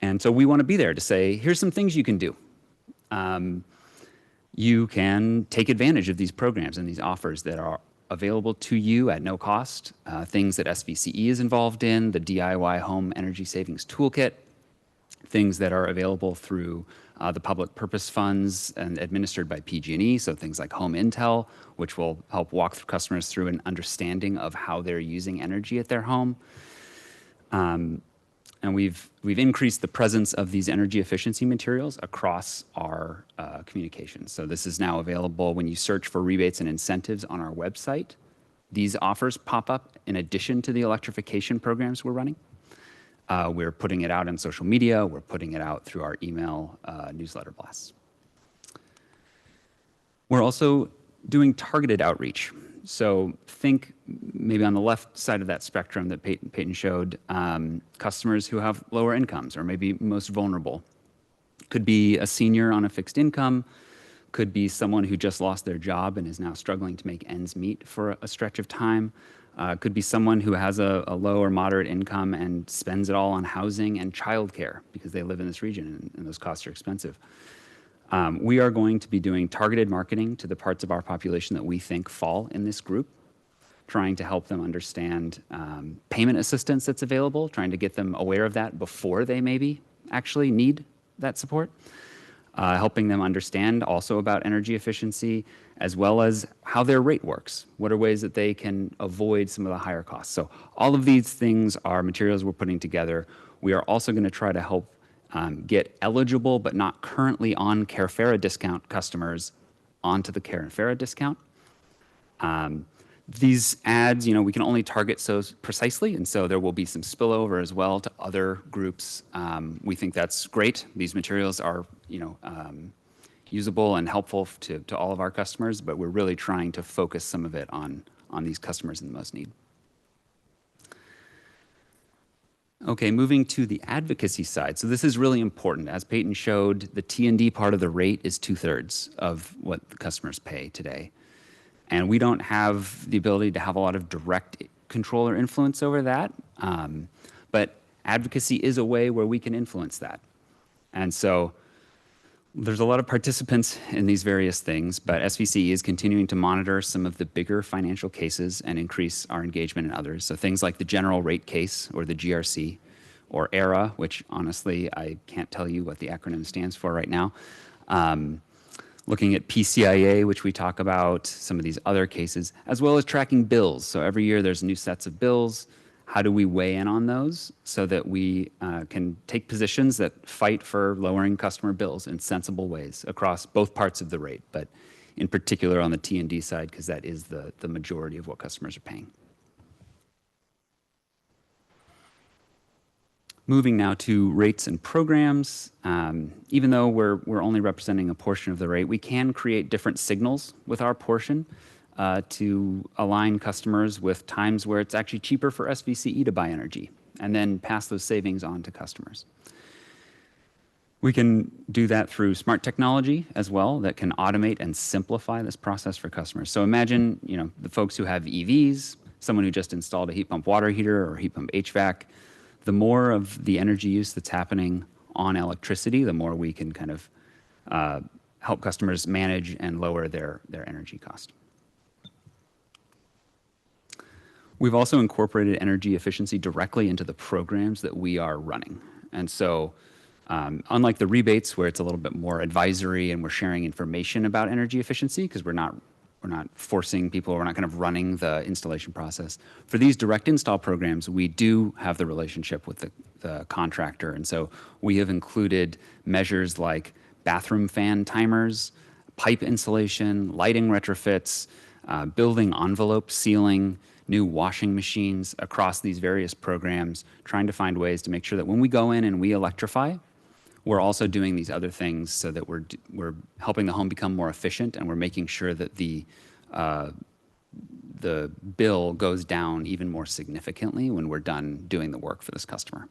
And so we want to be there to say, here's some things you can do. You can take advantage of these programs and these offers that are available to you at no cost. Things that SVCE is involved in, the DIY Home Energy Savings Toolkit, things that are available through the public purpose funds and administered by PG&E, so things like Home Intel, which will help walk customers through an understanding of how they're using energy at their home. And we've increased the presence of these energy efficiency materials across our communications. So this is now available when you search for rebates and incentives on our website. These offers pop up in addition to the electrification programs we're running. We're putting it out on social media. We're putting it out through our email newsletter blasts. We're also doing targeted outreach. So think maybe on the left side of that spectrum that Peyton showed, customers who have lower incomes or maybe most vulnerable. Could be a senior on a fixed income, could be someone who just lost their job and is now struggling to make ends meet for a stretch of time. Could be someone who has a low or moderate income and spends it all on housing and childcare because they live in this region and those costs are expensive. We are going to be doing targeted marketing to the parts of our population that we think fall in this group, trying to help them understand payment assistance that's available, trying to get them aware of that before they maybe actually need that support, helping them understand also about energy efficiency, as well as how their rate works. What are ways that they can avoid some of the higher costs? So all of these things are materials we're putting together. We are also going to try to help get eligible but not currently on Carefera discount customers onto the Carefera discount. These ads, we can only target so precisely, and so there will be some spillover as well to other groups. We think that's great. These materials are, usable and helpful to all of our customers, but we're really trying to focus some of it on these customers in the most need. Okay, moving to the advocacy side. So this is really important. As Peyton showed, the T&D part of the rate is 2/3 of what the customers pay today. And we don't have the ability to have a lot of direct control or influence over that. But advocacy is a way where we can influence that. And so there's a lot of participants in these various things, but SVC is continuing to monitor some of the bigger financial cases and increase our engagement in others. So things like the general rate case or the GRC or ERA, which honestly, I can't tell you what the acronym stands for right now. Looking at PCIA, which we talk about, some of these other cases, as well as tracking bills. So every year there's new sets of bills. How do we weigh in on those so that we can take positions that fight for lowering customer bills in sensible ways across both parts of the rate, but in particular on the T&D side, because that is the majority of what customers are paying. Moving now to rates and programs. Even though we're only representing a portion of the rate, we can create different signals with our portion to align customers with times where it's actually cheaper for SVCE to buy energy and then pass those savings on to customers. We can do that through smart technology as well that can automate and simplify this process for customers. So imagine, the folks who have EVs, someone who just installed a heat pump water heater or heat pump HVAC. The more of the energy use that's happening on electricity, the more we can kind of help customers manage and lower their energy cost. We've also incorporated energy efficiency directly into the programs that we are running. And so unlike the rebates where it's a little bit more advisory and we're sharing information about energy efficiency because we're not forcing people, we're not kind of running the installation process. For these direct install programs, we do have the relationship with the contractor. And so we have included measures like bathroom fan timers, pipe insulation, lighting retrofits, building envelope sealing, new washing machines across these various programs, trying to find ways to make sure that when we go in and we electrify, we're also doing these other things so that we're helping the home become more efficient, and we're making sure that the bill goes down even more significantly when we're done doing the work for this customer.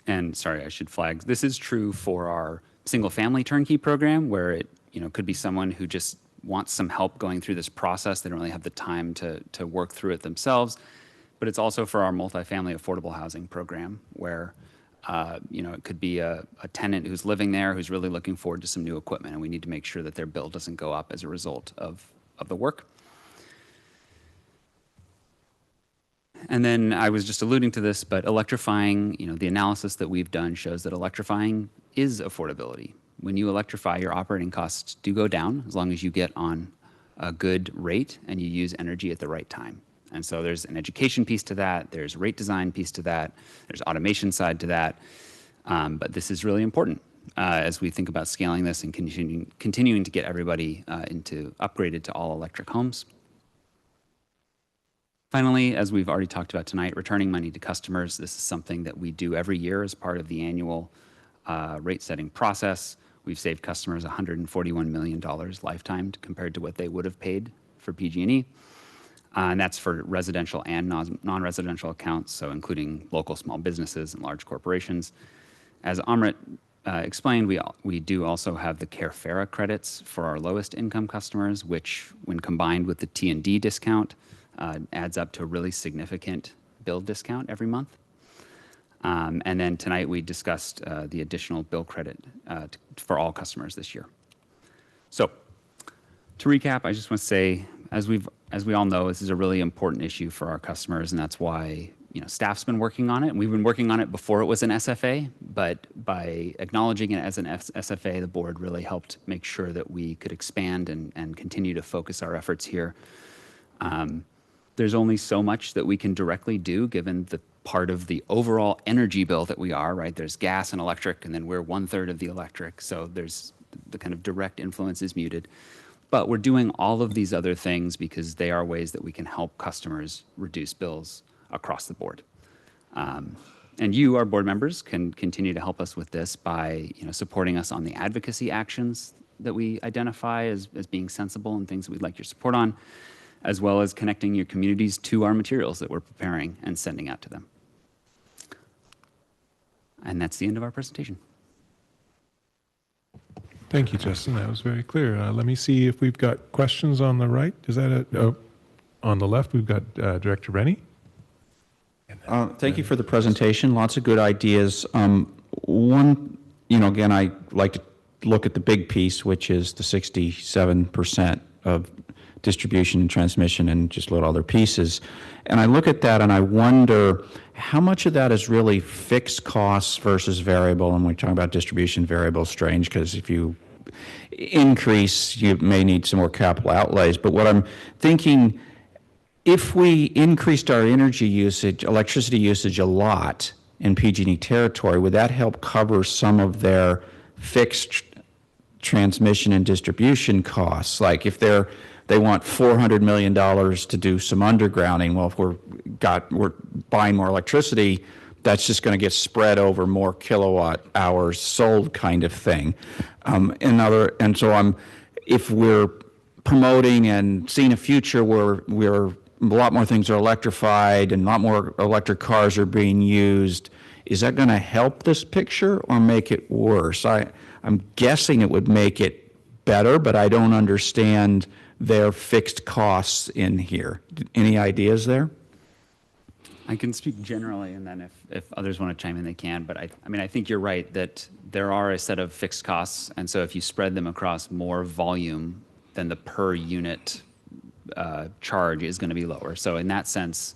And sorry, I should flag, this is true for our single family turnkey program where it could be someone who just wants some help going through this process. They don't really have the time to work through it themselves. But it's also for our multifamily affordable housing program where, it could be a tenant who's living there who's really looking forward to some new equipment, and we need to make sure that their bill doesn't go up as a result of the work. And then I was just alluding to this, but electrifying, the analysis that we've done shows that electrifying is affordability. When you electrify, your operating costs do go down as long as you get on a good rate and you use energy at the right time. And so there's an education piece to that, there's a rate design piece to that, there's automation side to that. But this is really important as we think about scaling this and continuing to get everybody upgraded to all electric homes. Finally, as we've already talked about tonight, returning money to customers. This is something that we do every year as part of the annual rate setting process. We've saved customers $141 million lifetime compared to what they would have paid for PG&E. And that's for residential and non-residential accounts, so including local small businesses and large corporations. As Amrit explained, we do also have the CareFera credits for our lowest income customers, which when combined with the T&D discount adds up to a really significant bill discount every month. And then tonight we discussed the additional bill credit for all customers this year. So to recap, I just want to say, as we all know, this is a really important issue for our customers, and that's why staff's been working on it. And we've been working on it before it was an SFA, but by acknowledging it as an SFA, the board really helped make sure that we could expand and continue to focus our efforts here. There's only so much that we can directly do given the part of the overall energy bill that we are, right? There's gas and electric, and then we're 1/3 of the electric. So there's the kind of direct influence is muted. But we're doing all of these other things because they are ways that we can help customers reduce bills across the board. And you, our board members, can continue to help us with this by supporting us on the advocacy actions that we identify as being sensible and things that we'd like your support on, as well as connecting your communities to our materials that we're preparing and sending out to them. And that's the end of our presentation. Thank you, Justin. That was very clear. Let me see if we've got questions on the right. Is that it? Oh, on the left, we've got Director Rennie. Thank you for the presentation. Lots of good ideas. Again, I like to look at the big piece, which is the 67% of distribution and transmission and just little other pieces. And I look at that and I wonder how much of that is really fixed costs versus variable. And when we talk about distribution, variable is strange because if you increase, you may need some more capital outlays. But what I'm thinking, if we increased our energy usage, electricity usage a lot in PG&E territory, would that help cover some of their fixed transmission and distribution costs? Like if they want $400 million to do some undergrounding, well, if we're buying more electricity, that's just going to get spread over more kilowatt hours sold kind of thing. If we're promoting and seeing a future where a lot more things are electrified and a lot more electric cars are being used, is that going to help this picture or make it worse? I'm guessing it would make it better, but I don't understand their fixed costs in here. Any ideas there? I can speak generally, and then if others want to chime in, they can. But I think you're right that there are a set of fixed costs, and so if you spread them across more volume, then the per unit charge is going to be lower. So in that sense,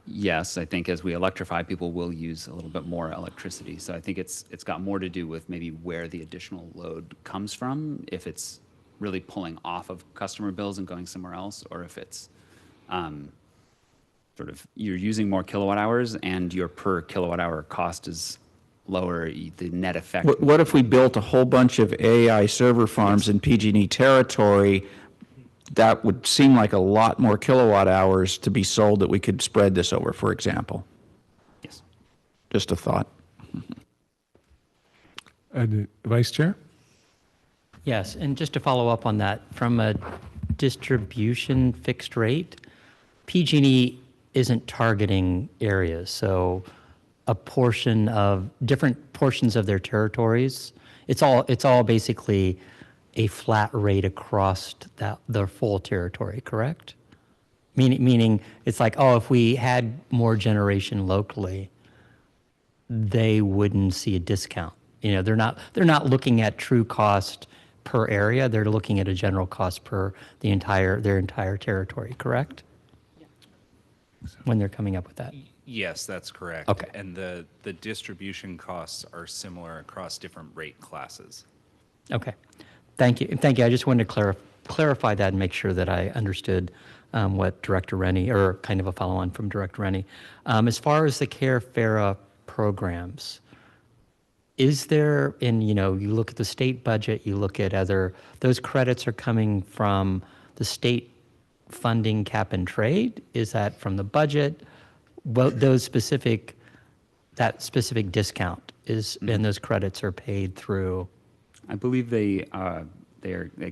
yes, I think as we electrify, people will use a little bit more electricity. So I think it's got more to do with maybe where the additional load comes from, if it's really pulling off of customer bills and going somewhere else, or if it's sort of you're using more kilowatt hours and your per kilowatt hour cost is lower, the net effect. What if we built a whole bunch of AI server farms in PG&E territory? That would seem like a lot more kilowatt hours to be sold that we could spread this over, for example. Yes. Just a thought. Vice Chair? Yes, and just to follow up on that, from a distribution fixed rate, PG&E isn't targeting areas, so a portion of different portions of their territories, it's all basically a flat rate across their full territory, correct? Meaning it's like, oh, if we had more generation locally, they wouldn't see a discount. They're not looking at true cost per area. They're looking at a general cost per their entire territory, correct? Yeah. When they're coming up with that. Yes, that's correct. Okay. And the distribution costs are similar across different rate classes. Okay. Thank you. Thank you. I just wanted to clarify that and make sure that I understood what Director Rennie, or kind of a follow-on from Director Rennie. As far as the CareFera programs, is there, you look at the state budget, you look at those credits are coming from the state funding cap and trade? Is that from the budget? Well, that specific discount is, and those credits are paid through? I believe they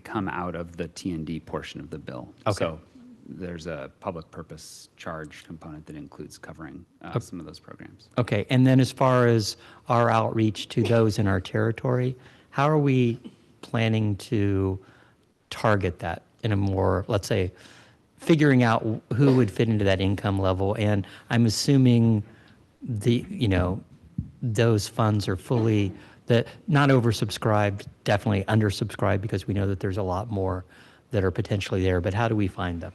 come out of the T&D portion of the bill. Okay. So there's a public purpose charge component that includes covering some of those programs. Okay, and then as far as our outreach to those in our territory, how are we planning to target that in a more, let's say, figuring out who would fit into that income level? And I'm assuming those funds are fully, not oversubscribed, definitely undersubscribed, because we know that there's a lot more that are potentially there, but how do we find them?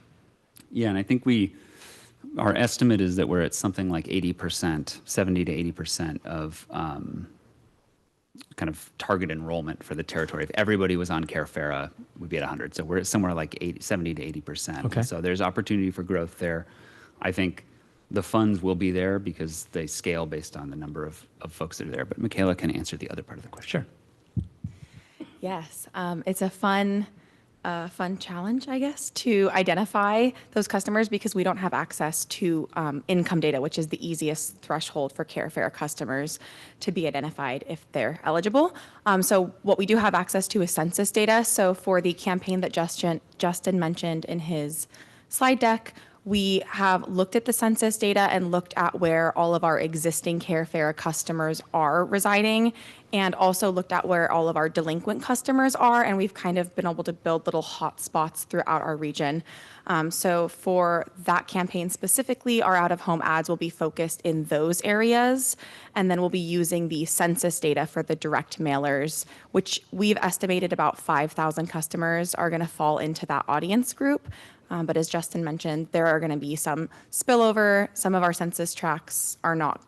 Yeah, and I think our estimate is that we're at something like 80%, 70 to 80% of kind of target enrollment for the territory. If everybody was on CareFera, we'd be at 100. So we're at somewhere like 70 to 80%. Okay. So there's opportunity for growth there. I think the funds will be there because they scale based on the number of folks that are there. But Michaela can answer the other part of the question. Sure. Yes, it's a fun challenge, I guess, to identify those customers because we don't have access to income data, which is the easiest threshold for CareFair customers to be identified if they're eligible. So what we do have access to is census data. So for the campaign that Justin mentioned in his slide deck, we have looked at the census data and looked at where all of our existing CareFair customers are residing, and also looked at where all of our delinquent customers are, and we've kind of been able to build little hotspots throughout our region. So for that campaign specifically, our out-of-home ads will be focused in those areas, and then we'll be using the census data for the direct mailers, which we've estimated about 5,000 customers are going to fall into that audience group. But as Justin mentioned, there are going to be some spillover. Some of our census tracts are not,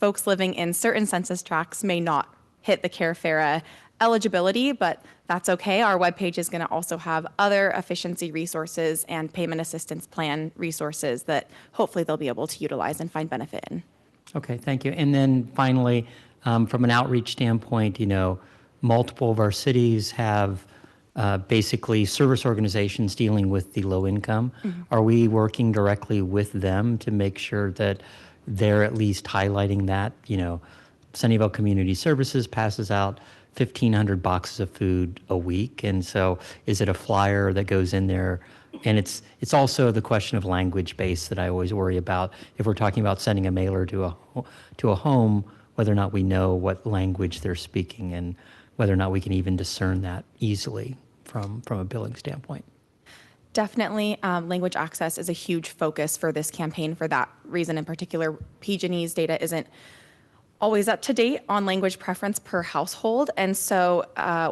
folks living in certain census tracts may not hit the CareFera eligibility, but that's okay. Our webpage is going to also have other efficiency resources and payment assistance plan resources that hopefully they'll be able to utilize and find benefit in. Okay, thank you. And then finally, from an outreach standpoint, multiple of our cities have basically service organizations dealing with the low income. Mm-hmm. Are we working directly with them to make sure that they're at least highlighting that? Sunnyvale Community Services passes out 1,500 boxes of food a week, and so is it a flyer that goes in there? And it's also the question of language base that I always worry about. If we're talking about sending a mailer to a home, whether or not we know what language they're speaking and whether or not we can even discern that easily from a billing standpoint. Definitely, language access is a huge focus for this campaign. For that reason in particular, PG&E's data isn't always up to date on language preference per household, and so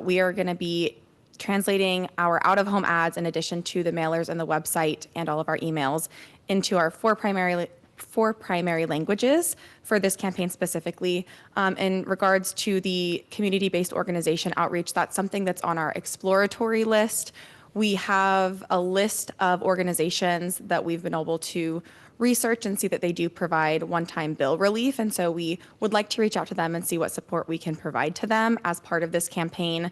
we are going to be translating our out-of-home ads in addition to the mailers and the website and all of our emails into our four primary languages for this campaign specifically. In regards to the community-based organization outreach, that's something that's on our exploratory list. We have a list of organizations that we've been able to research and see that they do provide one-time bill relief, and so we would like to reach out to them and see what support we can provide to them as part of this campaign.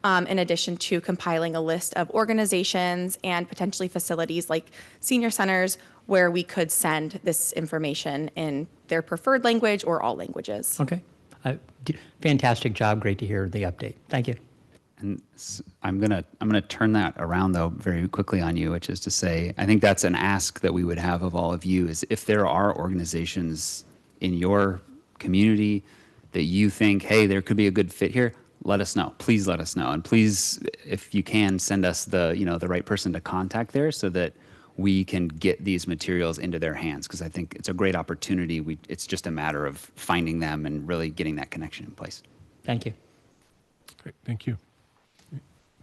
In addition to compiling a list of organizations and potentially facilities like senior centers where we could send this information in their preferred language or all languages. Okay. Fantastic job. Great to hear the update. Thank you. And I'm gonna turn that around though very quickly on you, which is to say, I think that's an ask that we would have of all of you is if there are organizations in your community that you think, hey, there could be a good fit here, let us know. Please let us know. And please, if you can, send us the right person to contact there so that we can get these materials into their hands, because I think it's a great opportunity. It's just a matter of finding them and really getting that connection in place. Thank you. Great, thank you.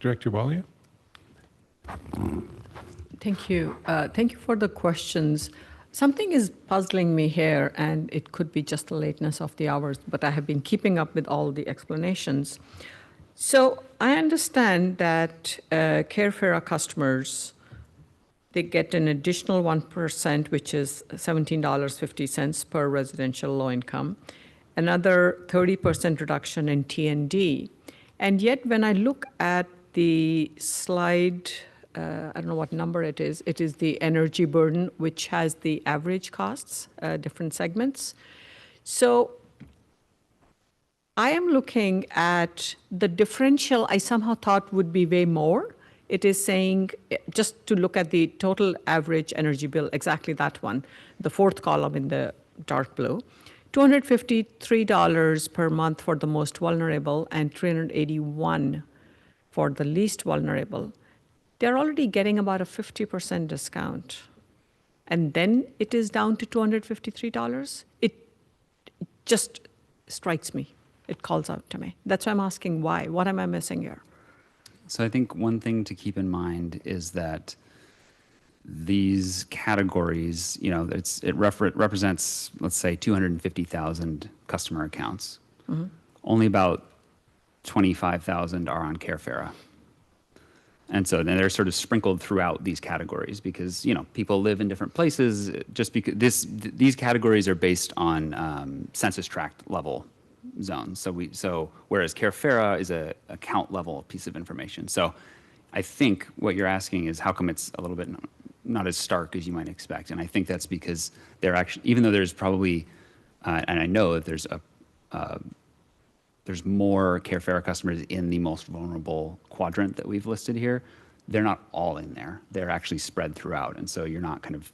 Director Walia? Thank you. Thank you for the questions. Something is puzzling me here, and it could be just the lateness of the hours, but I have been keeping up with all the explanations. So I understand that CareFera customers, they get an additional 1%, which is $17.50 per residential low income, another 30% reduction in T&D. And yet when I look at the slide, I don't know what number it is the energy burden, which has the average costs, different segments. So I am looking at the differential I somehow thought would be way more it is saying, just to look at the total average energy bill, exactly that one, the fourth column in the dark blue, $253 per month for the most vulnerable and $381 for the least vulnerable. They're already getting about a 50% discount. And then it is down to $253. It just strikes me. It calls out to me. That's why I'm asking why. What am I missing here? So I think one thing to keep in mind is that these categories, you know, it represents, let's say, 250,000 customer accounts. Mm-hmm. Only about 25,000 are on Carefera. And so then they're sort of sprinkled throughout these categories because, you know, people live in different places. Just because these categories are based on census tract level zones. So whereas Carefera is a account level piece of information. So I think what you're asking is how come it's a little bit not as stark as you might expect. And I think that's because they're actually, even though there's probably, and I know that there's more Carefera customers in the most vulnerable quadrant that we've listed here, they're not all in there. They're actually spread throughout. And so you're not kind of,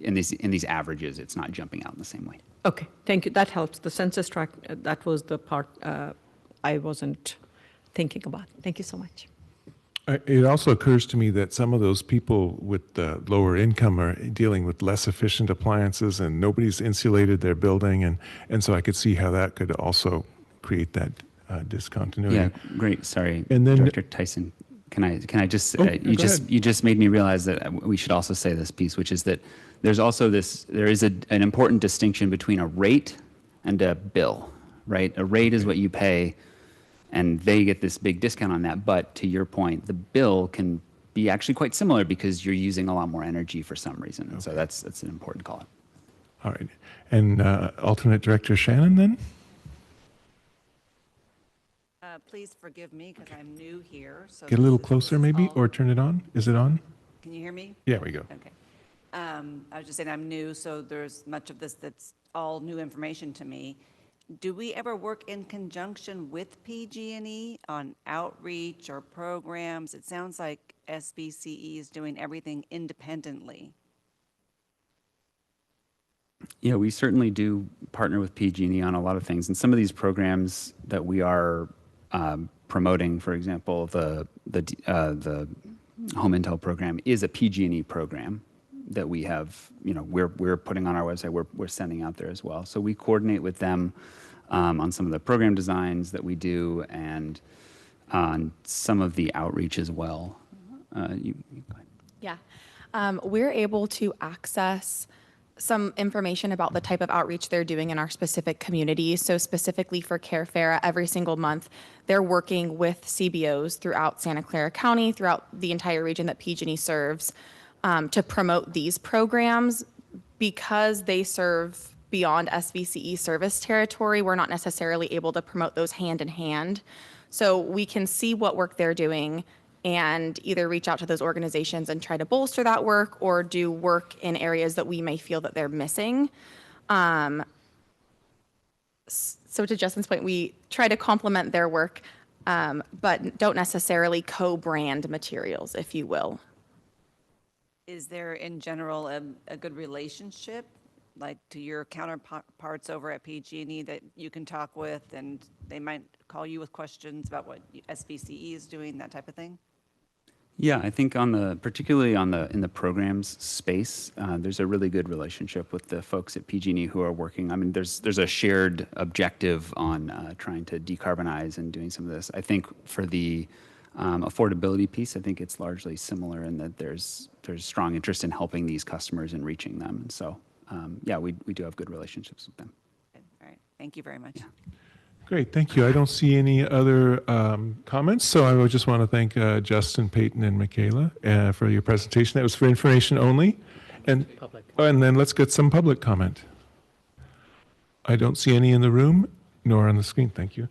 in these averages, it's not jumping out in the same way. Okay, thank you. That helps. The census tract, that was the part I wasn't thinking about. Thank you so much. It also occurs to me that some of those people with lower income are dealing with less efficient appliances and nobody's insulated their building. And so I could see how that could also create that discontinuity. Yeah, great. Sorry, And then, Director Tyson, can I just, you just made me realize that we should also say this piece, which is that there's also there is an important distinction between a rate and a bill, right? A rate is what you pay, and they get this big discount on that. But to your point, the bill can be actually quite similar because you're using a lot more energy for some reason. And so that's an important call out. all right. And Alternate Director Shannon then? Please forgive me because I'm new here. So Get a little closer maybe, or turn it on. Is it on? Can you hear me? Yeah, we go. Okay. I was just saying I'm new, so there's much of this that's all new information to me. Do we ever work in conjunction with PG&E on outreach or programs? It sounds like SBCE is doing everything independently. Yeah, we certainly do partner with PG&E on a lot of things. And some of these programs that we are promoting, for example, the Home Intel program is a PG&E program that we have, you know, we're putting on our website, we're sending out there as well. So we coordinate with them on some of the program designs that we do and on some of the outreach as well. Go ahead. Yeah. We're able to access some information about the type of outreach they're doing in our specific communities. So specifically for Carefera, every single month, they're working with CBOs throughout Santa Clara County, throughout the entire region that PG&E serves, to promote these programs. Because they serve beyond SBCE service territory, we're not necessarily able to promote those hand in hand. So we can see what work they're doing and either reach out to those organizations and try to bolster that work or do work in areas that we may feel that they're missing. So to Justin's point, we try to complement their work, but don't necessarily co-brand materials, if you will. Is there in general a good relationship, like to your counterparts over at PG&E that you can talk with and they might call you with questions about what SBCE is doing, that type of thing? Yeah, I think particularly in the programs space, there's a really good relationship with the folks at PG&E who are working. I mean, there's a shared objective on trying to decarbonize and doing some of this. I think for the affordability piece, I think it's largely similar in that there's strong interest in helping these customers and reaching them. And so, yeah, we do have good relationships with them. Okay. All right. Thank you very much. Yeah. Great, thank you. I don't see any other comments, so I would just want to thank Justin, Peyton, and Michaela for your presentation. That was for information only. And then let's get some public comment. I don't see any in the room, nor on the screen. Thank you.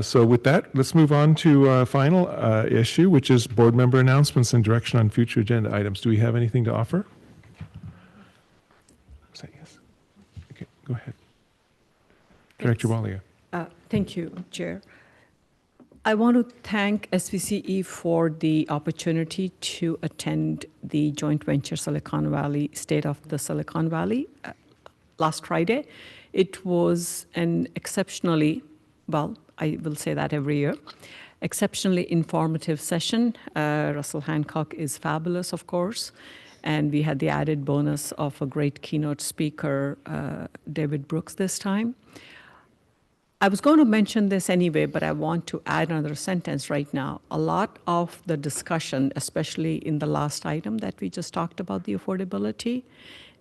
So with that, let's move on to our final issue, which is board member announcements and direction on future agenda items. Do we have anything to offer? Say yes. Okay, go ahead. Director Walia. Thank you, Chair. I want to thank SVCE for the opportunity to attend the joint venture Silicon Valley, State of the Silicon Valley last Friday. It was an exceptionally, well, I will say that every year, exceptionally informative session. Russell Hancock is fabulous, of course, and we had the added bonus of a great keynote speaker, David Brooks, this time. I was going to mention this anyway, but I want to add another sentence right now. A lot of the discussion, especially in the last item that we just talked about, the affordability,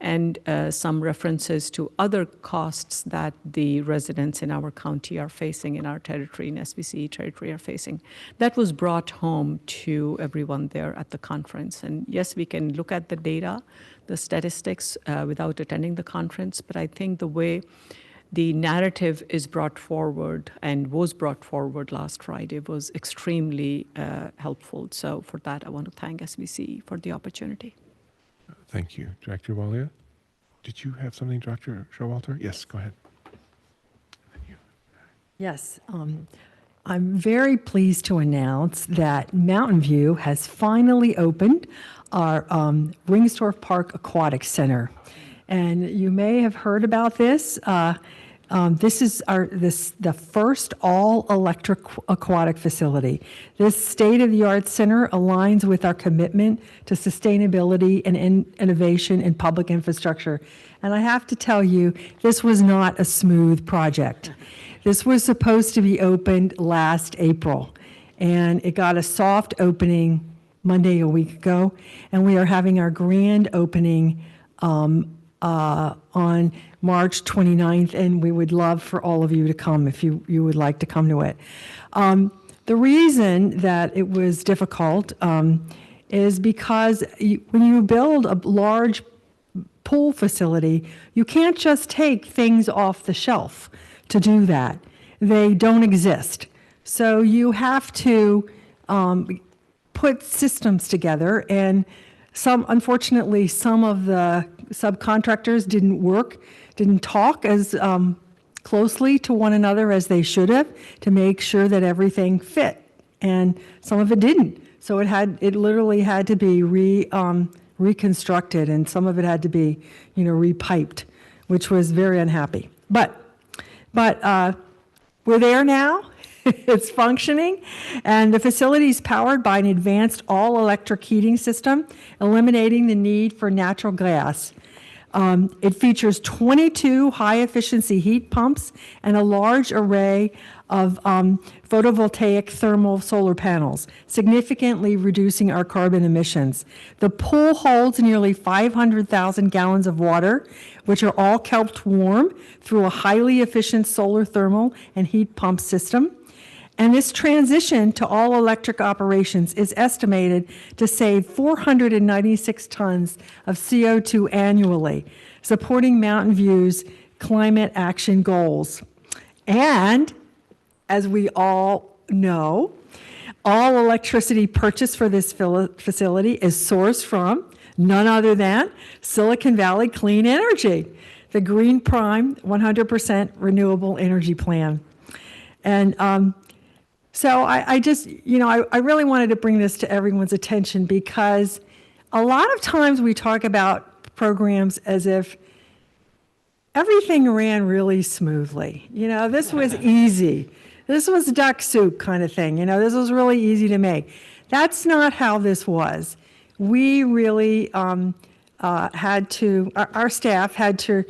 and some references to other costs that the residents in our county are facing, in our territory, in SVCE territory are facing. That was brought home to everyone there at the conference. And yes, we can look at the data, the statistics without attending the conference, but I think the way the narrative is brought forward and was brought forward last Friday was extremely helpful. So for that, I want to thank SVCE for the opportunity. Thank you. Director Walia, did you have something, Dr. Showalter? Yes, go ahead. Yes, I'm very pleased to announce that Mountain View has finally opened our Ringsdorf Park Aquatic Center. And you may have heard about this. This is the first all-electric aquatic facility. This state-of-the-art center aligns with our commitment to sustainability and innovation in public infrastructure. And I have to tell you, this was not a smooth project. This was supposed to be opened last April, and it got a soft opening Monday a week ago, and we are having our grand opening on March 29th, and we would love for all of you to come if you would like to come to it. The reason that it was difficult is because when you build a large pool facility, you can't just take things off the shelf to do that. They don't exist. So you have to put systems together, and unfortunately, some of the subcontractors didn't talk as closely to one another as they should have to make sure that everything fit, and some of it didn't. So it literally had to be reconstructed, and some of it had to be, repiped, which was very unhappy. But we're there now. It's functioning, and the facility is powered by an advanced all-electric heating system, eliminating the need for natural gas. It features 22 high-efficiency heat pumps and a large array of photovoltaic thermal solar panels, significantly reducing our carbon emissions. The pool holds nearly 500,000 gallons of water, which are all kept warm through a highly efficient solar thermal and heat pump system. And this transition to all-electric operations is estimated to save 496 tons of CO2 annually, supporting Mountain View's climate action goals. And, as we all know, all electricity purchased for this facility is sourced from none other than Silicon Valley Clean Energy, the Green Prime 100% renewable energy plan. And so I just, I really wanted to bring this to everyone's attention, because a lot of times we talk about programs as if everything ran really smoothly. This was easy. This was duck soup kind of thing. This was really easy to make. That's not how this was. We really had to, our staff had to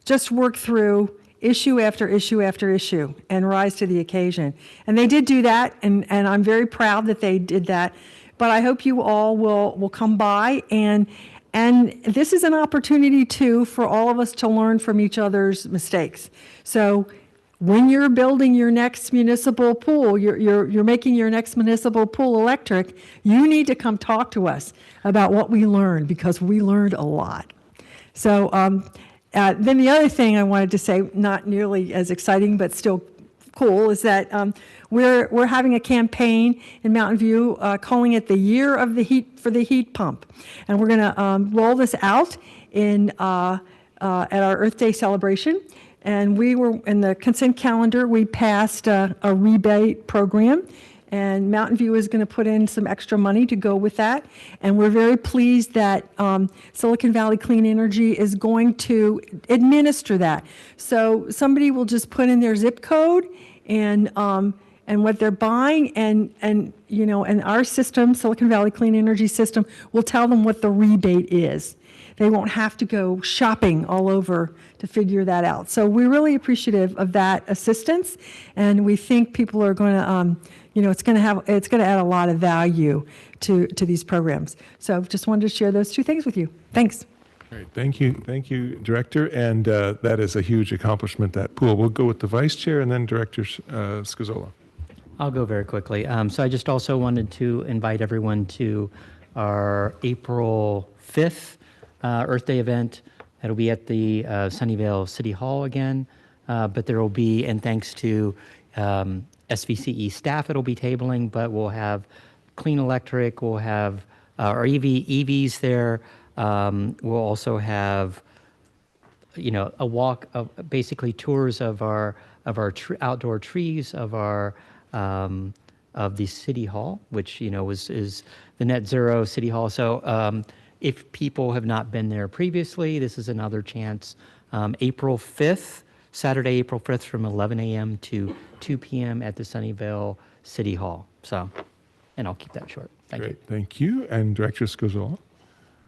just work through issue after issue after issue and rise to the occasion. And they did do that, and I'm very proud that they did that. But I hope you all will come by, and this is an opportunity too for all of us to learn from each other's mistakes. So when you're building your next municipal pool, you're making your next municipal pool electric, you need to come talk to us about what we learned, because we learned a lot. So then the other thing I wanted to say, not nearly as exciting but still cool, is that we're having a campaign in Mountain View calling it the Year of the Heat for the Heat Pump, and we're going to roll this out at our Earth Day celebration. And we were, in the consent calendar, we passed a rebate program, and Mountain View is going to put in some extra money to go with that. And we're very pleased that Silicon Valley Clean Energy is going to administer that. So somebody will just put in their zip code and what they're buying, and our system, Silicon Valley Clean Energy System, will tell them what the rebate is. They won't have to go shopping all over to figure that out. So we're really appreciative of that assistance, and we think people are going to, it's going to add a lot of value to these programs. So just wanted to share those two things with you. Thanks. Great. Thank you, Director. And that is a huge accomplishment, that pool. We'll go with the Vice Chair and then Director Scazola. I'll go very quickly. So I just also wanted to invite everyone to our April 5th Earth Day event. That'll be at the Sunnyvale City Hall again. But there will be, and thanks to SVCE staff, it'll be tabling, but we'll have clean electric, we'll have our EVs there. We'll also have, a walk of basically tours of our outdoor trees, of the City Hall, which is the Net Zero City Hall. So if people have not been there previously, this is another chance. April 5th, Saturday, April 5th, from 11 a.m. to 2 p.m. at the Sunnyvale City Hall. So, and I'll keep that short. Thank you. Thank you. And Director Scazola.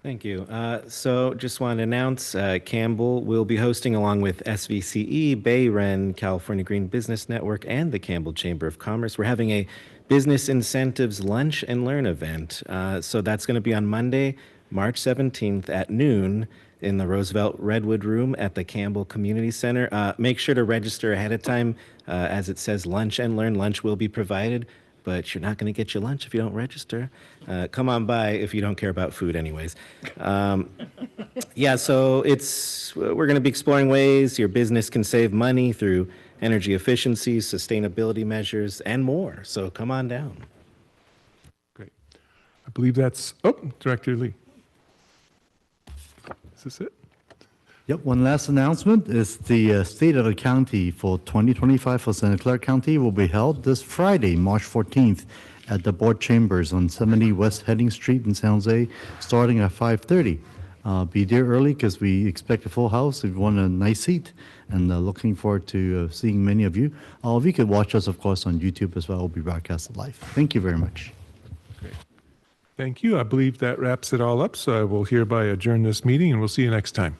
Thank you. So just want to announce Campbell will be hosting, along with SVCE, BayREN, California Green Business Network, and the Campbell Chamber of Commerce. We're having a business incentives lunch and learn event. So that's going to be on Monday, March 17th at noon in the Roosevelt Redwood Room at the Campbell Community Center. Make sure to register ahead of time. As it says, lunch and learn. Lunch will be provided, but you're not going to get your lunch if you don't register. Come on by if you don't care about food anyways. Yeah, so we're going to be exploring ways your business can save money through energy efficiency, sustainability measures, and more. So come on down. Great. I believe that's, Director Lee. Is this it? Yep, one last announcement is the State of the County for 2025 for Santa Clara County will be held this Friday, March 14th at the Board Chambers on 70 West Heading Street in San Jose, starting at 5:30. Be there early because we expect a full house if you want a nice seat, and looking forward to seeing many of you. All of you could watch us, of course, on YouTube as well. We'll be broadcasted live. Thank you very much. Great. Thank you. I believe that wraps it all up, so I will hereby adjourn this meeting, and we'll see you next time.